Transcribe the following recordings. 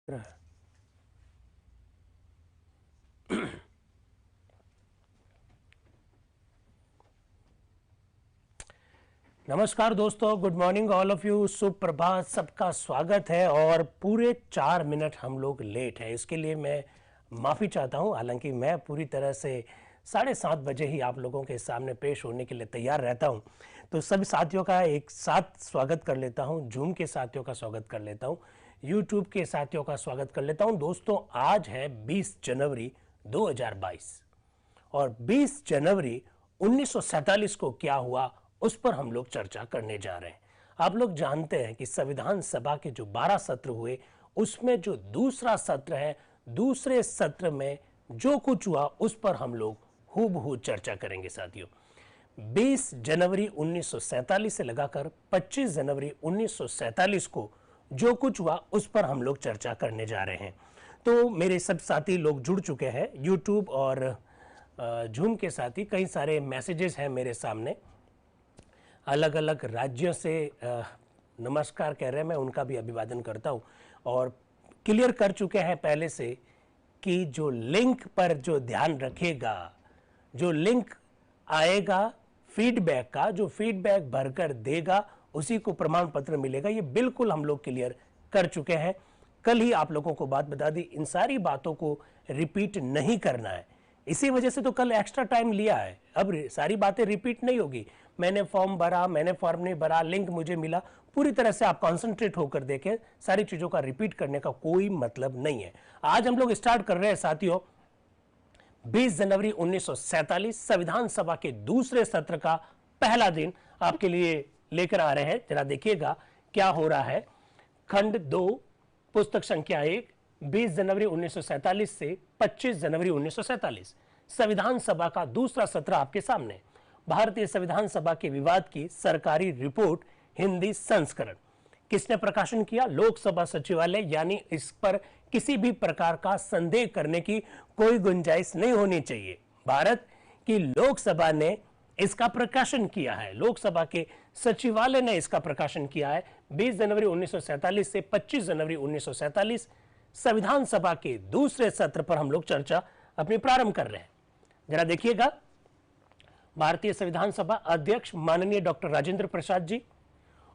नमस्कार दोस्तों, good morning all of you. सुप्रभात, सबका स्वागत है। और पूरे 4 मिनट हम लोग लेट हैं, इसके लिए मैं माफ़ी चाहता हूं। हालांकि मैं पूरी तरह से 7:30 बजे ही आप लोगों के सामने पेश होने के लिए तैयार रहता हूं। तो सभी साथियों का एक साथ स्वागत कर लेता हूं, जूम के साथियों का स्वागत कर लेता हूं, यूट्यूब के साथियों का स्वागत कर लेता हूं। दोस्तों, आज है 20 जनवरी 2022 और 20 जनवरी 1947 को क्या हुआ उस पर हम लोग चर्चा करने जा रहे हैं। आप लोग जानते हैं कि संविधान सभा के जो 12 सत्र हुए, उसमें जो दूसरा सत्र है, दूसरे सत्र में जो कुछ हुआ उस पर हम लोग हूबहू चर्चा करेंगे साथियों। 20 जनवरी 1947 से लगाकर 25 जनवरी 1947 को जो कुछ हुआ उस पर हम लोग चर्चा करने जा रहे हैं। तो मेरे सब साथी लोग जुड़ चुके हैं यूट्यूब और जूम के साथ ही। कई सारे मैसेजेस हैं मेरे सामने, अलग अलग राज्यों से नमस्कार कह रहे हैं, मैं उनका भी अभिवादन करता हूं। और क्लियर कर चुके हैं पहले से कि जो लिंक पर जो ध्यान रखेगा, जो लिंक आएगा फीडबैक का, जो फीडबैक भरकर देगा उसी को प्रमाण पत्र मिलेगा। ये बिल्कुल हम लोग क्लियर कर चुके हैं। कल ही आप लोगों को बात बता दी, इन सारी बातों को रिपीट नहीं करना है। इसी वजह से तो कल एक्स्ट्रा टाइम लिया है। अब सारी बातें रिपीट नहीं होगी। मैंने फॉर्म भरा, मैंने फॉर्म नहीं भरा, लिंक मुझे मिला, पूरी तरह से आप कंसंट्रेट होकर देखें। सारी चीजों का रिपीट करने का कोई मतलब नहीं है। आज हम लोग स्टार्ट कर रहे हैं साथियों 20 जनवरी 1947 संविधान सभा के दूसरे सत्र का पहला दिन आपके लिए लेकर आ रहे हैं। जरा देखिएगा क्या हो रहा है। खंड 2 पुस्तक संख्या 1, 20 जनवरी 1947 से 25 जनवरी 1947 संविधान सभा का दूसरा सत्र आपके सामने। भारतीय संविधान सभा के विवाद की सरकारी रिपोर्ट हिंदी संस्करण किसने प्रकाशन किया? लोकसभा सचिवालय। यानी इस पर किसी भी प्रकार का संदेह करने की कोई गुंजाइश नहीं होनी चाहिए। भारत की लोकसभा ने इसका प्रकाशन किया है, लोकसभा के सचिवालय ने इसका प्रकाशन किया है। 20 जनवरी 1947 से 25 जनवरी 1947 संविधान सभा के दूसरे सत्र पर हम लोग चर्चा अपनी प्रारंभ कर रहे हैं। जरा देखिएगा, भारतीय संविधान सभा अध्यक्ष माननीय डॉक्टर राजेंद्र प्रसाद जी।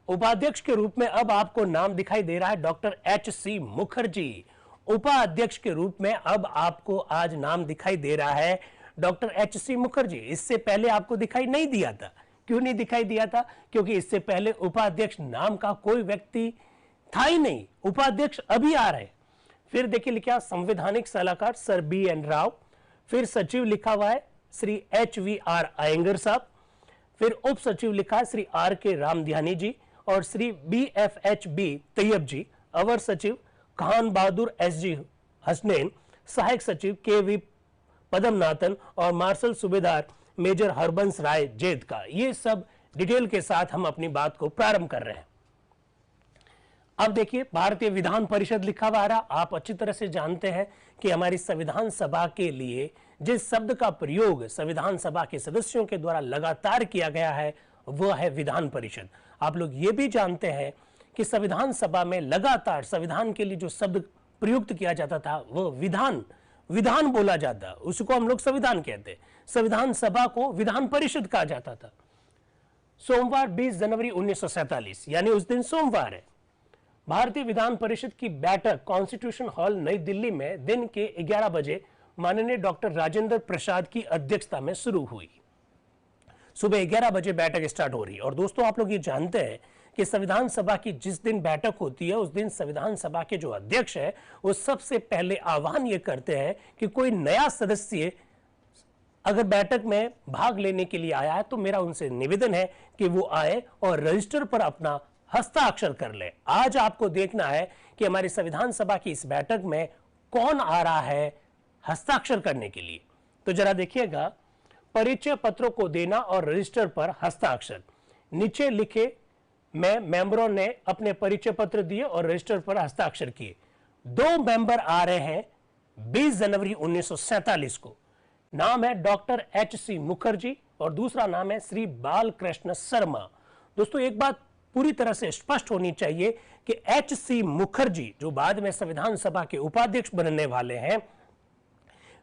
उपाध्यक्ष के रूप में अब आपको नाम दिखाई दे रहा है डॉक्टर एच.सी. मुखर्जी। उपाध्यक्ष के रूप में अब आपको आज नाम दिखाई दे रहा है डॉक्टर एच.सी. मुखर्जी। इससे पहले आपको दिखाई नहीं दिया था। क्यों नहीं दिखाई दिया था? क्योंकि इससे पहले उपाध्यक्ष नाम का कोई व्यक्ति था ही नहीं। उपाध्यक्ष अभी आ रहे। फिर देखिए लिखा संवैधानिक सलाहकार सर B.N. राव। फिर सचिव लिखा हुआ है श्री H.V.R. अयंगर साहब। फिर उप सचिव लिखा है श्री R.K. रामध्यानी जी और श्री B.F.H.B. तैयब जी। अवर सचिव खान बहादुर S.G. हसनैन। सहायक सचिव K.V. पदमनाथन और मार्शल सूबेदार मेजर हरबंस राय जेद का। ये सब डिटेल के साथ हम अपनी बात को प्रारंभ कर रहे हैं। अब देखिए, भारतीय विधान परिषद लिखा हुआ आ रहा। आप अच्छी तरह से जानते हैं कि हमारी संविधान सभा के लिए जिस शब्द का प्रयोग संविधान सभा के सदस्यों के द्वारा लगातार किया गया है वह है विधान परिषद। आप लोग ये भी जानते हैं कि संविधान सभा में लगातार संविधान के लिए जो शब्द प्रयुक्त किया जाता था वह विधान बोला जाता, उसको हम लोग संविधान कहते। संविधान सभा को विधान परिषद कहा जाता था। सोमवार 20 जनवरी 1947 यानी उस दिन सोमवार है, भारतीय विधान परिषद की बैठक कॉन्स्टिट्यूशन हॉल नई दिल्ली में दिन के 11 बजे माननीय डॉक्टर राजेंद्र प्रसाद की अध्यक्षता में शुरू हुई। सुबह 11 बजे बैठक स्टार्ट हो रही है। और दोस्तों, आप लोग ये जानते हैं कि संविधान सभा की जिस दिन बैठक होती है उस दिन संविधान सभा के जो अध्यक्ष है वो सबसे पहले आह्वान ये करते हैं कि कोई नया सदस्य अगर बैठक में भाग लेने के लिए आया है तो मेरा उनसे निवेदन है कि वो आए और रजिस्टर पर अपना हस्ताक्षर कर ले। आज आपको देखना है कि हमारी संविधान सभा की इस बैठक में कौन आ रहा है हस्ताक्षर करने के लिए। तो जरा देखिएगा, परिचय पत्रों को देना और रजिस्टर पर हस्ताक्षर। नीचे लिखे में मेंबरों ने अपने परिचय पत्र दिए और रजिस्टर पर हस्ताक्षर किए। 2 मेंबर आ रहे हैं 20 जनवरी 1947 को। नाम है डॉक्टर H.C. मुखर्जी और दूसरा नाम है श्री बालकृष्ण शर्मा। दोस्तों, एक बात पूरी तरह से स्पष्ट होनी चाहिए कि H.C. मुखर्जी जो बाद में संविधान सभा के उपाध्यक्ष बनने वाले हैं,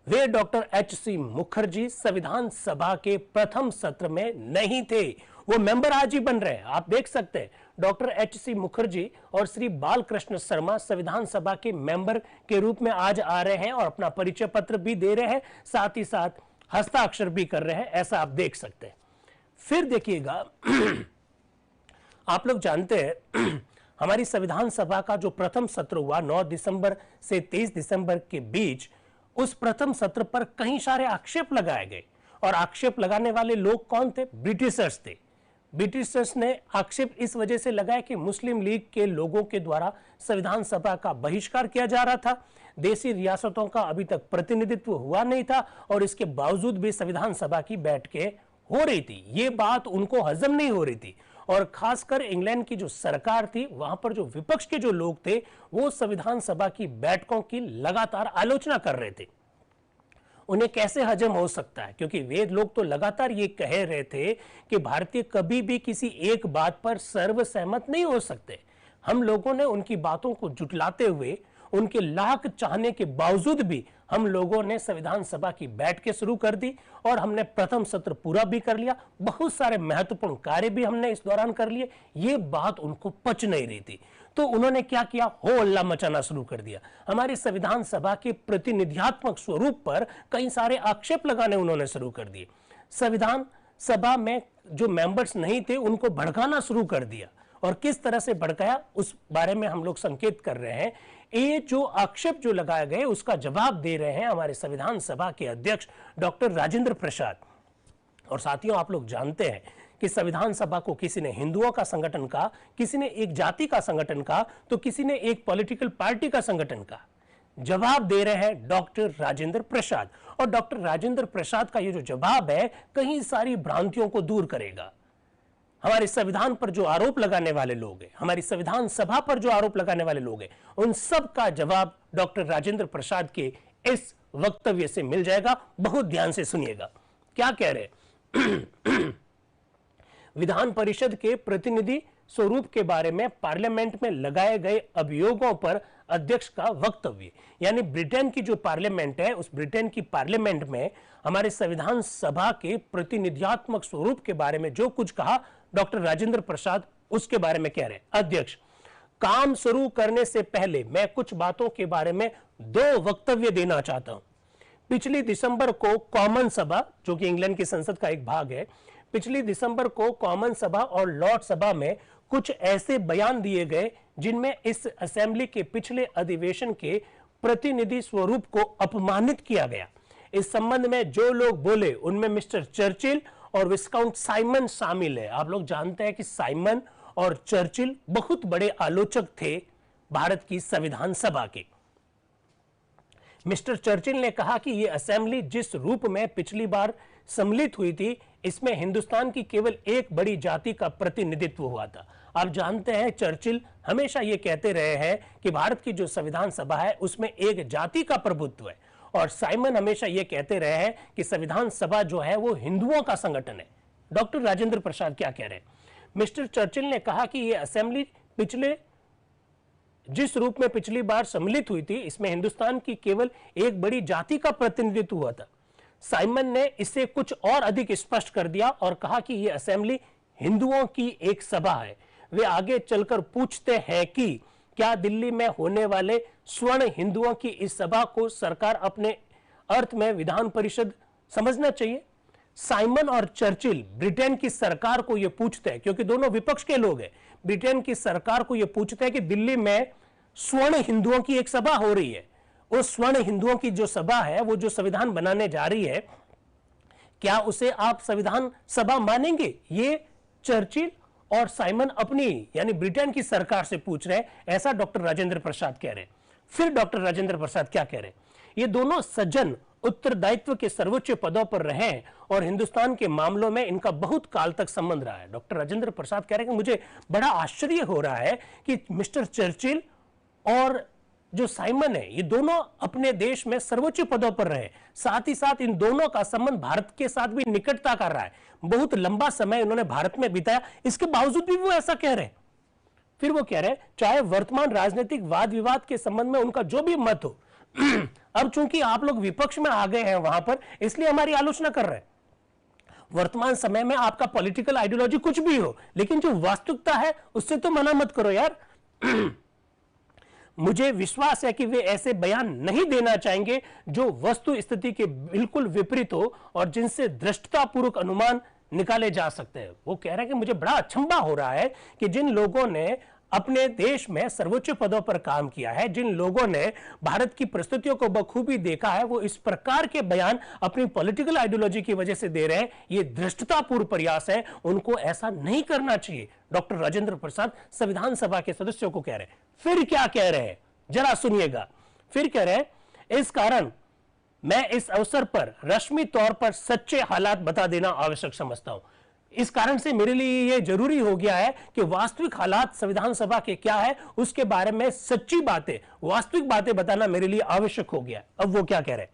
वे डॉक्टर H.C. मुखर्जी संविधान सभा के प्रथम सत्र में नहीं थे। वो मेंबर आज ही बन रहे हैं, आप देख सकते हैं। Doctor H.C. मुखर्जी और श्री बालकृष्ण शर्मा संविधान सभा के मेंबर के रूप में आज आ रहे हैं और अपना परिचय पत्र भी दे रहे हैं, साथ ही साथ हस्ताक्षर भी कर रहे हैं, ऐसा आप देख सकते हैं। फिर देखिएगा आप लोग जानते हैं हमारी संविधान सभा का जो प्रथम सत्र हुआ 9 दिसंबर से 23 दिसंबर के बीच, उस प्रथम सत्र पर कई सारे आक्षेप लगाए गए और आक्षेप लगाने वाले लोग कौन थे? ब्रिटिशर्स थे। ब्रिटिशर्स ने आक्षेप इस वजह से लगाया कि मुस्लिम लीग के लोगों के द्वारा संविधान सभा का बहिष्कार किया जा रहा था, देशी रियासतों का अभी तक प्रतिनिधित्व हुआ नहीं था और इसके बावजूद भी संविधान सभा की बैठकें हो रही थी। ये बात उनको हजम नहीं हो रही थी और खासकर इंग्लैंड की जो सरकार थी, वहां पर जो विपक्ष के जो लोग थे वो संविधान सभा की बैठकों की लगातार आलोचना कर रहे थे। उन्हें कैसे हजम हो सकता है, क्योंकि वे लोग तो लगातार ये कह रहे थे कि भारतीय कभी भी किसी एक बात पर सर्वसहमत नहीं हो सकते। हम लोगों ने उनकी बातों को जुटलाते हुए, उनके लाख चाहने के बावजूद भी हम लोगों ने संविधान सभा की बैठकें शुरू कर दी और हमने प्रथम सत्र पूरा भी कर लिया। बहुत सारे महत्वपूर्ण कार्य भी हमने इस दौरान कर लिए। ये बात उनको पच नहीं रही थी, तो उन्होंने क्या किया? हो हल्ला मचाना शुरू कर दिया। हमारी संविधान सभा के प्रतिनिधियात्मक स्वरूप पर कई सारे आक्षेप लगाने उन्होंने शुरू कर दिए। संविधान सभा में जो मेंबर्स नहीं थे उनको भड़काना शुरू कर दिया और किस तरह से भड़काया उस बारे में हम लोग संकेत कर रहे हैं। ये जो आक्षेप जो लगाए गए उसका जवाब दे रहे हैं हमारे संविधान सभा के अध्यक्ष डॉक्टर राजेंद्र प्रसाद। और साथियों, आप लोग जानते हैं कि संविधान सभा को किसी ने हिंदुओं का संगठन कहा, किसी ने एक जाति का संगठन कहा, तो किसी ने एक पॉलिटिकल पार्टी का संगठन कहा। जवाब दे रहे हैं डॉक्टर राजेंद्र प्रसाद और डॉक्टर राजेंद्र प्रसाद का ये जो जवाब है कई सारी भ्रांतियों को दूर करेगा। हमारे संविधान पर जो आरोप लगाने वाले लोग हैं, हमारी संविधान सभा पर जो आरोप लगाने वाले लोग हैं, उन सब का जवाब डॉक्टर राजेंद्र प्रसाद के इस वक्तव्य से मिल जाएगा। बहुत ध्यान से सुनिएगा क्या कह रहे हैं। विधान परिषद के प्रतिनिधि स्वरूप के बारे में पार्लियामेंट में लगाए गए अभियोगों पर अध्यक्ष का वक्तव्य, यानी ब्रिटेन की जो पार्लियामेंट है, उस ब्रिटेन की पार्लियामेंट में हमारे संविधान सभा के प्रतिनिधियात्मक स्वरूप के बारे में जो कुछ कहा डॉक्टर राजेंद्र प्रसाद, उसके बारे में कह रहे हैं अध्यक्ष, काम शुरू करने से पहले मैं कुछ बातों के बारे में 2 वक्तव्य देना चाहता हूं। पिछली दिसंबर को कॉमन सभा, जो कि इंग्लैंड की संसद का एक भाग है, पिछली दिसंबर को कॉमन सभा और लॉर्ड सभा में कुछ ऐसे बयान दिए गए जिनमें इस असेंबली के पिछले अधिवेशन के प्रतिनिधि स्वरूप को अपमानित किया गया। इस संबंध में जो लोग बोले उनमें मिस्टर चर्चिल और विस्काउंट साइमन शामिल है। आप लोग जानते हैं कि साइमन और चर्चिल बहुत बड़े आलोचक थे भारत की संविधान सभा के। मिस्टर चर्चिल ने कहा कि यह असेंबली जिस रूप में पिछली बार सम्मिलित हुई थी, इसमें हिंदुस्तान की केवल एक बड़ी जाति का प्रतिनिधित्व हुआ था। आप जानते हैं चर्चिल हमेशा यह कहते रहे हैं कि भारत की जो संविधान सभा है उसमें एक जाति का प्रभुत्व है, और साइमन हमेशा यह कहते रहे हैं कि संविधान सभा जो है वो हिंदुओं का संगठन है। डॉक्टर राजेंद्र प्रसाद क्या कह रहे हैं? मिस्टर चर्चिल ने कहा कि यह असेंबली जिस रूप में पिछली बार सम्मिलित हुई थी, इसमें हिंदुस्तान की केवल एक बड़ी जाति का प्रतिनिधित्व हुआ था। साइमन ने इसे कुछ और अधिक स्पष्ट कर दिया और कहा कि यह असेंबली हिंदुओं की एक सभा है। वे आगे चलकर पूछते हैं कि क्या दिल्ली में होने वाले स्वर्ण हिंदुओं की इस सभा को सरकार अपने अर्थ में विधान परिषद समझना चाहिए? साइमन और चर्चिल ब्रिटेन की सरकार को यह पूछते हैं, क्योंकि दोनों विपक्ष के लोग हैं, ब्रिटेन की सरकार को यह पूछते हैं कि दिल्ली में स्वर्ण हिंदुओं की एक सभा हो रही है, उस स्वर्ण हिंदुओं की जो सभा है वो जो संविधान बनाने जा रही है, क्या उसे आप संविधान सभा मानेंगे? ये चर्चिल और साइमन अपनी यानी ब्रिटेन की सरकार से पूछ रहे हैं, ऐसा डॉक्टर राजेंद्र प्रसाद कह रहे हैं। फिर डॉक्टर राजेंद्र प्रसाद क्या कह रहे हैं? ये दोनों सज्जन उत्तरदायित्व के सर्वोच्च पदों पर रहे हैं और हिंदुस्तान के मामलों में इनका बहुत काल तक संबंध रहा है। डॉक्टर राजेंद्र प्रसाद कह रहे हैं कि मुझे बड़ा आश्चर्य हो रहा है कि मिस्टर चर्चिल और जो साइमन है, ये दोनों अपने देश में सर्वोच्च पदों पर रहे। साथ ही साथ इन दोनों का संबंध भारत के साथ भी निकटता कर रहा है। बहुत लंबा समय इन्होंने भारत में बिताया, इसके बावजूद भी वो ऐसा कह रहे हैं। फिर वो कह रहे हैं चाहे वर्तमान राजनीतिक वाद विवाद के संबंध में उनका जो भी मत हो, अब चूंकि आप लोग विपक्ष में आ गए हैं वहां पर, इसलिए हमारी आलोचना कर रहे हैं। वर्तमान समय में आपका पॉलिटिकल आइडियोलॉजी कुछ भी हो, लेकिन जो वास्तविकता है उससे तो मना मत करो यार। मुझे विश्वास है कि वे ऐसे बयान नहीं देना चाहेंगे जो वस्तु स्थिति के बिल्कुल विपरीत हो और जिनसे दृष्टतापूर्वक अनुमान निकाले जा सकते हैं। वो कह रहे हैं कि मुझे बड़ा अचंभा हो रहा है कि जिन लोगों ने अपने देश में सर्वोच्च पदों पर काम किया है, जिन लोगों ने भारत की परिस्थितियों को बखूबी देखा है, वो इस प्रकार के बयान अपनी पॉलिटिकल आइडियोलॉजी की वजह से दे रहे हैं। ये धृष्टतापूर्ण प्रयास है, उनको ऐसा नहीं करना चाहिए। डॉक्टर राजेंद्र प्रसाद संविधान सभा के सदस्यों को कह रहे हैं। फिर क्या कह रहे हैं, जरा सुनिएगा। फिर कह रहे हैं इस कारण मैं इस अवसर पर रस्मी तौर पर सच्चे हालात बता देना आवश्यक समझता हूं। इस कारण से मेरे लिए यह जरूरी हो गया है कि वास्तविक हालात संविधान सभा के क्या है, उसके बारे में सच्ची बातें, वास्तविक बातें बताना मेरे लिए आवश्यक हो गया। अब वो क्या कह रहे हैं,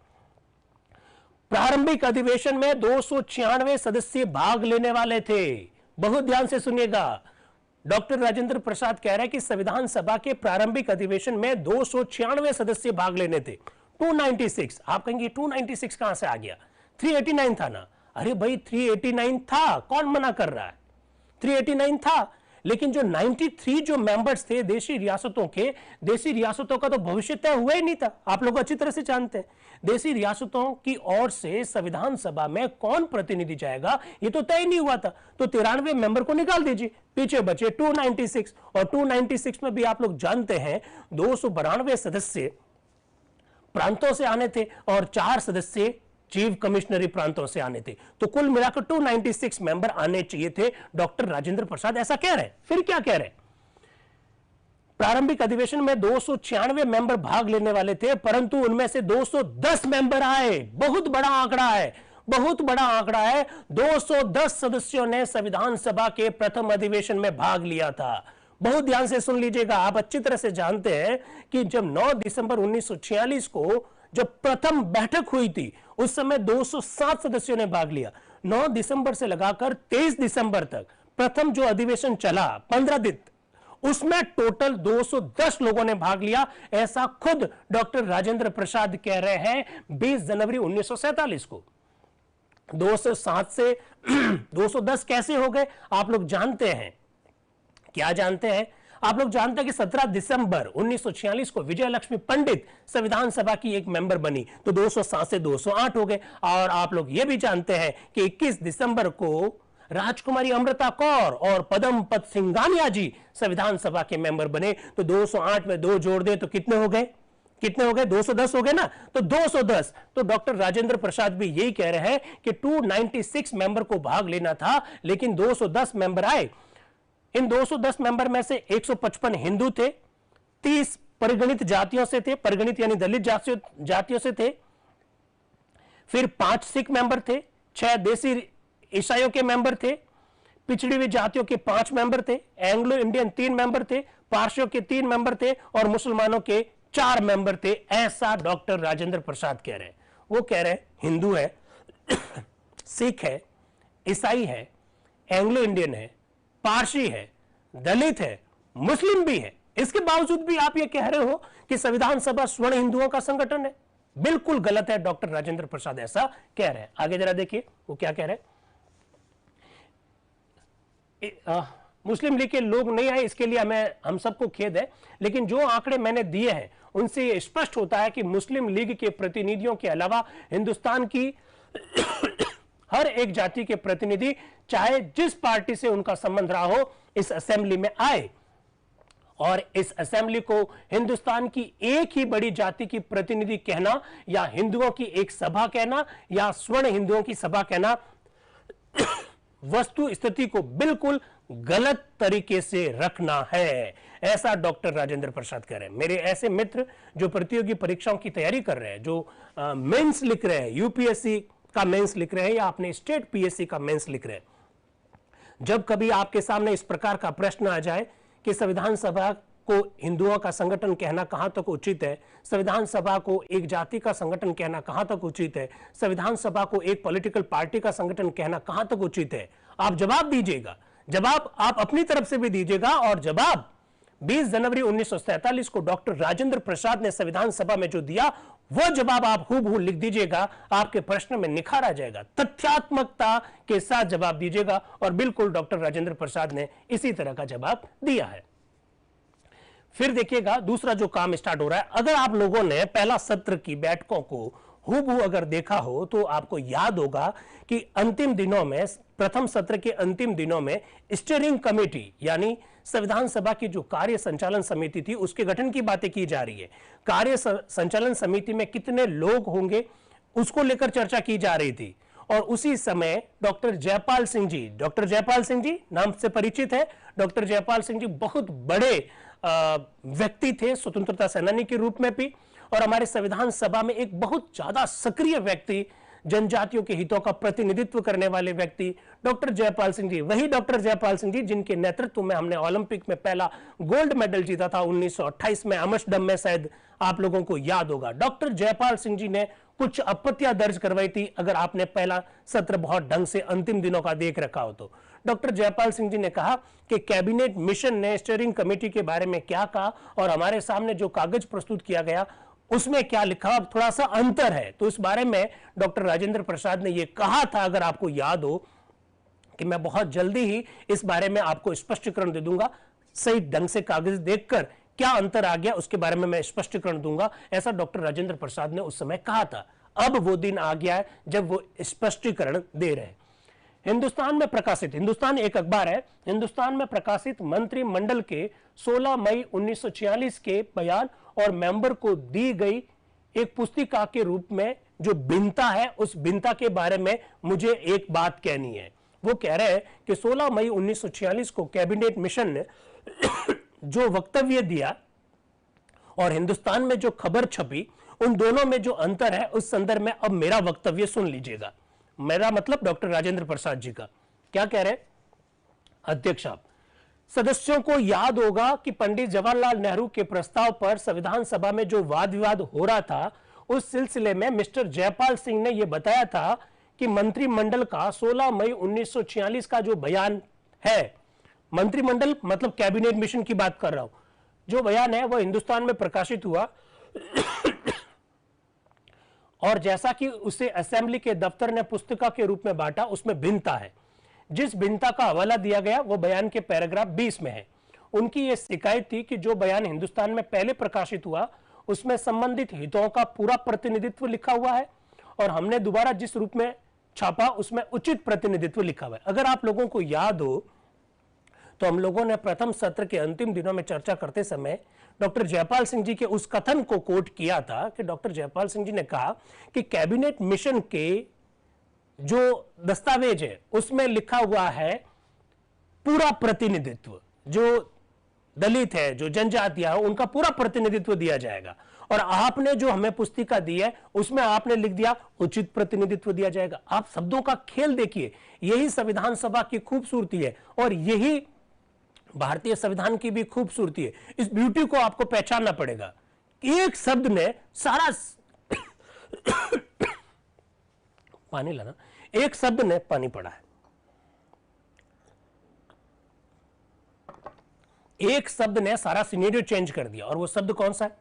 प्रारंभिक अधिवेशन में 296 सदस्य भाग लेने वाले थे। बहुत ध्यान से सुनिएगा। डॉक्टर राजेंद्र प्रसाद कह रहे हैं कि संविधान सभा के प्रारंभिक अधिवेशन में 296 सदस्य भाग लेने थे। 296, आप कहेंगे 296 कहां से आ गया, 389 था ना। अरे भाई 389 था, कौन मना कर रहा है, 389 था। लेकिन जो 93 जो मेंबर्स थे देशी रियासतों के, देशी रियासतों का तो भविष्य तय हुआ ही नहीं था। आप लोग अच्छी तरह से जानते हैं देशी रियासतों की ओर से संविधान सभा में कौन प्रतिनिधि जाएगा, ये तो तय नहीं हुआ था। तो 93 मेंबर को निकाल दीजिए, पीछे बचे 296। और 296 में भी आप लोग जानते हैं 292 सदस्य प्रांतों से आने थे और 4 सदस्य चीफ कमिश्नरी प्रांतों से आने थे। तो कुल मिलाकर 296 मेंबर आने चाहिए थे। डॉक्टर राजेंद्र प्रसाद ऐसा कह रहे हैं। फिर क्या कह रहे हैं, प्रारंभिक अधिवेशन में 296 मेंबर भाग लेने वाले थे, परंतु उनमें से 210 मेंबर आए। बहुत बड़ा आंकड़ा है, बहुत बड़ा आंकड़ा है। 210 सदस्यों ने संविधान सभा के प्रथम अधिवेशन में भाग लिया था। बहुत ध्यान से सुन लीजिएगा। आप अच्छी तरह से जानते हैं कि जब 9 दिसंबर 1946 को जब प्रथम बैठक हुई थी, उस समय 207 सदस्यों ने भाग लिया। 9 दिसंबर से लगाकर 23 दिसंबर तक प्रथम जो अधिवेशन चला 15 दिन, उसमें टोटल 210 लोगों ने भाग लिया। ऐसा खुद डॉक्टर राजेंद्र प्रसाद कह रहे हैं 20 जनवरी 1947 को। 207 से 210 कैसे हो गए, आप लोग जानते हैं। क्या जानते हैं आप लोग? जानते हैं कि 17 दिसंबर 1946 को विजय लक्ष्मी पंडित संविधान सभा की एक मेंबर बनी, तो 207 से 208 हो गए। और आप लोग यह भी जानते हैं कि 21 दिसंबर को राजकुमारी अमृता कौर और पदम पद सिंघानिया जी संविधान सभा के मेंबर बने। तो 208 में 2 जोड़ दे तो कितने हो गए, कितने हो गए, 210 हो गए ना। तो 210। तो डॉक्टर राजेंद्र प्रसाद भी यही कह रहे हैं कि 296 मेंबर को भाग लेना था, लेकिन 210 मेंबर आए। इन 210 मेंबर में से 155 हिंदू थे, 30 परिगणित जातियों से थे, परिगणित यानी दलित जातियों से थे। फिर 5 सिख मेंबर थे, 6 देसी ईसाइयों के मेंबर थे, पिछड़ी हुई जातियों के 5 मेंबर थे, एंग्लो इंडियन 3 मेंबर थे, पारसियों के 3 मेंबर थे और मुसलमानों के 4 मेंबर थे। ऐसा डॉक्टर राजेंद्र प्रसाद कह रहे हैं। वो कह रहे हैं हिंदू है, सिख है, ईसाई है, एंग्लो इंडियन है, पारसी है, दलित है, मुस्लिम भी है। इसके बावजूद भी आप ये कह रहे हो कि संविधान सभा स्वर्ण हिंदुओं का संगठन है। बिल्कुल गलत है। डॉक्टर राजेंद्र प्रसाद ऐसा कह रहे हैं। आगे जरा देखिए वो क्या कह रहे हैं। मुस्लिम लीग के लोग नहीं आए, इसके लिए हम सबको खेद है, लेकिन जो आंकड़े मैंने दिए हैं उनसे यह स्पष्ट होता है कि मुस्लिम लीग के प्रतिनिधियों के अलावा हिंदुस्तान की हर एक जाति के प्रतिनिधि, चाहे जिस पार्टी से उनका संबंध रहा हो, इस असेंबली में आए। और इस असेंबली को हिंदुस्तान की एक ही बड़ी जाति की प्रतिनिधि कहना, या हिंदुओं की एक सभा कहना, या स्वर्ण हिंदुओं की सभा कहना, वस्तु स्थिति को बिल्कुल गलत तरीके से रखना है। ऐसा डॉक्टर राजेंद्र प्रसाद कह रहे हैं। मेरे ऐसे मित्र जो प्रतियोगी परीक्षाओं की तैयारी कर रहे हैं, जो मेंस लिख रहे हैं, यूपीएससी का मेंस लिख रहे हैं या अपने स्टेट पीएससी का मेंस लिख रहे हैं, जब कभी आपके सामने इस प्रकार का प्रश्न आ जाए कि संविधान सभा को हिंदुओं का संगठन कहना कहां तक उचित है, संविधान सभा को एक जाति का संगठन कहना कहां तक उचित है, संविधान सभा को एक पॉलिटिकल पार्टी का संगठन कहना कहां तक उचित है, आप जवाब दीजिएगा। जवाब आप अपनी तरफ से भी दीजिएगा और जवाब 20 जनवरी 1947 को डॉक्टर राजेंद्र प्रसाद ने संविधान सभा में जो दिया वो जवाब आप हूबहू लिख दीजिएगा। आपके प्रश्न में निखार आ जाएगा, तथ्यात्मकता के साथ जवाब दीजिएगा और बिल्कुल डॉक्टर राजेंद्र प्रसाद ने इसी तरह का जवाब दिया है। फिर देखिएगा दूसरा जो काम स्टार्ट हो रहा है, अगर आप लोगों ने पहला सत्र की बैठकों को हूबहू अगर देखा हो तो आपको याद होगा कि अंतिम दिनों में, प्रथम सत्र के अंतिम दिनों में स्टीयरिंग कमेटी यानी संविधान सभा की जो कार्य संचालन समिति थी उसके गठन की बातें की जा रही है। कार्य संचालन समिति में कितने लोग होंगे उसको लेकर चर्चा की जा रही थी और उसी समय डॉक्टर जयपाल सिंह जी नाम से परिचित है। डॉक्टर जयपाल सिंह जी बहुत बड़े व्यक्ति थे, स्वतंत्रता सेनानी के रूप में भी, और हमारे संविधान सभा में एक बहुत ज्यादा सक्रिय व्यक्ति, जनजातियों के हितों का प्रतिनिधित्व करने वाले व्यक्ति डॉक्टर जयपाल सिंह जी, वही डॉक्टर जयपाल सिंह जी जिनके नेतृत्व में हमने ओलंपिक में पहला गोल्ड मेडल जीता था 1928 में एम्स्टर्डम में, शायद आप लोगों को याद होगा। डॉक्टर जयपाल सिंह जी ने कुछ आपत्तियां दर्ज करवाई थी, अगर आपने पहला सत्र बहुत ढंग से अंतिम दिनों का देख रखा हो तो। डॉक्टर जयपाल सिंह जी ने कहा कि कैबिनेट मिशन ने स्टीयरिंग कमेटी के बारे में क्या कहा और हमारे सामने जो कागज प्रस्तुत किया गया उसमें क्या लिखा, थोड़ा सा अंतर है। तो इस बारे में डॉक्टर राजेंद्र प्रसाद ने यह कहा था, अगर आपको याद हो, कि मैं बहुत जल्दी ही इस बारे में आपको स्पष्टीकरण दे दूंगा, सही ढंग से कागज देखकर क्या अंतर आ गया उसके बारे में मैं स्पष्टीकरण दूंगा, ऐसा डॉक्टर राजेंद्र प्रसाद ने उस समय कहा था। अब वो दिन आ गया है जब वो स्पष्टीकरण दे रहे हैं। हिंदुस्तान में प्रकाशित, हिंदुस्तान एक अखबार है, हिंदुस्तान में प्रकाशित मंत्रिमंडल के 16 मई 1946 के बयान और मेंबर को दी गई एक पुस्तिका के रूप में जो भिन्नता है, उस भिन्नता के बारे में मुझे एक बात कहनी है। वो कह रहे हैं कि 16 मई 1946 को कैबिनेट मिशन ने जो वक्तव्य दिया और हिंदुस्तान में जो खबर छपी, उन दोनों में जो अंतर है उस संदर्भ में अब मेरा वक्तव्य सुन लीजिएगा। मेरा मतलब डॉक्टर राजेंद्र प्रसाद जी का। क्या कह रहे? अध्यक्ष साहब, सदस्यों को याद होगा कि पंडित जवाहरलाल नेहरू के प्रस्ताव पर संविधान सभा में जो वाद विवाद हो रहा था, उस सिलसिले में मिस्टर जयपाल सिंह ने यह बताया था कि मंत्रिमंडल का 16 मई 1946 का जो बयान है, मंत्रिमंडल मतलब कैबिनेट मिशन की बात कर रहा हूं, जो बयान है वह हिंदुस्तान में प्रकाशित हुआ और जैसा कि उसे असेंबली के दफ्तर ने पुस्तिका के रूप में बांटा, उसमें भिन्नता है। जिस भिन्नता का हवाला दिया गया वो बयान के पैराग्राफ 20 में है। उनकी यह शिकायत थी कि जो बयान हिंदुस्तान में पहले प्रकाशित हुआ उसमें संबंधित हितों का पूरा प्रतिनिधित्व लिखा हुआ है और हमने दोबारा जिस रूप में छापा उसमें उचित प्रतिनिधित्व लिखा हुआ है। अगर आप लोगों को याद हो तो हम लोगों ने प्रथम सत्र के अंतिम दिनों में चर्चा करते समय डॉक्टर जयपाल सिंह जी के उस कथन को कोट किया था कि डॉक्टर जयपाल सिंह जी ने कहा कि कैबिनेट मिशन के जो दस्तावेज है उसमें लिखा हुआ है पूरा प्रतिनिधित्व, जो दलित है, जो जनजातियां है, उनका पूरा प्रतिनिधित्व दिया जाएगा। और आपने जो हमें पुस्तिका दी है उसमें आपने लिख दिया उचित प्रतिनिधित्व दिया जाएगा। आप शब्दों का खेल देखिए, यही संविधान सभा की खूबसूरती है और यही भारतीय संविधान की भी खूबसूरती है। इस ब्यूटी को आपको पहचानना पड़ेगा। एक शब्द ने सारा पानी लाना, एक शब्द ने पानी पड़ा है, एक शब्द ने सारा सिनेरियो चेंज कर दिया। और वो शब्द कौन सा है?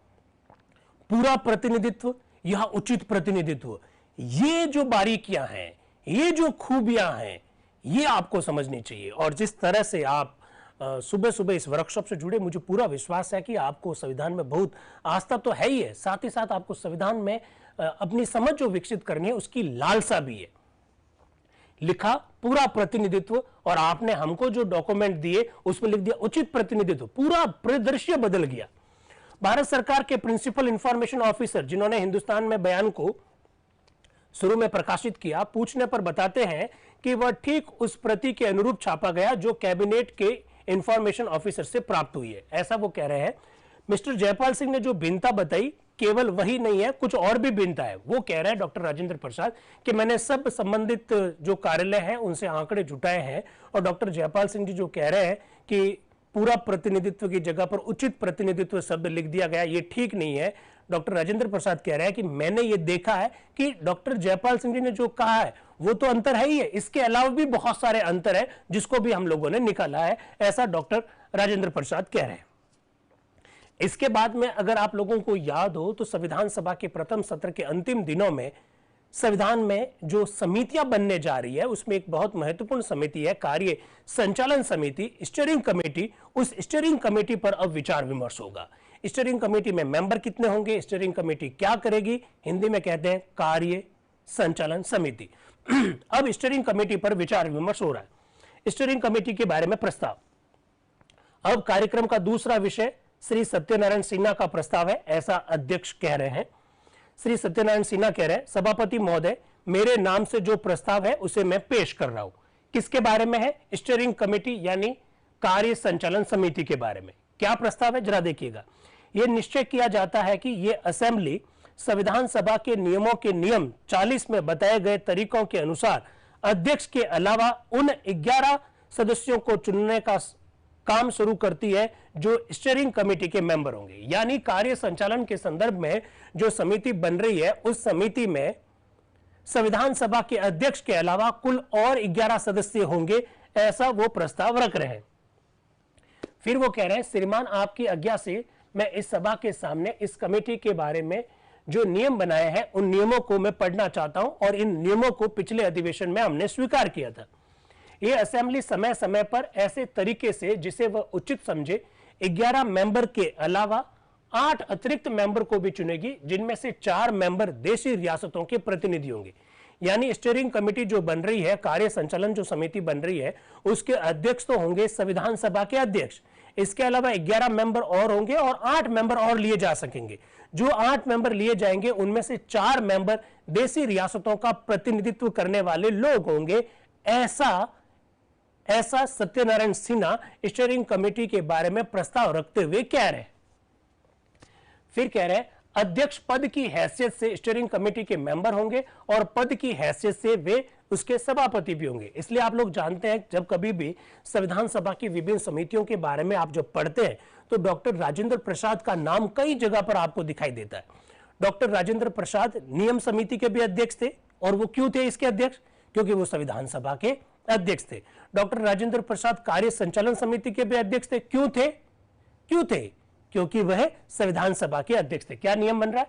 पूरा प्रतिनिधित्व या उचित प्रतिनिधित्व। ये जो बारीकियां हैं, ये जो खूबियां हैं, ये आपको समझनी चाहिए। और जिस तरह से आप सुबह सुबह इस वर्कशॉप से जुड़े, मुझे पूरा विश्वास है कि आपको संविधान में बहुत आस्था तो है ही है, साथ ही साथ आपको संविधान में अपनी समझ जो विकसित करनी है उसकी लालसा भी है। लिखा पूरा प्रतिनिधित्व और आपने हमको जो डॉक्यूमेंट दिए उसमें लिख दिया उचित प्रतिनिधित्व। पूरा परिदृश्य बदल गया। भारत सरकार के प्रिंसिपल इंफॉर्मेशन ऑफिसर जिन्होंने हिंदुस्तान में बयान को शुरू में प्रकाशित किया, पूछने पर बताते हैं कि वह ठीक उस प्रति के अनुरूप छापा गया जो कैबिनेट के इंफॉर्मेशन ऑफिसर से प्राप्त हुई है, ऐसा वो कह रहे हैं। मिस्टर जयपाल सिंह ने जो भिन्नता बताई केवल वही नहीं है, कुछ और भी भिन्नता है। वो कह रहे हैं डॉक्टर राजेंद्र प्रसाद कि मैंने सब संबंधित जो कार्यालय हैं उनसे आंकड़े जुटाए हैं और डॉक्टर जयपाल सिंह जी जो कह रहे हैं कि पूरा प्रतिनिधित्व की जगह पर उचित प्रतिनिधित्व शब्द लिख दिया गया, ये ठीक नहीं है। डॉक्टर राजेंद्र प्रसाद कह रहे हैं कि मैंने ये देखा है कि डॉक्टर जयपाल सिंह जी ने जो कहा है वो तो अंतर है ही है, इसके अलावा भी बहुत सारे अंतर है जिसको भी हम लोगों ने निकाला है, ऐसा डॉक्टर राजेंद्र प्रसाद कह रहे हैं। इसके बाद में अगर आप लोगों को याद हो तो संविधान सभा के प्रथम सत्र के अंतिम दिनों में संविधान में जो समितियां बनने जा रही है उसमें एक बहुत महत्वपूर्ण समिति है कार्य संचालन समिति, स्टीयरिंग कमेटी। उस स्टीयरिंग कमेटी पर अब विचार विमर्श होगा। स्टीयरिंग कमेटी में मेंबर कितने होंगे, स्टीयरिंग कमेटी क्या करेगी, हिंदी में कहते हैं कार्य संचालन समिति। अब स्टीयरिंग कमेटी पर विचार विमर्श हो रहा है। स्टीयरिंग कमेटी के बारे में प्रस्ताव। अब कार्यक्रम का दूसरा विषय श्री सत्यनारायण सिन्हा का प्रस्ताव है, ऐसा अध्यक्ष कह रहे हैं। श्री सत्यनारायण सिन्हा कह रहे हैं, सभापति महोदय मेरे नाम से जो प्रस्ताव है उसे मैं पेश कर रहा हूं। किसके बारे में है, स्टीयरिंग कमेटी यानी कार्य संचालन समिति के बारे में। क्या प्रस्ताव है जरा देखिएगा। यह निश्चय किया जाता है कि यह असेंबली संविधान सभा के नियमों के नियम 40 में बताए गए तरीकों के अनुसार अध्यक्ष के अलावा उन 11 सदस्यों को चुनने का काम शुरू करती है जो स्टीयरिंग कमेटी के मेंबर होंगे। यानी कार्य संचालन के संदर्भ में जो समिति बन रही है उस समिति में संविधान सभा के अध्यक्ष के अलावा कुल और 11 सदस्य होंगे, ऐसा वो प्रस्ताव रख रहे हैं। फिर वो कह रहे हैं, श्रीमान आपकी आज्ञा से मैं इस सभा के सामने इस कमेटी के बारे में जो नियम बनाए हैं उन नियमों को मैं पढ़ना चाहता हूं और इन नियमों को पिछले अधिवेशन में हमने स्वीकार किया था। यह असेंबली समय समय पर ऐसे तरीके से जिसे वह उचित समझे 11 मेंबर के अलावा 8 अतिरिक्त मेंबर को भी चुनेगी, जिनमें से 4 मेंबर देशी रियासतों के प्रतिनिधि होंगे। यानी स्टीयरिंग कमेटी जो बन रही है, कार्य संचालन जो समिति बन रही है, उसके अध्यक्ष तो होंगे संविधान सभा के अध्यक्ष। इसके अलावा 11 मेंबर और होंगे और 8 मेंबर और लिए जा सकेंगे। जो 8 मेंबर लिए जाएंगे उनमें से 4 मेंबर देशी रियासतों का प्रतिनिधित्व करने वाले लोग होंगे। ऐसा सत्यनारायण सिन्हा स्टीयरिंग कमेटी के बारे में प्रस्ताव रखते हुए कह रहे हैं। फिर कह रहे हैं, अध्यक्ष पद की हैसियत से स्टीयरिंग कमेटी के मेंबर होंगे और पद की हैसियत से वे उसके सभापति भी होंगे। इसलिए आप लोग जानते हैं जब कभी भी संविधान सभा की विभिन्न समितियों के बारे में आप जब पढ़ते हैं तो डॉक्टर राजेंद्र प्रसाद का नाम कई जगह पर आपको दिखाई देता है। डॉक्टर राजेंद्र प्रसाद नियम समिति के भी अध्यक्ष थे। और वो क्यों थे इसके अध्यक्ष, क्योंकि वो संविधान सभा के अध्यक्ष थे। डॉक्टर राजेंद्र प्रसाद कार्य संचालन समिति के भी अध्यक्ष थे। क्यों थे, क्योंकि वह संविधान सभा के अध्यक्ष थे। क्या नियम बन रहा है,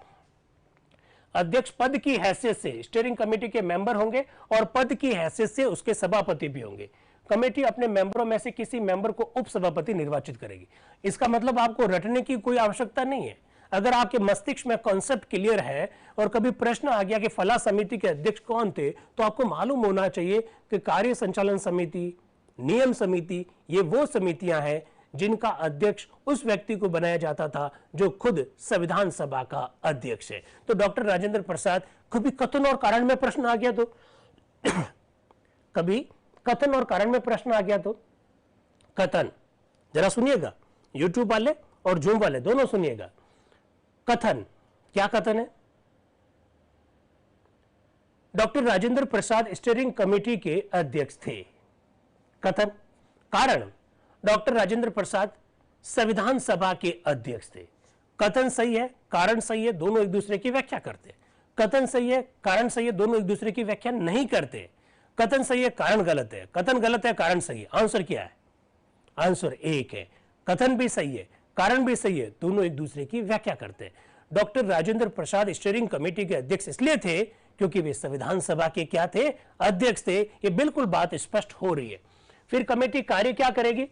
अध्यक्ष पद की हैसियत से स्टीयरिंग कमेटी के मेंबर होंगे और पद की हैसियत से उसके सभापति भी होंगे। कमेटी अपने मेंबरों में से किसी मेंबर को उपसभापति निर्वाचित करेगी। इसका मतलब आपको रटने की कोई आवश्यकता नहीं है। अगर आपके मस्तिष्क में कॉन्सेप्ट क्लियर है और कभी प्रश्न आ गया कि फला समिति के अध्यक्ष कौन थे, तो आपको मालूम होना चाहिए कि कार्य संचालन समिति, नियम समिति, ये वो समितियां हैं जिनका अध्यक्ष उस व्यक्ति को बनाया जाता था जो खुद संविधान सभा का अध्यक्ष है। तो डॉक्टर राजेंद्र प्रसाद, कभी कथन और कारण में प्रश्न आ गया तो कभी कथन और कारण में प्रश्न आ गया तो कथन, जरा सुनिएगा, यूट्यूब वाले और जूम वाले दोनों सुनिएगा। कथन, क्या कथन है, doctor Rajendra Prasad steering committee के अध्यक्ष थे। कथन, कारण, डॉक्टर राजेंद्र प्रसाद संविधान सभा के अध्यक्ष थे। कथन सही है, कारण सही है, दोनों एक दूसरे की व्याख्या करते हैं। कथन सही है, कारण सही है, दोनों एक दूसरे की व्याख्या नहीं करते। कथन सही है, कारण गलत है, कथन गलत है, कारण सही है। आंसर क्या है, आंसर एक है। कथन भी सही है, कारण भी सही है, दोनों एक दूसरे की व्याख्या करते हैं। Doctor Rajendra Prasad steering committee के अध्यक्ष इसलिए थे क्योंकि वे संविधान सभा के क्या थे, अध्यक्ष थे। ये बिल्कुल बात स्पष्ट हो रही है। फिर कमेटी कार्य क्या करेगी,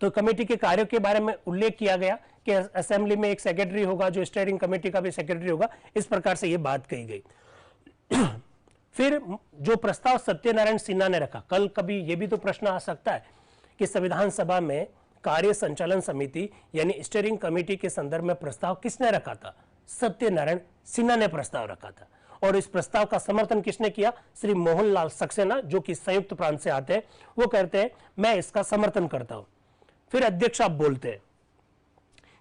तो कमेटी के कार्यों के बारे में उल्लेख किया गया कि असेंबली में एक सेक्रेटरी होगा जो स्टीयरिंग कमेटी का भी सेक्रेटरी होगा। इस प्रकार से यह बात कही गई। फिर जो प्रस्ताव सत्यनारायण सिन्हा ने रखा, कल कभी यह भी तो प्रश्न आ सकता है कि संविधान सभा में कार्य संचालन समिति यानी स्टीयरिंग कमेटी के संदर्भ में प्रस्ताव किसने रखा था, सत्यनारायण सिन्हा ने प्रस्ताव रखा था। और इस प्रस्ताव का समर्थन किसने किया, श्री मोहनलाल सक्सेना, जो कि संयुक्त प्रांत से आते हैं। वो कहते हैं मैं इसका समर्थन करता हूं। फिर अध्यक्ष आप बोलते हैं,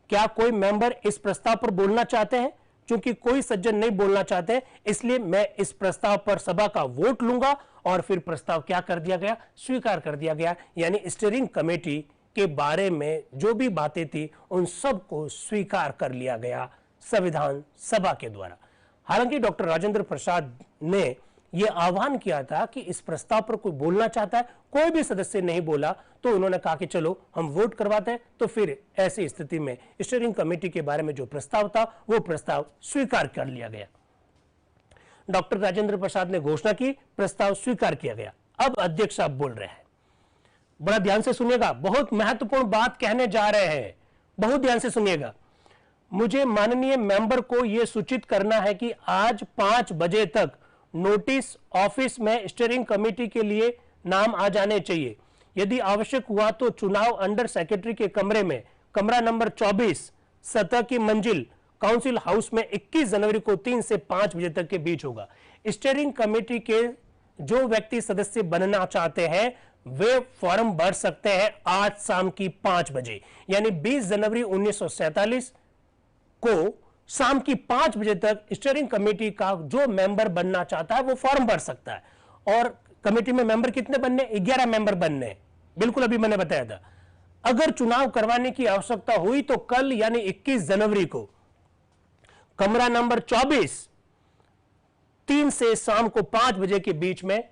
क्या कोई मेंबर इस प्रस्ताव पर बोलना चाहते हैं, क्योंकि कोई सज्जन नहीं बोलना चाहते, इसलिए मैं इस प्रस्ताव पर सभा का वोट लूंगा। और फिर प्रस्ताव क्या कर दिया गया, स्वीकार कर दिया गया। यानी स्टीयरिंग कमेटी के बारे में जो भी बातें थी उन सब को स्वीकार कर लिया गया संविधान सभा के द्वारा। हालांकि डॉक्टर राजेंद्र प्रसाद ने यह आह्वान किया था कि इस प्रस्ताव पर कोई बोलना चाहता है, कोई भी सदस्य नहीं बोला, तो उन्होंने कहा कि चलो हम वोट करवाते हैं। तो फिर ऐसी स्थिति में स्टीयरिंग कमेटी के बारे में जो प्रस्ताव था वो प्रस्ताव स्वीकार कर लिया गया। डॉक्टर राजेंद्र प्रसाद ने घोषणा की, प्रस्ताव स्वीकार किया गया। अब अध्यक्ष साहब बोल रहे हैं, बड़ा ध्यान से सुनिएगा, बहुत महत्वपूर्ण बात कहने जा रहे हैं, बहुत ध्यान से सुनिएगा। मुझे माननीय मेंबर को यह सूचित करना है कि आज 5 बजे तक नोटिस ऑफिस में स्टीयरिंग कमेटी के लिए नाम आ जाने चाहिए। यदि आवश्यक हुआ तो चुनाव अंडर सेक्रेटरी के कमरे में, कमरा नंबर 24, सतह की मंजिल, काउंसिल हाउस में 21 जनवरी को 3 से 5 बजे तक के बीच होगा। स्टीयरिंग कमेटी के जो व्यक्ति सदस्य बनना चाहते हैं वे फॉर्म भर सकते हैं आज शाम की 5 बजे, यानी 20 जनवरी 1947 को शाम की 5 बजे तक स्टीयरिंग कमेटी का जो मेंबर बनना चाहता है वो फॉर्म भर सकता है। और कमेटी में मेंबर कितने बनने? 11 मेंबर बनने, बिल्कुल अभी मैंने बताया था। अगर चुनाव करवाने की आवश्यकता हुई तो कल यानी 21 जनवरी को कमरा नंबर 24 3 से शाम को 5 बजे के बीच में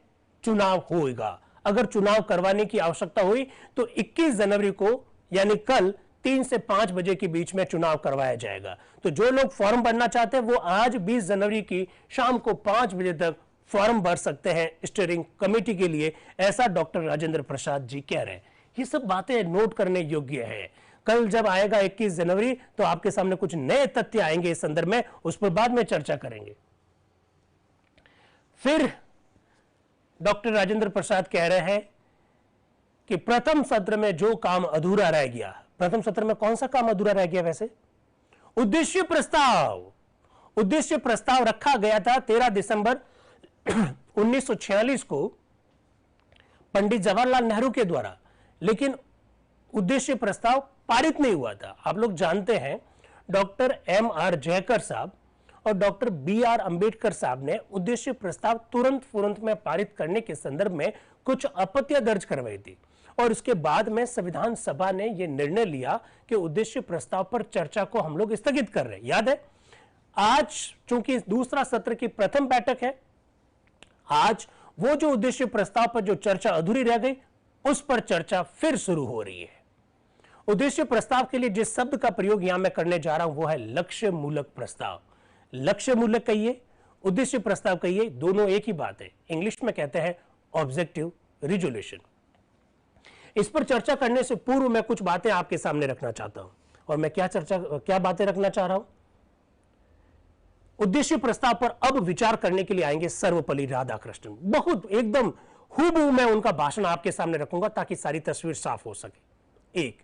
चुनाव होगा। अगर चुनाव करवाने की आवश्यकता हुई तो 21 जनवरी को यानी कल 3 से 5 बजे के बीच में चुनाव करवाया जाएगा। तो जो लोग फॉर्म भरना चाहते हैं वो आज 20 जनवरी की शाम को 5 बजे तक फॉर्म भर सकते हैं स्टीयरिंग कमेटी के लिए, ऐसा डॉक्टर राजेंद्र प्रसाद जी कह रहे हैं। ये सब बातें नोट करने योग्य है। कल जब आएगा 21 जनवरी तो आपके सामने कुछ नए तथ्य आएंगे इस संदर्भ में, उस पर बाद में चर्चा करेंगे। फिर डॉक्टर राजेंद्र प्रसाद कह रहे हैं कि प्रथम सत्र में जो काम अधूरा रह गया, प्रथम सत्र में कौन सा काम अधूरा रह गया? वैसे उद्देश्य प्रस्ताव रखा गया था 13 दिसंबर 1946 को पंडित जवाहरलाल नेहरू के द्वारा, लेकिन उद्देश्य प्रस्ताव पारित नहीं हुआ था। आप लोग जानते हैं डॉक्टर M.R. जयकर साहब और डॉक्टर B.R. अंबेडकर साहब ने उद्देश्य प्रस्ताव तुरंत में पारित करने के संदर्भ में कुछ आपत्तियां दर्ज करवाई थी और उसके बाद में संविधान सभा ने यह निर्णय लिया कि उद्देश्य प्रस्ताव पर चर्चा को हम लोग स्थगित कर रहे हैं। याद है, आज चूंकि दूसरा सत्र की प्रथम बैठक है, आज वो जो उद्देश्य प्रस्ताव पर जो चर्चा अधूरी रह गई उस पर चर्चा फिर शुरू हो रही है। उद्देश्य प्रस्ताव के लिए जिस शब्द का प्रयोग यहां मैं करने जा रहा हूं वो है लक्ष्य मूलक प्रस्ताव। लक्ष्य मूलक कहिए, उद्देश्य प्रस्ताव कहिए, दोनों एक ही बात है। इंग्लिश में कहते हैं ऑब्जेक्टिव रिजोल्यूशन। इस पर चर्चा करने से पूर्व मैं कुछ बातें आपके सामने रखना चाहता हूं। और मैं क्या बातें रखना चाह रहा हूं? उद्देश्य प्रस्ताव पर अब विचार करने के लिए आएंगे सर्वपल्ली राधाकृष्णन। बहुत एकदम हूबहू मैं उनका भाषण आपके सामने रखूंगा ताकि सारी तस्वीर साफ हो सके। एक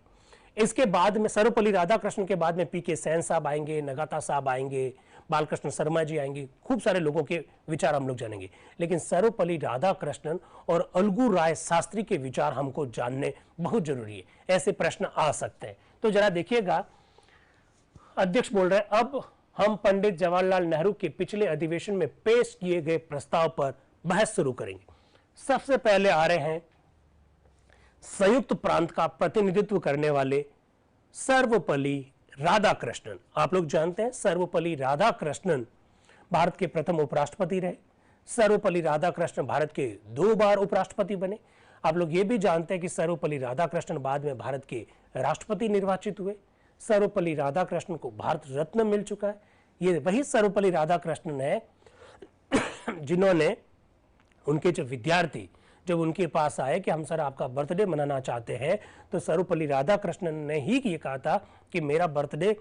इसके बाद में सर्वपल्ली राधाकृष्णन के बाद में पी.के. सेन साहब आएंगे, नगाता साहब आएंगे, बालकृष्ण शर्मा जी आएंगे, खूब सारे लोगों के विचार हम लोग जानेंगे। लेकिन सर्वपल्ली राधाकृष्णन और अलगू राय शास्त्री के विचार हमको जानने बहुत जरूरी है। ऐसे प्रश्न आ सकते हैं। तो जरा देखिएगा, अध्यक्ष बोल रहे हैं अब हम पंडित जवाहरलाल नेहरू के पिछले अधिवेशन में पेश किए गए प्रस्ताव पर बहस शुरू करेंगे। सबसे पहले आ रहे हैं संयुक्त प्रांत का प्रतिनिधित्व करने वाले सर्वपल्ली राधाकृष्णन। आप लोग जानते हैं सर्वपल्ली राधाकृष्णन भारत के प्रथम उपराष्ट्रपति रहे। सर्वपल्ली राधाकृष्णन भारत के 2 बार उपराष्ट्रपति बने। आप लोग ये भी जानते हैं कि सर्वपल्ली राधाकृष्णन बाद में भारत के राष्ट्रपति निर्वाचित हुए। सर्वपल्ली राधाकृष्णन को भारत रत्न मिल चुका है। ये वही सर्वपल्ली राधाकृष्णन है जिन्होंने, उनके जो विद्यार्थी जब उनके पास आए कि हम सर आपका बर्थडे मनाना चाहते हैं, तो सर्वपल्ली राधाकृष्णन ने ही ये कहा था कि मेरा बर्थडे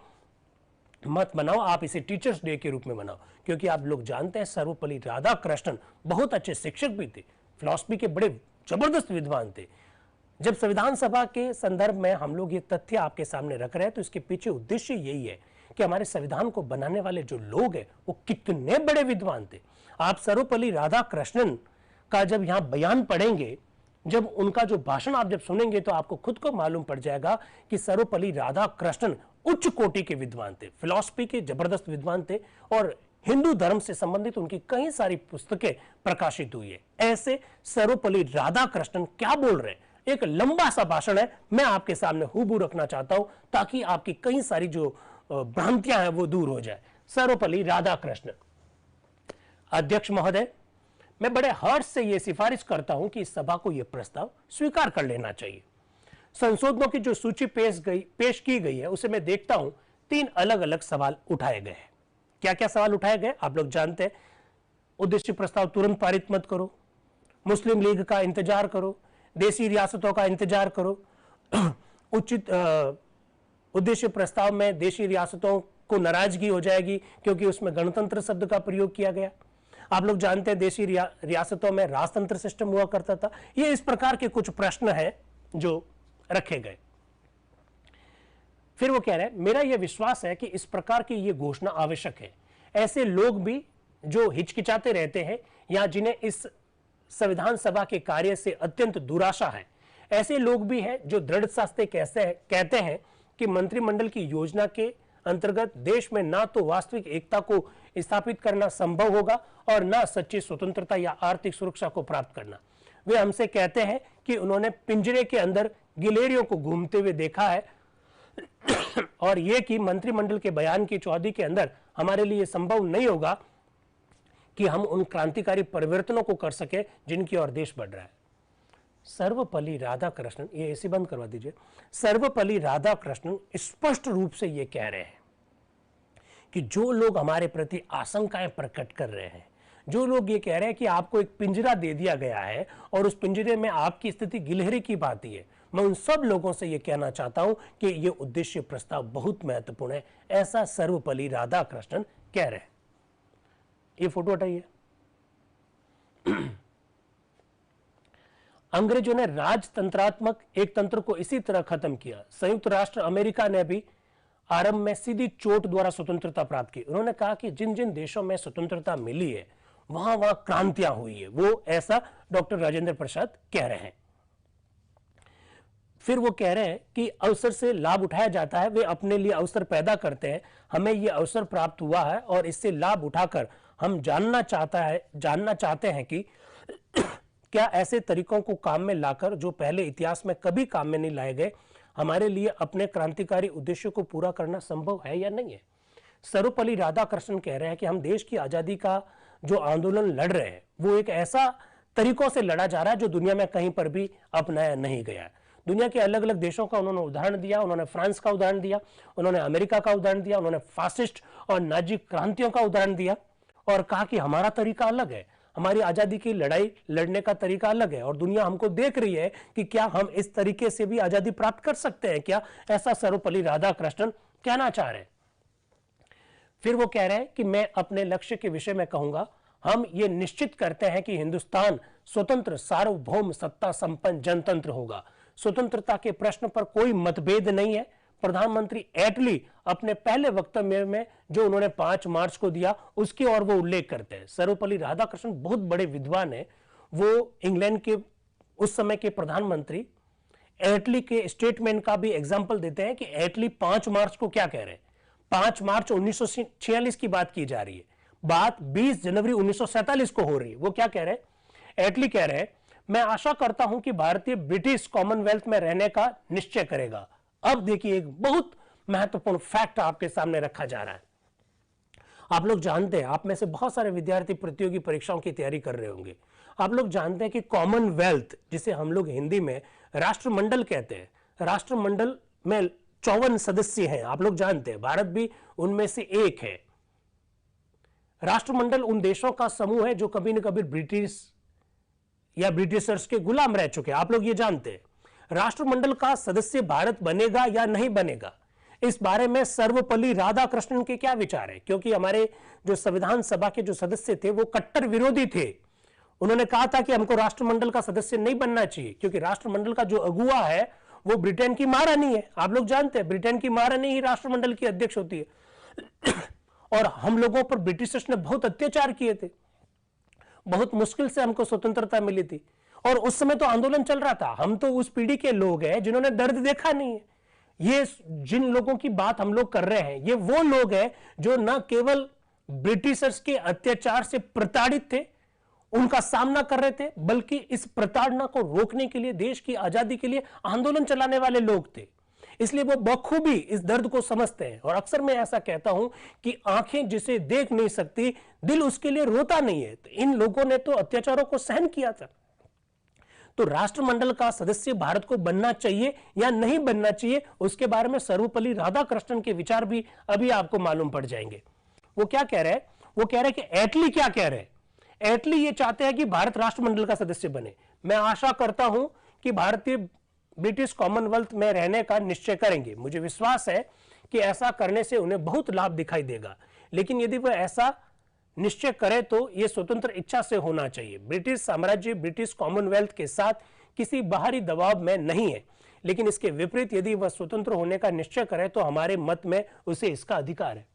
मत मनाओ, आप इसे टीचर्स डे के रूप में मनाओ। क्योंकि आप लोग जानते हैं सर्वपल्ली राधाकृष्णन बहुत अच्छे शिक्षक भी थे, फिलॉसफी के बड़े जबरदस्त विद्वान थे। जब संविधान सभा के संदर्भ में हम लोग ये तथ्य आपके सामने रख रहे हैं तो इसके पीछे उद्देश्य यही है कि हमारे संविधान को बनाने वाले जो लोग हैं वो कितने बड़े विद्वान थे। आप सर्वपल्ली राधाकृष्णन का जब यहां बयान पढ़ेंगे, जब उनका जो भाषण आप जब सुनेंगे तो आपको खुद को मालूम पड़ जाएगा कि सर्वपल्ली राधाकृष्णन उच्च कोटि के विद्वान थे, फिलॉसफी के जबरदस्त विद्वान थे और हिंदू धर्म से संबंधित उनकी कई सारी पुस्तकें प्रकाशित हुई है। ऐसे सर्वपल्ली राधाकृष्णन क्या बोल रहे हैं, एक लंबा सा भाषण है, मैं आपके सामने हूबहू रखना चाहता हूं ताकि आपकी कई सारी जो भ्रांतियां हैं वो दूर हो जाए। सर्वपल्ली राधाकृष्णन। अध्यक्ष महोदय, मैं बड़े हर्ष से यह सिफारिश करता हूं कि इस सभा को यह प्रस्ताव स्वीकार कर लेना चाहिए। संशोधनों की जो सूची पेश की गई है उसे मैं देखता हूं 3 अलग अलग सवाल उठाए गए हैं। क्या क्या सवाल उठाए गए आप लोग जानते हैं। उद्देश्य प्रस्ताव तुरंत पारित मत करो, मुस्लिम लीग का इंतजार करो, देशी रियासतों का इंतजार करो, उचित उद्देश्य प्रस्ताव में देशी रियासतों को नाराजगी हो जाएगी क्योंकि उसमें गणतंत्र शब्द का प्रयोग किया गया। आप लोग जानते हैं देशी रियासतों में राजतंत्र सिस्टम हुआ करता था। ये इस प्रकार के कुछ प्रश्न हैं जो रखे गए। फिर वो कह रहे हैं, मेरा यह विश्वास है कि इस प्रकार की यह घोषणा आवश्यक है। ऐसे लोग भी जो हिचकिचाते रहते हैं या जिन्हें इस संविधान सभा के कार्य से अत्यंत दुराशा है, ऐसे लोग भी हैं जो दृढ़ता से कहते हैं कि मंत्रिमंडल की योजना के अंतर्गत देश में ना तो वास्तविक एकता को स्थापित करना संभव होगा और ना सच्ची स्वतंत्रता या आर्थिक सुरक्षा को प्राप्त करना। वे हमसे कहते हैं कि उन्होंने पिंजरे के अंदर गिलेरियों को घूमते हुए देखा है और यह कि मंत्रिमंडल के बयान की चौधरी के अंदर हमारे लिए संभव नहीं होगा कि हम उन क्रांतिकारी परिवर्तनों को कर सके जिनकी ओर देश बढ़ रहा है। सर्वपल्ली राधाकृष्णन, ये ऐसे बंद करवा दीजिए। सर्वपल्ली राधाकृष्णन स्पष्ट रूप से ये कह रहे हैं कि जो लोग हमारे प्रति आशंकाएं प्रकट कर रहे हैं, जो लोग ये कह रहे हैं कि आपको एक पिंजरा दे दिया गया है और उस पिंजरे में आपकी स्थिति गिलहरी की भांति है, मैं उन सब लोगों से यह कहना चाहता हूं कि यह उद्देश्य प्रस्ताव बहुत महत्वपूर्ण है। ऐसा सर्वपल्ली राधाकृष्णन कह रहे हैं। ये फोटो हटाइए। अंग्रेजों ने राजतंत्रात्मक एक तंत्र को इसी तरह खत्म किया। संयुक्त राष्ट्र अमेरिका ने भी आरंभ में सीधी चोट द्वारा स्वतंत्रता प्राप्त की। उन्होंने कहा कि जिन जिन देशों में स्वतंत्रता मिली है वहां वहां क्रांतियां हुई है, वो ऐसा डॉक्टर राजेंद्र प्रसाद कह रहे हैं। फिर वो कह रहे हैं कि अवसर से लाभ उठाया जाता है, वे अपने लिए अवसर पैदा करते हैं। हमें यह अवसर प्राप्त हुआ है और इससे लाभ उठाकर हम जानना चाहते हैं कि क्या ऐसे तरीकों को काम में लाकर जो पहले इतिहास में कभी काम में नहीं लाए गए, हमारे लिए अपने क्रांतिकारी उद्देश्यों को पूरा करना संभव है या नहीं है। सर्वपल्ली राधाकृष्णन कह रहे हैं कि हम देश की आजादी का जो आंदोलन लड़ रहे हैं वो एक ऐसा तरीकों से लड़ा जा रहा है जो दुनिया में कहीं पर भी अपनाया नहीं गया है। दुनिया के अलग अलग देशों का उन्होंने उदाहरण दिया। उन्होंने फ्रांस का उदाहरण दिया, उन्होंने अमेरिका का उदाहरण दिया, उन्होंने फासिस्ट और नाजी क्रांतियों का उदाहरण दिया और कहा कि हमारा तरीका अलग है, हमारी आजादी की लड़ाई लड़ने का तरीका अलग है और दुनिया हमको देख रही है कि क्या हम इस तरीके से भी आजादी प्राप्त कर सकते हैं क्या। ऐसा सर्वपल्ली राधाकृष्णन कहना चाह रहे हैं। फिर वो कह रहे हैं कि मैं अपने लक्ष्य के विषय में कहूंगा, हम ये निश्चित करते हैं कि हिंदुस्तान स्वतंत्र सार्वभौम सत्ता संपन्न जनतंत्र होगा। स्वतंत्रता के प्रश्न पर कोई मतभेद नहीं है। प्रधानमंत्री एटली अपने पहले वक्तव्य में जो उन्होंने 5 मार्च को दिया उसकी और वो उल्लेख करते हैं। सर्वपल्ली राधाकृष्णन बहुत बड़े विद्वान हैं। वो इंग्लैंड के उस समय के प्रधानमंत्री एटली के स्टेटमेंट का भी एग्जाम्पल देते हैं कि एटली 5 मार्च को क्या कह रहे हैं। 5 मार्च 1946 की बात की जा रही है, बात 20 जनवरी 1947 को हो रही है। वो क्या कह रहे हैं, एटली कह रहे हैं, मैं आशा करता हूं कि भारतीय ब्रिटिश कॉमनवेल्थ में रहने का निश्चय करेगा। अब देखिए एक बहुत महत्वपूर्ण फैक्ट आपके सामने रखा जा रहा है। आप लोग जानते हैं, आप में से बहुत सारे विद्यार्थी प्रतियोगी परीक्षाओं की तैयारी कर रहे होंगे। आप लोग जानते हैं कि कॉमनवेल्थ, जिसे हम लोग हिंदी में राष्ट्रमंडल कहते हैं, राष्ट्रमंडल में 54 सदस्य हैं। आप लोग जानते हैं भारत भी उनमें से एक है। राष्ट्रमंडल उन देशों का समूह है जो कभी न कभी ब्रिटिश या ब्रिटिशर्स के गुलाम रह चुके हैं। आप लोग ये जानते हैं। राष्ट्रमंडल का सदस्य भारत बनेगा या नहीं बनेगा, इस बारे में सर्वपल्ली राधाकृष्णन के क्या विचार है, क्योंकि हमारे जो संविधान सभा के जो सदस्य थे वो कट्टर विरोधी थे। उन्होंने कहा था कि हमको राष्ट्रमंडल का सदस्य नहीं बनना चाहिए क्योंकि राष्ट्रमंडल का जो अगुवा है वो ब्रिटेन की महारानी है। आप लोग जानते हैं ब्रिटेन की महारानी ही राष्ट्रमंडल की अध्यक्ष होती है। और हम लोगों पर ब्रिटिशर्स ने बहुत अत्याचार किए थे, बहुत मुश्किल से हमको स्वतंत्रता मिली थी और उस समय तो आंदोलन चल रहा था। हम तो उस पीढ़ी के लोग हैं जिन्होंने दर्द देखा नहीं है। ये जिन लोगों की बात हम लोग कर रहे हैं ये वो लोग हैं जो न केवल ब्रिटिशर्स के अत्याचार से प्रताड़ित थे, उनका सामना कर रहे थे, बल्कि इस प्रताड़ना को रोकने के लिए, देश की आजादी के लिए आंदोलन चलाने वाले लोग थे। इसलिए वो बखूबी इस दर्द को समझते हैं। और अक्सर मैं ऐसा कहता हूं कि आंखें जिसे देख नहीं सकती, दिल उसके लिए रोता नहीं है। तो इन लोगों ने तो अत्याचारों को सहन किया था। तो राष्ट्रमंडल का सदस्य भारत को बनना चाहिए या नहीं बनना चाहिए, उसके बारे में सर्वपल्ली राधाकृष्णन के विचार भी अभी आपको मालूम पड़ जाएंगे। वो क्या कह रहे हैं? वो कह रहे हैं कि एटली क्या कह रहे हैं? एटली ये चाहते हैं कि भारत राष्ट्रमंडल का सदस्य बने। मैं आशा करता हूं कि भारतीय ब्रिटिश कॉमनवेल्थ में रहने का निश्चय करेंगे। मुझे विश्वास है कि ऐसा करने से उन्हें बहुत लाभ दिखाई देगा। लेकिन यदि वह ऐसा निश्चय करे तो यह स्वतंत्र इच्छा से होना चाहिए। ब्रिटिश साम्राज्य ब्रिटिश कॉमनवेल्थ के साथ किसी बाहरी दबाव में नहीं है, लेकिन इसके विपरीत यदि वह स्वतंत्र होने का निश्चय करे तो हमारे मत में उसे इसका अधिकार है।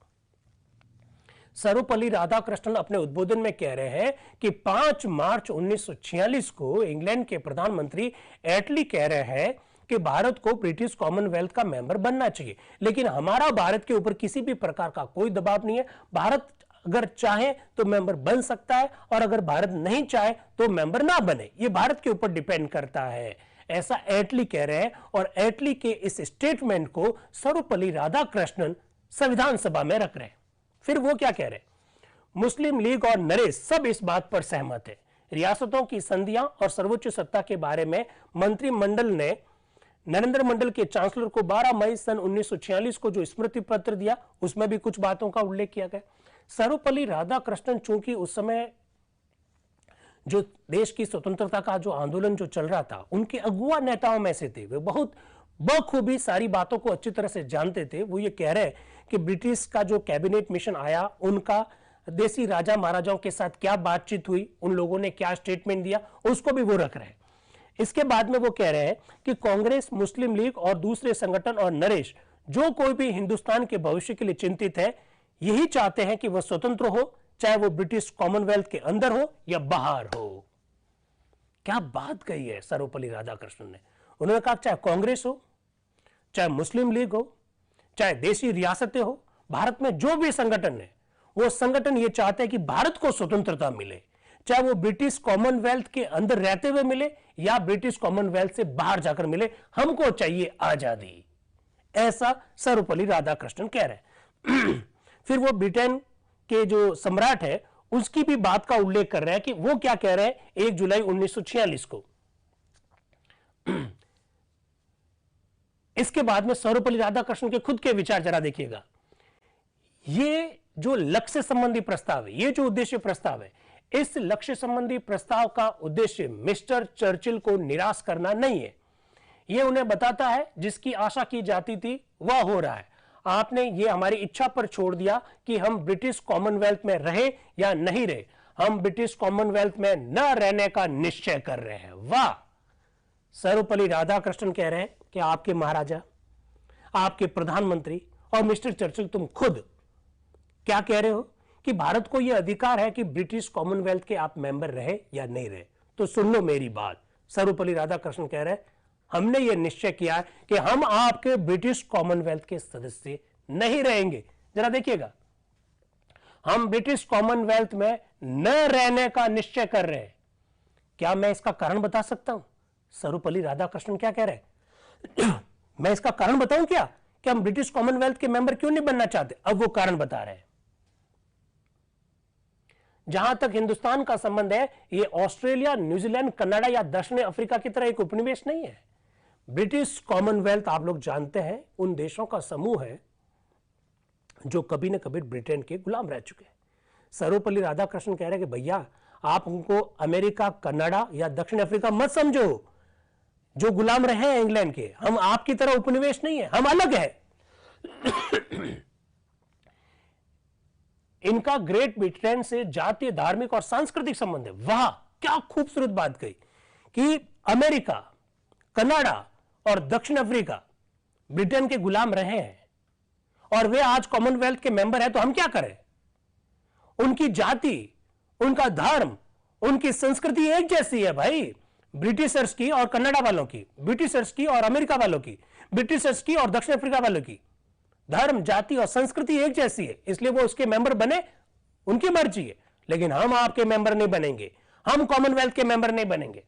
सर्वपल्ली राधाकृष्णन अपने उद्बोधन में कह रहे हैं कि 5 मार्च 1946 को इंग्लैंड के प्रधानमंत्री एटली कह रहे हैं कि भारत को ब्रिटिश कॉमनवेल्थ का मेंबर बनना चाहिए, लेकिन हमारा भारत के ऊपर किसी भी प्रकार का कोई दबाव नहीं है। भारत अगर चाहे तो मेंबर बन सकता है, और अगर भारत नहीं चाहे तो मेंबर ना बने। यह भारत के ऊपर डिपेंड करता है, ऐसा एटली कह रहे हैं। और एटली के इस स्टेटमेंट को सर्वपल्ली राधाकृष्णन संविधान सभा में रख रहे हैं। फिर वो क्या कह रहे हैं? मुस्लिम लीग और नरेश सब इस बात पर सहमत है। रियासतों की संधियां और सर्वोच्च सत्ता के बारे में मंत्रिमंडल ने नरेंद्र मंडल के चांसलर को 12 मई सन 1946 को जो स्मृति पत्र दिया, उसमें भी कुछ बातों का उल्लेख किया गया। सर्वपल्ली राधाकृष्णन चूंकि उस समय जो देश की स्वतंत्रता का जो आंदोलन जो चल रहा था, उनके अगुआ नेताओं में से थे, वे बहुत बखूबी सारी बातों को अच्छी तरह से जानते थे। वो ये कह रहे हैं कि ब्रिटिश का जो कैबिनेट मिशन आया, उनका देसी राजा महाराजाओं के साथ क्या बातचीत हुई, उन लोगों ने क्या स्टेटमेंट दिया, उसको भी वो रख रहे हैं। इसके बाद में वो कह रहे हैं कि कांग्रेस, मुस्लिम लीग और दूसरे संगठन और नरेश जो कोई भी हिंदुस्तान के भविष्य के लिए चिंतित है, यही चाहते हैं कि वह स्वतंत्र हो, चाहे वो ब्रिटिश कॉमनवेल्थ के अंदर हो या बाहर हो। क्या बात कही है सर्वपल्ली राधाकृष्णन ने। उन्होंने कहा चाहे कांग्रेस हो, चाहे मुस्लिम लीग हो, चाहे देशी रियासतें हो, भारत में जो भी संगठन है, वो संगठन ये चाहते हैं कि भारत को स्वतंत्रता मिले, चाहे वो ब्रिटिश कॉमनवेल्थ के अंदर रहते हुए मिले या ब्रिटिश कॉमनवेल्थ से बाहर जाकर मिले, हमको चाहिए आजादी। ऐसा सर्वपल्ली राधाकृष्णन कह रहे हैं। फिर वो ब्रिटेन के जो सम्राट है उसकी भी बात का उल्लेख कर रहे हैं कि वो क्या कह रहे हैं 1 जुलाई 1946 को। इसके बाद में सर्वपल्ली राधाकृष्णन के खुद के विचार जरा देखिएगा। ये जो लक्ष्य संबंधी प्रस्ताव है, ये जो उद्देश्य प्रस्ताव है, इस लक्ष्य संबंधी प्रस्ताव का उद्देश्य मिस्टर चर्चिल को निराश करना नहीं है। यह उन्हें बताता है जिसकी आशा की जाती थी वह हो रहा है। आपने ये हमारी इच्छा पर छोड़ दिया कि हम ब्रिटिश कॉमनवेल्थ में रहे या नहीं रहे। हम ब्रिटिश कॉमनवेल्थ में न रहने का निश्चय कर रहे हैं। वाह! सर्वपल्ली राधाकृष्णन कह रहे हैं कि आपके महाराजा, आपके प्रधानमंत्री और मिस्टर चर्चिल तुम खुद क्या कह रहे हो कि भारत को यह अधिकार है कि ब्रिटिश कॉमनवेल्थ के आप मेंबर रहे या नहीं रहे। तो सुन लो मेरी बात। सर्वपल्ली राधाकृष्णन कह रहे हैं हमने यह निश्चय किया है कि हम आपके ब्रिटिश कॉमनवेल्थ के सदस्य नहीं रहेंगे। जरा देखिएगा, हम ब्रिटिश कॉमनवेल्थ में न रहने का निश्चय कर रहे हैं। क्या मैं इसका कारण बता सकता हूं? सर्वपल्ली राधाकृष्णन क्या कह रहे हैं? मैं इसका कारण बताऊं क्या कि हम ब्रिटिश कॉमनवेल्थ के मेंबर क्यों नहीं बनना चाहते? अब वो कारण बता रहे हैं। जहां तक हिंदुस्तान का संबंध है, ये ऑस्ट्रेलिया, न्यूजीलैंड, कनाडा या दक्षिण अफ्रीका की तरह एक उपनिवेश नहीं है। ब्रिटिश कॉमनवेल्थ आप लोग जानते हैं उन देशों का समूह है जो कभी न कभी ब्रिटेन के गुलाम रह चुके हैं। सर्वपल्ली राधाकृष्णन कह रहे हैं कि भैया आप उनको अमेरिका, कनाडा या दक्षिण अफ्रीका मत समझो जो गुलाम रहे हैं इंग्लैंड के। हम आपकी तरह उपनिवेश नहीं है, हम अलग है। इनका ग्रेट ब्रिटेन से जातीय, धार्मिक और सांस्कृतिक संबंध है। वाह, क्या खूबसूरत बात कही कि अमेरिका, कनाडा और दक्षिण अफ्रीका ब्रिटेन के गुलाम रहे हैं और वे आज कॉमनवेल्थ के मेंबर हैं। तो हम क्या करें? उनकी जाति, उनका धर्म, उनकी संस्कृति एक जैसी है भाई। ब्रिटिशर्स की और कनाडा वालों की, ब्रिटिशर्स की और अमेरिका वालों की, ब्रिटिशर्स की और दक्षिण अफ्रीका वालों की धर्म, जाति और संस्कृति एक जैसी है, इसलिए वो उसके मेंबर बने, उनकी मर्जी है। लेकिन हम आपके मेंबर नहीं बनेंगे। हम कॉमनवेल्थ के मेंबर नहीं बनेंगे।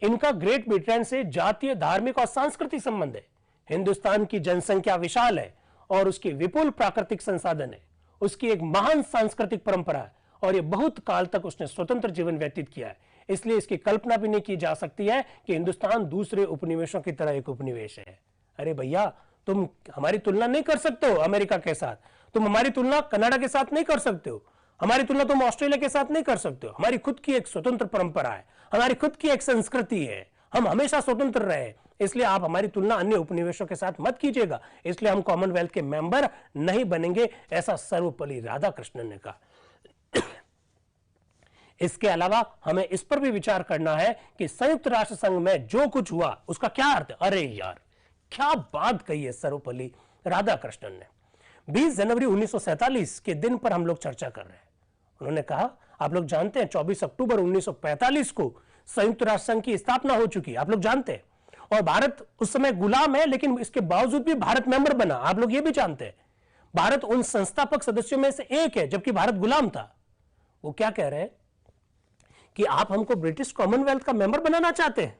इनका ग्रेट ब्रिटेन से जातीय, धार्मिक और सांस्कृतिक संबंध है। हिंदुस्तान की जनसंख्या विशाल है और उसके विपुल प्राकृतिक संसाधन है। उसकी एक महान सांस्कृतिक परंपरा है और यह बहुत काल तक उसने स्वतंत्र जीवन व्यतीत किया है। इसलिए इसकी कल्पना भी नहीं की जा सकती है कि हिंदुस्तान दूसरे उपनिवेशों की तरह एक उपनिवेश है। अरे भैया, तुम हमारी तुलना नहीं कर सकते हो अमेरिका के साथ, तुम हमारी तुलना कनाडा के साथ नहीं कर सकते हो, हमारी तुलना तुम ऑस्ट्रेलिया के साथ नहीं कर सकते हो। हमारी खुद की एक स्वतंत्र परंपरा है, हमारी खुद की एक संस्कृति है, हम हमेशा स्वतंत्र रहे, इसलिए आप हमारी तुलना अन्य उपनिवेशों के साथ मत कीजिएगा। इसलिए हम कॉमनवेल्थ के मेंबर नहीं बनेंगे, ऐसा सर्वपल्ली राधाकृष्णन ने कहा। इसके अलावा हमें इस पर भी विचार करना है कि संयुक्त राष्ट्र संघ में जो कुछ हुआ उसका क्या अर्थ है। अरे यार, क्या बात कही है सर्वपल्ली राधाकृष्णन ने। 20 जनवरी 1947 के दिन पर हम लोग चर्चा कर रहे हैं। उन्होंने कहा, आप लोग जानते हैं 24 अक्टूबर 1945 को संयुक्त राष्ट्र संघ की स्थापना हो चुकी है, आप लोग जानते हैं, और भारत उस समय गुलाम है, लेकिन इसके बावजूद भी भारत मेंबर बना, आप लोग ये भी जानते हैं। भारत उन संस्थापक सदस्यों में से एक है, जबकि भारत गुलाम था। वो क्या कह रहे हैं कि आप हमको ब्रिटिश कॉमनवेल्थ का मेंबर बनाना चाहते हैं।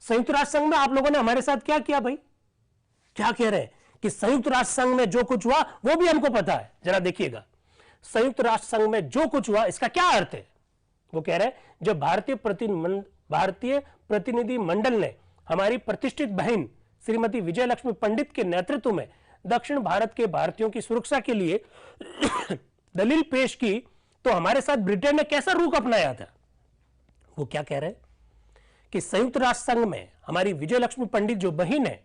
संयुक्त राष्ट्र संघ में आप लोगों ने हमारे साथ क्या किया भाई? क्या कह रहे हैं कि संयुक्त राष्ट्र संघ में जो कुछ हुआ वो भी हमको पता है। जरा देखिएगा, संयुक्त राष्ट्र संघ में जो कुछ हुआ इसका क्या अर्थ है। वो कह रहे हैं, जब भारतीय प्रतिनिधि मंडल ने हमारी प्रतिष्ठित बहन श्रीमती विजय लक्ष्मी पंडित के नेतृत्व में दक्षिण भारत के भारतीयों की सुरक्षा के लिए दलील पेश की, तो हमारे साथ ब्रिटेन ने कैसा रुख अपनाया था। वो क्या कह रहे हैं कि संयुक्त राष्ट्र संघ में हमारी विजय लक्ष्मी पंडित जो बहन है,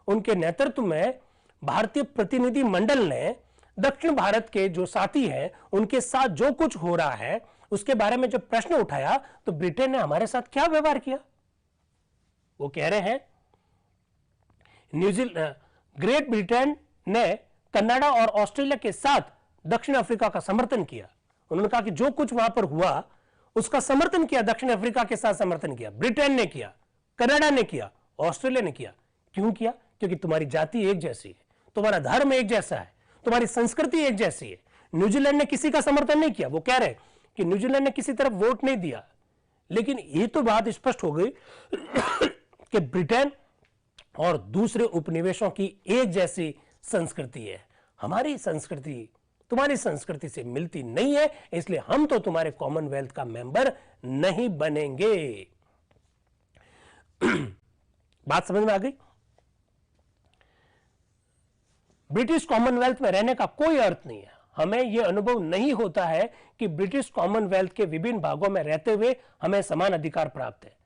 उनके नेतृत्व में भारतीय प्रतिनिधि मंडल ने दक्षिण भारत के जो साथी हैं उनके साथ जो कुछ हो रहा है उसके बारे में जब प्रश्न उठाया तो ब्रिटेन ने हमारे साथ क्या व्यवहार किया। वो कह रहे हैं, ग्रेट ब्रिटेन ने कनाडा और ऑस्ट्रेलिया के साथ दक्षिण अफ्रीका का समर्थन किया। उन्होंने कहा कि जो कुछ वहां पर हुआ उसका समर्थन किया, दक्षिण अफ्रीका के साथ समर्थन किया, ब्रिटेन ने किया, कनाडा ने किया, ऑस्ट्रेलिया ने किया। क्यों किया? क्योंकि तुम्हारी जाति एक जैसी है, तुम्हारा धर्म एक जैसा है, तुम्हारी संस्कृति एक जैसी है। न्यूजीलैंड ने किसी का समर्थन नहीं किया। वो कह रहे कि न्यूजीलैंड ने किसी तरफ वोट नहीं दिया, लेकिन यह तो बात स्पष्ट हो गई कि ब्रिटेन और दूसरे उपनिवेशों की एक जैसी संस्कृति है। हमारी संस्कृति तुम्हारी संस्कृति से मिलती नहीं है, इसलिए हम तो तुम्हारे कॉमनवेल्थ का मेंबर नहीं बनेंगे। बात समझ में आ गई? ब्रिटिश कॉमनवेल्थ में रहने का कोई अर्थ नहीं है। हमें यह अनुभव नहीं होता है कि ब्रिटिश कॉमनवेल्थ के विभिन्न भागों में रहते हुए हमें समान अधिकार प्राप्त है।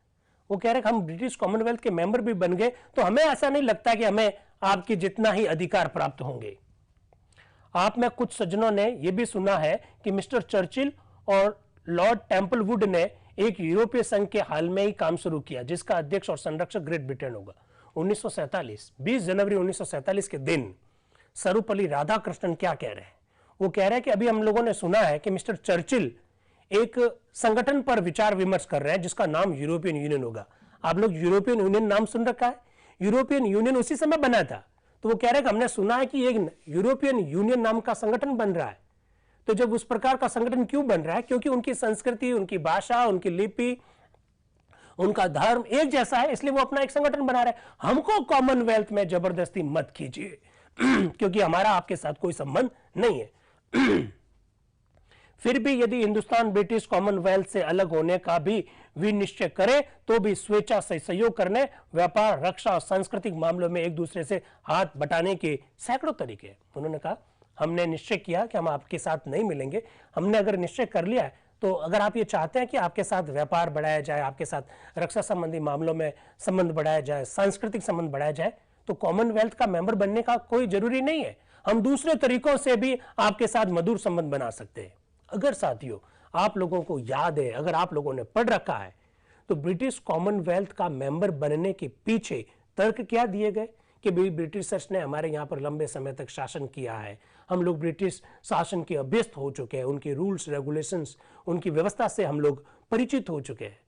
वो कह रहे हैं कि हम ब्रिटिश कॉमनवेल्थ के मेंबर भी बन गए तो हमें ऐसा नहीं लगता कि हमें आपके जितना ही अधिकार प्राप्त होंगे। आप में कुछ सज्जनों ने यह भी सुना है कि मिस्टर चर्चिल और लॉर्ड टेम्पलवुड ने एक यूरोपीय संघ के हाल में ही काम शुरू किया जिसका अध्यक्ष और संरक्षक ग्रेट ब्रिटेन होगा। 1947 20 जनवरी 1947 के दिन सर्वपल्ली राधाकृष्णन क्या कह रहे हैं? वो कह रहे हैं कि अभी हम लोगों ने सुना है कि मिस्टर चर्चिल एक संगठन पर विचार विमर्श कर रहे हैं जिसका नाम यूरोपियन यूनियन होगा। आप लोग यूरोपियन यूनियन नाम सुन रखा है? यूरोपियन यूनियन उसी समय बना था। तो वो कह रहे हैं कि हमने सुना है कि एक यूरोपियन यूनियन नाम का संगठन बन रहा है। तो जब उस प्रकार का संगठन क्यों बन रहा है? क्योंकि उनकी संस्कृति, उनकी भाषा, उनकी लिपि, उनका धर्म एक जैसा है, इसलिए वो अपना एक संगठन बना रहे हैं। हमको कॉमनवेल्थ में जबरदस्ती मत कीजिए क्योंकि हमारा आपके साथ कोई संबंध नहीं है। फिर भी यदि हिंदुस्तान ब्रिटिश कॉमनवेल्थ से अलग होने का भी विनिश्चय करे तो भी स्वेच्छा से सहयोग करने, व्यापार, रक्षा और सांस्कृतिक मामलों में एक दूसरे से हाथ बटाने के सैकड़ों तरीके हैं। उन्होंने कहा, हमने निश्चय किया कि हम आपके साथ नहीं मिलेंगे। हमने अगर निश्चय कर लिया है तो अगर आप ये चाहते हैं कि आपके साथ व्यापार बढ़ाया जाए, आपके साथ रक्षा संबंधी मामलों में संबंध बढ़ाया जाए, सांस्कृतिक संबंध बढ़ाया जाए, तो कॉमनवेल्थ का मेंबर बनने का कोई जरूरी नहीं है। हम दूसरे तरीकों से भी आपके साथ मधुर संबंध बना सकते हैं। अगर साथियों आप लोगों को याद है, अगर आप लोगों ने पढ़ रखा है, तो ब्रिटिश कॉमनवेल्थ का मेंबर बनने के पीछे तर्क क्या दिए गए कि भाई ब्रिटिशर्स ने हमारे यहाँ पर लंबे समय तक शासन किया है, हम लोग ब्रिटिश शासन के अभ्यस्त हो चुके हैं, उनके रूल्स रेगुलेशंस, उनकी व्यवस्था से हम लोग परिचित हो चुके हैं।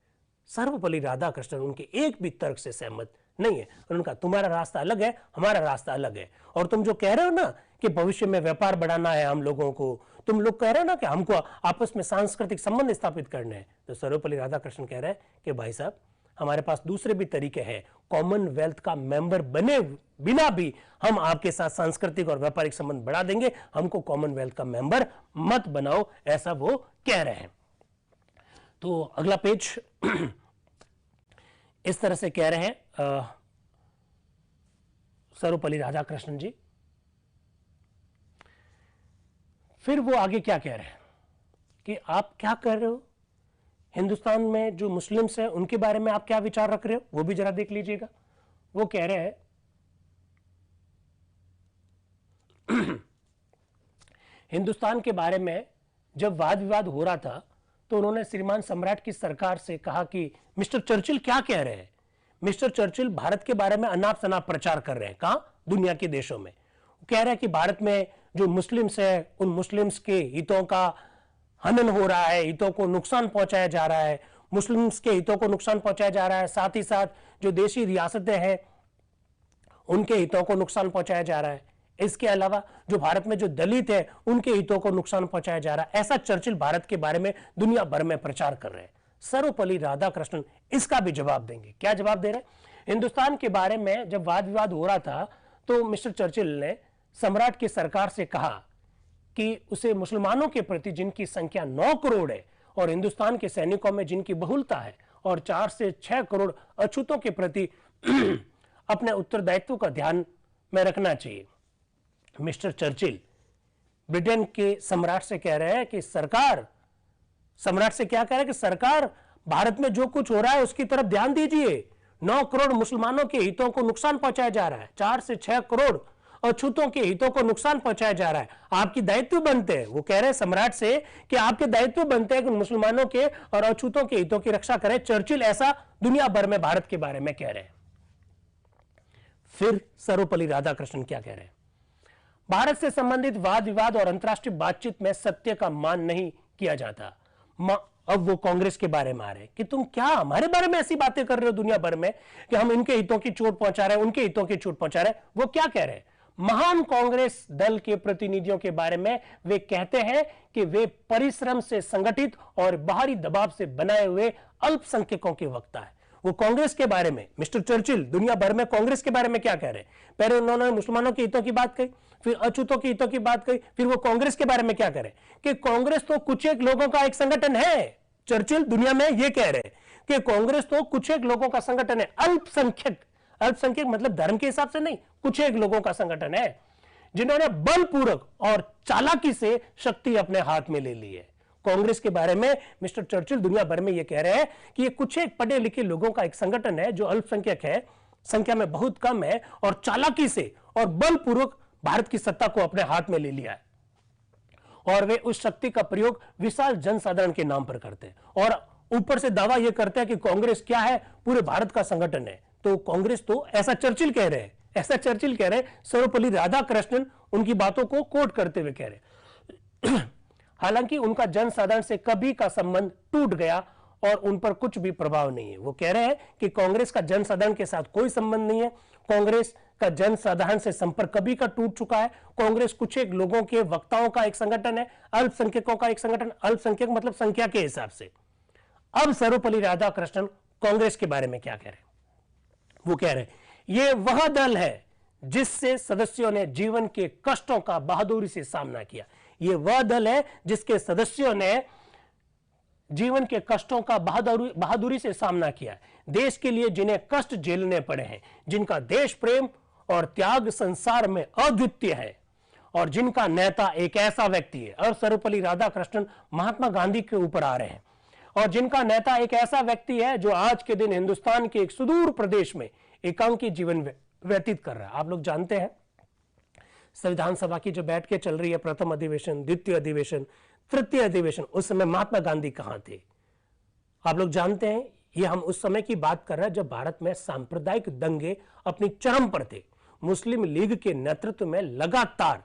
सर्वपल्ली राधाकृष्णन उनके एक भी तर्क से सहमत नहीं है। उन्होंने कहा तुम्हारा रास्ता अलग है, हमारा रास्ता अलग है। और तुम जो कह रहे हो ना कि भविष्य में व्यापार बढ़ाना है हम लोगों को, तुम लोग कह रहे हो ना कि हमको आपस में सांस्कृतिक संबंध स्थापित करने हैं, तो सर्वपल्ली राधाकृष्णन कह रहे हैं कि भाई साहब हमारे पास दूसरे भी तरीके हैं, कॉमनवेल्थ का मेंबर बने बिना भी हम आपके साथ सांस्कृतिक और व्यापारिक संबंध बढ़ा देंगे, हमको कॉमनवेल्थ का मेंबर मत बनाओ, ऐसा वो कह रहे हैं। तो अगला पेज इस तरह से कह रहे हैं सर्वपल्ली राधाकृष्णन जी। फिर वो आगे क्या कह रहे हैं कि आप क्या कर रहे हो, हिंदुस्तान में जो मुस्लिम्स हैं उनके बारे में आप क्या विचार रख रहे हो, वो भी जरा देख लीजिएगा। वो कह रहे हैं हिंदुस्तान के बारे में जब वाद विवाद हो रहा था तो उन्होंने श्रीमान सम्राट की सरकार से कहा कि मिस्टर चर्चिल क्या कह रहे हैं, मिस्टर चर्चिल भारत के बारे में अनाप शनाप प्रचार कर रहे हैं, कहां, दुनिया के देशों में। वो कह रहे हैं कि भारत में जो मुस्लिम्स है उन मुस्लिम्स के हितों का हनन हो रहा है, हितों को नुकसान पहुंचाया जा रहा है, मुस्लिम्स के हितों को नुकसान पहुंचाया जा रहा है, साथ ही साथ जो देशी रियासतें हैं उनके हितों को नुकसान पहुंचाया जा रहा है। इसके अलावा जो भारत में जो दलित है उनके हितों को नुकसान पहुंचाया जा रहा है। ऐसा चर्चिल भारत के बारे में दुनिया भर में प्रचार कर रहे हैं। सर्वपल्ली राधाकृष्णन इसका भी जवाब देंगे। क्या जवाब दे रहे हैं, हिंदुस्तान के बारे में जब वाद विवाद हो रहा था तो मिस्टर चर्चिल ने सम्राट की सरकार से कहा कि उसे मुसलमानों के प्रति जिनकी संख्या 9 करोड़ है और हिंदुस्तान के सैनिकों में जिनकी बहुलता है और 4 से 6 करोड़ अछूतों के प्रति अपने उत्तरदायित्व का ध्यान में रखना चाहिए। मिस्टर चर्चिल ब्रिटेन के सम्राट से कह रहे हैं कि सरकार, सम्राट से क्या कह रहे हैं कि सरकार भारत में जो कुछ हो रहा है उसकी तरफ ध्यान दीजिए। 9 करोड़ मुसलमानों के हितों को नुकसान पहुंचाया जा रहा है, 4 से 6 करोड़ अछूतों के हितों को नुकसान पहुंचाया जा रहा है, आपकी दायित्व बनते हैं। वो कह रहे हैं सम्राट से कि आपके दायित्व बनते हैं कि मुसलमानों के और अछूतों के हितों की रक्षा करें। चर्चिल ऐसा दुनिया भर में भारत के बारे में कह रहे हैं। फिर सर्वपल्ली राधाकृष्णन क्या कह रहे हैं, भारत से संबंधित वाद विवाद और अंतरराष्ट्रीय बातचीत में सत्य का मान नहीं किया जाता। अब वो कांग्रेस के बारे में आ रहे हैं कि तुम क्या हमारे बारे में ऐसी बातें कर रहे हो दुनिया भर में कि हम इनके हितों की चोट पहुंचा रहे हैं, उनके हितों की चोट पहुंचा रहे हैं। वो क्या कह रहे हैं, महान कांग्रेस दल के प्रतिनिधियों के बारे में वे कहते हैं कि वे परिश्रम से संगठित और बाहरी दबाव से बनाए हुए अल्पसंख्यकों के वक्ता है। वो कांग्रेस के बारे में, मिस्टर चर्चिल दुनिया भर में कांग्रेस के बारे में क्या कह रहे हैं, पहले उन्होंने मुसलमानों के हितों की बात कही, फिर अछूतों के हितों की बात कही, फिर वो कांग्रेस के बारे में क्या कह रहे हैं कि कांग्रेस तो कुछ एक लोगों का एक संगठन है। चर्चिल दुनिया में ये कह रहे हैं कि कांग्रेस तो कुछ एक लोगों का संगठन है, अल्पसंख्यक, अल्पसंख्यक मतलब धर्म के हिसाब से नहीं, कुछ एक लोगों का संगठन है जिन्होंने बलपूर्वक और चालाकी से शक्ति अपने हाथ में ले ली है। कांग्रेस के बारे में मिस्टर चर्चिल दुनिया भर में यह कह रहे हैं कि ये कुछ एक पढ़े लिखे लोगों का एक संगठन है जो अल्पसंख्यक है, संख्या में बहुत कम है और चालाकी से और बलपूर्वक भारत की सत्ता को अपने हाथ में ले लिया है और वे उस शक्ति का प्रयोग विशाल जनसाधारण के नाम पर करते हैं और ऊपर से दावा यह करते हैं कि कांग्रेस क्या है, पूरे भारत का संगठन है। तो कांग्रेस तो, ऐसा चर्चिल कह रहे हैं, ऐसा चर्चिल कह रहे हैं, सर्वपल्ली राधाकृष्णन उनकी बातों को कोट करते हुए कह रहे हैं। हालांकि उनका जनसाधारण से कभी का संबंध टूट गया और उन पर कुछ भी प्रभाव नहीं है। वो कह रहे हैं कि कांग्रेस का जनसाधारण के साथ कोई संबंध नहीं है, कांग्रेस का जनसाधारण से संपर्क कभी का टूट चुका है। कांग्रेस कुछ एक लोगों के वक्ताओं का एक संगठन है, अल्पसंख्यकों का एक संगठन, अल्पसंख्यक मतलब संख्या के हिसाब से। अब सर्वपल्ली राधाकृष्णन कांग्रेस के बारे में क्या कह रहे हैं, वो कह रहे हैं यह वह दल है जिससे सदस्यों ने जीवन के कष्टों का बहादुरी से सामना किया। यह वह दल है जिसके सदस्यों ने जीवन के कष्टों का बहादुरी से सामना किया, देश के लिए जिन्हें कष्ट झेलने पड़े हैं, जिनका देश प्रेम और त्याग संसार में अद्वितीय है और जिनका नेता एक ऐसा व्यक्ति है। और सर्वपल्ली राधाकृष्णन महात्मा गांधी के ऊपर आ रहे हैं और जिनका नेता एक ऐसा व्यक्ति है जो आज के दिन हिंदुस्तान के एक सुदूर प्रदेश में एकांकी जीवन व्यतीत कर रहा है। आप लोग जानते हैं संविधान सभा की जो बैठकें चल रही है, प्रथम अधिवेशन, द्वितीय अधिवेशन, तृतीय अधिवेशन, उस समय महात्मा गांधी कहां थे? आप लोग जानते हैं ये हम उस समय की बात कर रहे हैं जब भारत में सांप्रदायिक दंगे अपनी चरम पर थे। मुस्लिम लीग के नेतृत्व में लगातार